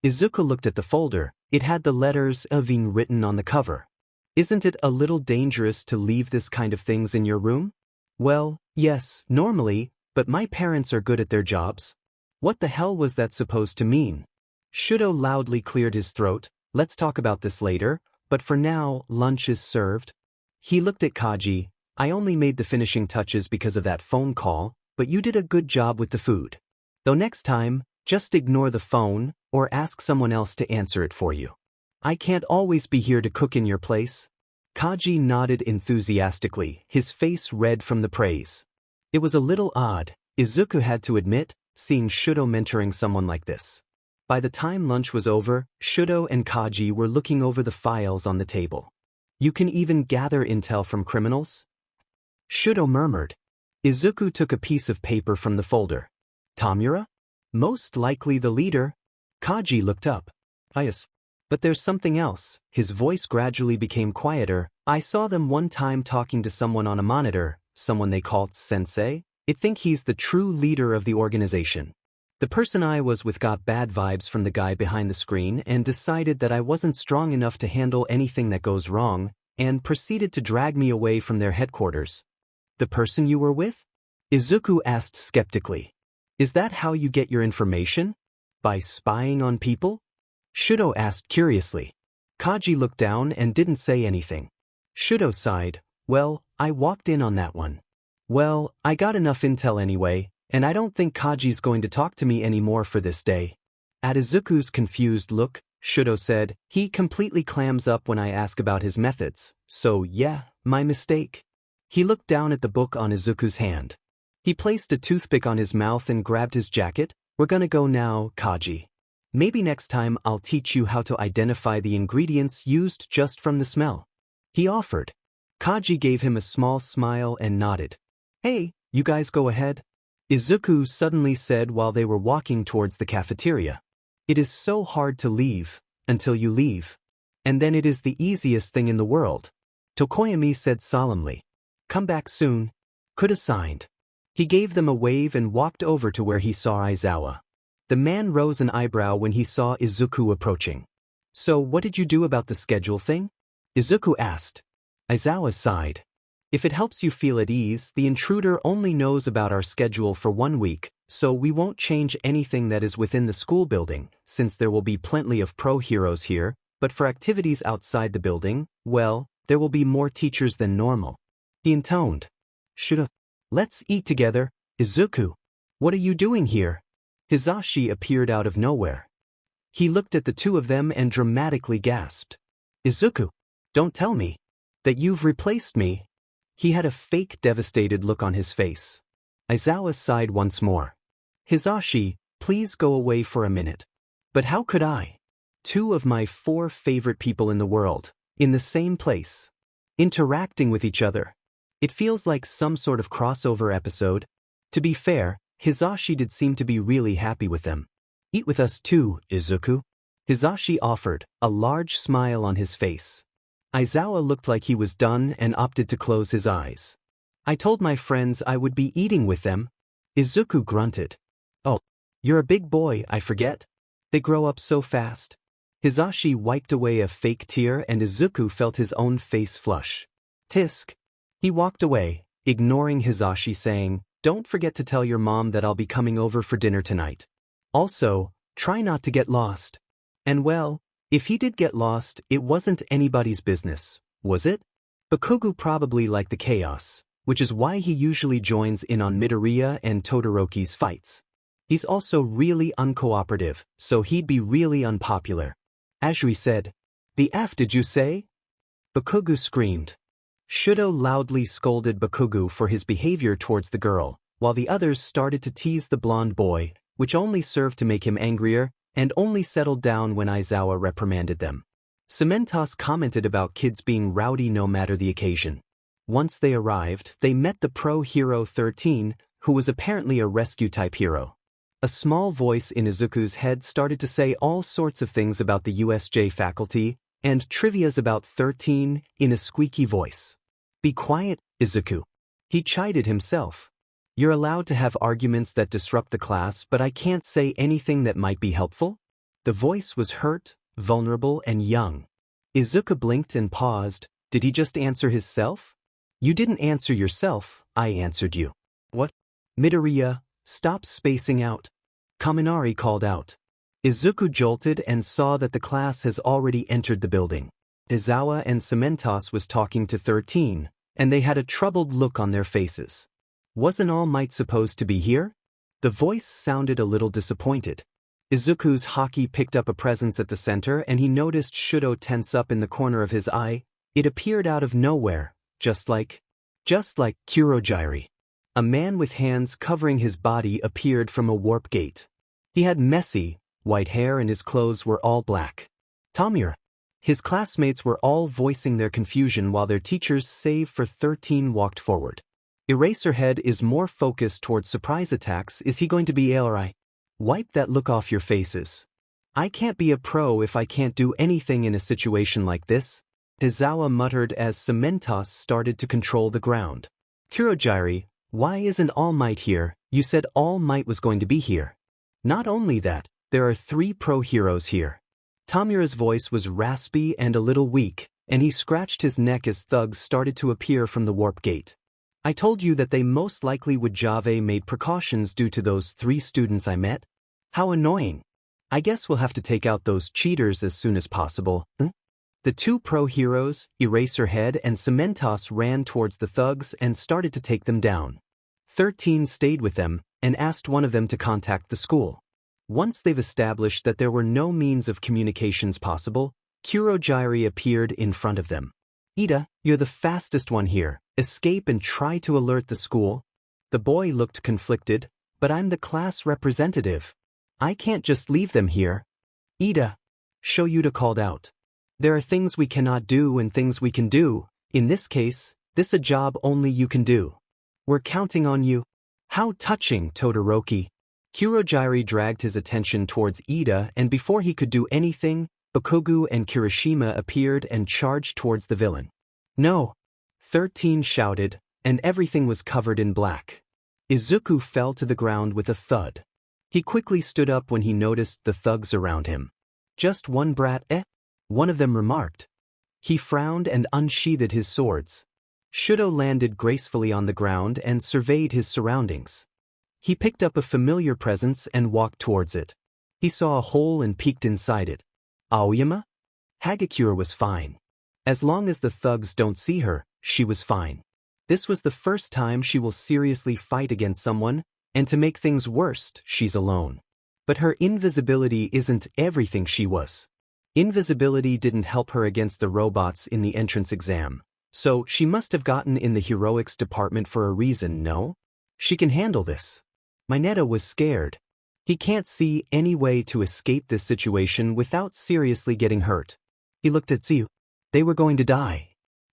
Izuku looked at the folder. It had the letters Avin written on the cover. Isn't it a little dangerous to leave this kind of things in your room? Well, yes, normally, but my parents are good at their jobs. What the hell was that supposed to mean? Shudo loudly cleared his throat. Let's talk about this later, but for now, lunch is served. He looked at Kaji. I only made the finishing touches because of that phone call, but you did a good job with the food. Though next time, just ignore the phone, or ask someone else to answer it for you. I can't always be here to cook in your place. Kaji nodded enthusiastically, his face red from the praise. It was a little odd, Izuku had to admit, seeing Shudo mentoring someone like this. By the time lunch was over, Shudo and Kaji were looking over the files on the table. You can even gather intel from criminals? Shudo murmured. Izuku took a piece of paper from the folder. Tamura? Most likely the leader. Kaji looked up. Yes. But there's something else. His voice gradually became quieter. I saw them one time talking to someone on a monitor, someone they called sensei. I think he's the true leader of the organization. The person I was with got bad vibes from the guy behind the screen and decided that I wasn't strong enough to handle anything that goes wrong, and proceeded to drag me away from their headquarters. The person you were with? Izuku asked skeptically. Is that how you get your information? By spying on people? Shudo asked curiously. Kaji looked down and didn't say anything. Shudo sighed. Well, I walked in on that one. Well, I got enough intel anyway, and I don't think Kaji's going to talk to me anymore for this day. At Izuku's confused look, Shudo said, he completely clams up when I ask about his methods, so yeah, my mistake. He looked down at the book on Izuku's hand. He placed a toothpick on his mouth and grabbed his jacket. We're gonna go now, Kaji. Maybe next time I'll teach you how to identify the ingredients used just from the smell. He offered. Kaji gave him a small smile and nodded. Hey, you guys go ahead. Izuku suddenly said while they were walking towards the cafeteria. It is so hard to leave, until you leave. And then it is the easiest thing in the world. Tokoyami said solemnly. Come back soon. Kuda signed. He gave them a wave and walked over to where he saw Aizawa. The man rose an eyebrow when he saw Izuku approaching. So what did you do about the schedule thing? Izuku asked. Aizawa sighed. If it helps you feel at ease, the intruder only knows about our schedule for 1 week, so we won't change anything that is within the school building, since there will be plenty of pro heroes here, but for activities outside the building, well, there will be more teachers than normal. He intoned. Let's eat together, Izuku. What are you doing here? Hizashi appeared out of nowhere. He looked at the two of them and dramatically gasped. Izuku, don't tell me that you've replaced me. He had a fake devastated look on his face. Aizawa sighed once more. Hizashi, please go away for a minute. But how could I? 2 of my 4 favorite people in the world, in the same place, interacting with each other. It feels like some sort of crossover episode. To be fair, Hizashi did seem to be really happy with them. Eat with us too, Izuku. Hizashi offered, a large smile on his face. Aizawa looked like he was done and opted to close his eyes. I told my friends I would be eating with them. Izuku grunted. Oh, you're a big boy, I forget. They grow up so fast. Hizashi wiped away a fake tear and Izuku felt his own face flush. Tisk. He walked away, ignoring Hizashi, saying, don't forget to tell your mom that I'll be coming over for dinner tonight. Also, try not to get lost. And well, if he did get lost, it wasn't anybody's business, was it? Bakugo probably liked the chaos, which is why he usually joins in on Midoriya and Todoroki's fights. He's also really uncooperative, so he'd be really unpopular. Azuri said, the F did you say? Bakugo screamed. Shudo loudly scolded Bakugo for his behavior towards the girl, while the others started to tease the blonde boy, which only served to make him angrier, and only settled down when Aizawa reprimanded them. Cementos commented about kids being rowdy no matter the occasion. Once they arrived, they met the pro hero 13, who was apparently a rescue-type hero. A small voice in Izuku's head started to say all sorts of things about the USJ faculty, and trivias about 13, in a squeaky voice. Be quiet, Izuku. He chided himself. You're allowed to have arguments that disrupt the class, but I can't say anything that might be helpful? The voice was hurt, vulnerable, and young. Izuku blinked and paused. Did he just answer himself? You didn't answer yourself, I answered you. What? Midoriya, stop spacing out. Kaminari called out. Izuku jolted and saw that the class has already entered the building. Aizawa and Cementos was talking to 13, and they had a troubled look on their faces. Wasn't All Might supposed to be here? The voice sounded a little disappointed. Izuku's haki picked up a presence at the center and he noticed Shudo tense up in the corner of his eye. It appeared out of nowhere, just like Kurogiri. A man with hands covering his body appeared from a warp gate. He had messy, white hair and his clothes were all black. Tamura. His classmates were all voicing their confusion while their teachers, save for 13, walked forward. Eraserhead is more focused towards surprise attacks. Is he going to be alright? Wipe that look off your faces. I can't be a pro if I can't do anything in a situation like this, Izawa muttered as Cementos started to control the ground. Kurogiri, why isn't All Might here? You said All Might was going to be here. Not only that, there are 3 pro heroes here. Tamura's voice was raspy and a little weak, and he scratched his neck as thugs started to appear from the warp gate. I told you that they most likely would. Jave made precautions due to those 3 students I met. How annoying. I guess we'll have to take out those cheaters as soon as possible. The 2 pro heroes, Eraserhead and Cementos, ran towards the thugs and started to take them down. 13 stayed with them and asked one of them to contact the school. Once they've established that there were no means of communications possible, Kurogiri appeared in front of them. Ida, you're the fastest one here. Escape and try to alert the school. The boy looked conflicted, but I'm the class representative. I can't just leave them here. Ida, Shoyuta called out. There are things we cannot do and things we can do. In this case, this a job only you can do. We're counting on you. How touching, Todoroki. Kurogiri dragged his attention towards Ida, and before he could do anything, Bakugo and Kirishima appeared and charged towards the villain. No! 13 shouted, and everything was covered in black. Izuku fell to the ground with a thud. He quickly stood up when he noticed the thugs around him. Just one brat, one of them remarked. He frowned and unsheathed his swords. Shudo landed gracefully on the ground and surveyed his surroundings. He picked up a familiar presence and walked towards it. He saw a hole and peeked inside it. Aoyama? Hagakure was fine. As long as the thugs don't see her, she was fine. This was the first time she will seriously fight against someone, and to make things worse, she's alone. But her invisibility isn't everything she was. Invisibility didn't help her against the robots in the entrance exam, so she must have gotten in the heroics department for a reason, no? She can handle this. Mineta was scared. He can't see any way to escape this situation without seriously getting hurt. He looked at Tsuyu. They were going to die.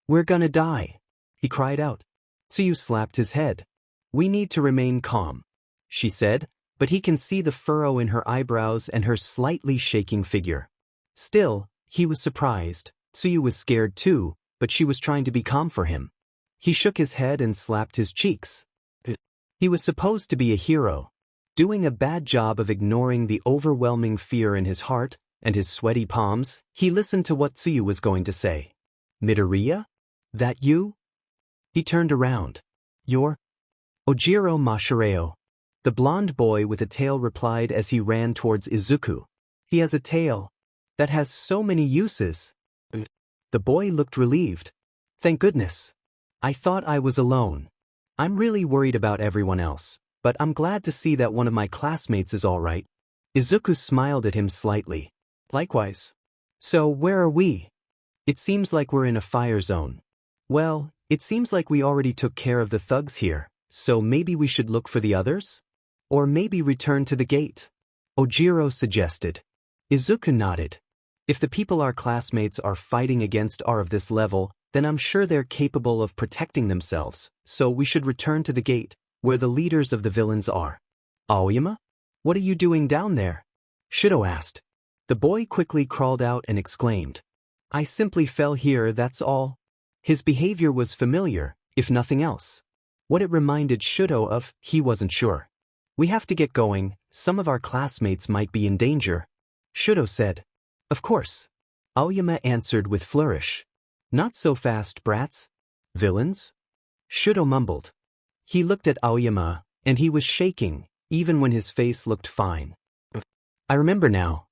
We're gonna die. He cried out. Tsuyu slapped his head. We need to remain calm, she said, but he can see the furrow in her eyebrows and her slightly shaking figure. Still, he was surprised. Tsuyu was scared too, but she was trying to be calm for him. He shook his head and slapped his cheeks. He was supposed to be a hero. Doing a bad job of ignoring the overwhelming fear in his heart and his sweaty palms, he listened to what Tsuyu was going to say. Midoriya? That you? He turned around. You're Ojiro Mashireo. The blond boy with a tail replied as he ran towards Izuku. He has a tail that has so many uses. The boy looked relieved. Thank goodness. I thought I was alone. I'm really worried about everyone else, but I'm glad to see that one of my classmates is all right. Izuku smiled at him slightly. Likewise. So where are we? It seems like we're in a fire zone. Well, it seems like we already took care of the thugs here, so maybe we should look for the others? Or maybe return to the gate? Ojiro suggested. Izuku nodded. If the people our classmates are fighting against are of this level, then I'm sure they're capable of protecting themselves, so we should return to the gate, where the leaders of the villains are. Aoyama? What are you doing down there? Shudo asked. The boy quickly crawled out and exclaimed. I simply fell here, that's all. His behavior was familiar, if nothing else. What it reminded Shudo of, he wasn't sure. We have to get going, some of our classmates might be in danger. Shudo said. Of course. Aoyama answered with flourish. Not so fast, brats. Villains? Shudo mumbled. He looked at Aoyama, and he was shaking, even when his face looked fine. I remember now.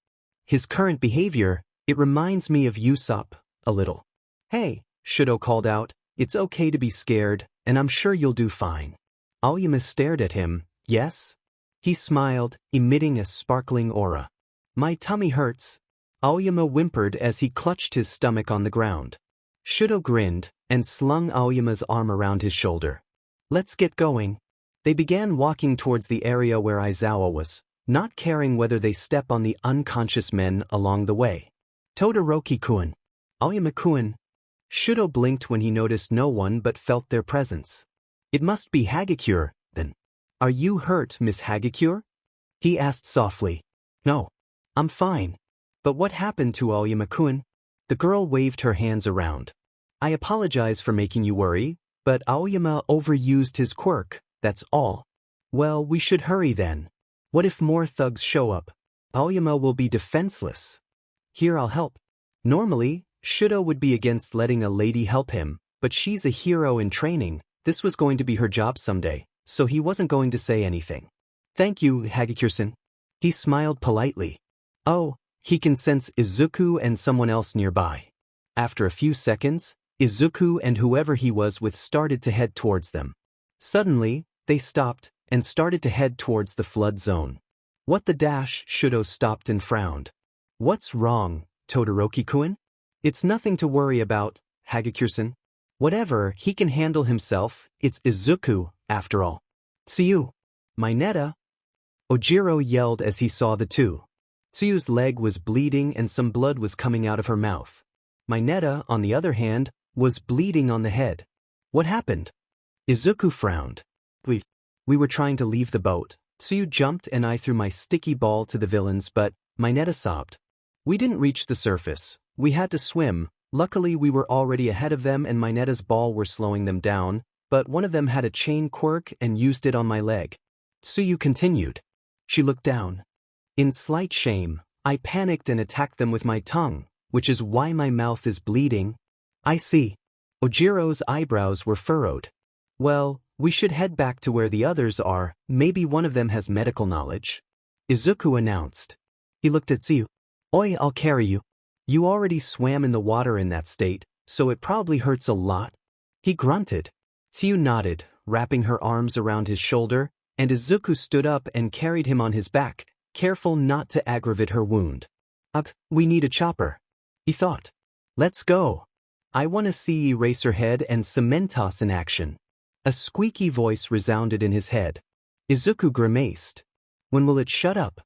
His current behavior, it reminds me of Usopp, a little. Hey, Shudo called out, it's okay to be scared, and I'm sure you'll do fine. Aoyama stared at him, yes? He smiled, emitting a sparkling aura. My tummy hurts. Aoyama whimpered as he clutched his stomach on the ground. Shudo grinned, and slung Aoyama's arm around his shoulder. Let's get going. They began walking towards the area where Aizawa was, not caring whether they step on the unconscious men along the way. Todoroki-kun. Aoyama-kun. Shudo blinked when he noticed no one but felt their presence. It must be Hagakure, then. Are you hurt, Miss Hagakure? He asked softly. No. I'm fine. But what happened to Aoyama-kun? The girl waved her hands around. I apologize for making you worry, but Aoyama overused his quirk, that's all. Well, we should hurry then. What if more thugs show up? Aoyama will be defenseless. Here, I'll help. Normally, Shudo would be against letting a lady help him, but she's a hero in training. This was going to be her job someday, so he wasn't going to say anything. Thank you, Hagakure-san. He smiled politely. Oh, he can sense Izuku and someone else nearby. After a few seconds, Izuku and whoever he was with started to head towards them. Suddenly, they stopped and started to head towards the flood zone. What the dash? Shudo stopped and frowned. What's wrong, Todoroki-kun? It's nothing to worry about, Hagakure-san. Whatever, he can handle himself. It's Izuku, after all. Tsuyu. Mineta. Ojiro yelled as he saw the two. Tsuyu's leg was bleeding and some blood was coming out of her mouth. Mineta, on the other hand, was bleeding on the head. What happened? Izuku frowned. We were trying to leave the boat. Tsuyu jumped and I threw my sticky ball to the villains, but Mineta sobbed. We didn't reach the surface. We had to swim. Luckily we were already ahead of them and Mineta's ball were slowing them down, but one of them had a chain quirk and used it on my leg. Tsuyu continued. She looked down. In slight shame, I panicked and attacked them with my tongue, which is why my mouth is bleeding. I see. Ojiro's eyebrows were furrowed. Well, we should head back to where the others are. Maybe one of them has medical knowledge. Izuku announced. He looked at Tsuyu. Oi, I'll carry you. You already swam in the water in that state, so it probably hurts a lot. He grunted. Tsuyu nodded, wrapping her arms around his shoulder, and Izuku stood up and carried him on his back, careful not to aggravate her wound. Ugh, we need a chopper. He thought. Let's go. I want to see Eraserhead and Cementos in action. A squeaky voice resounded in his head. Izuku grimaced. When will it shut up?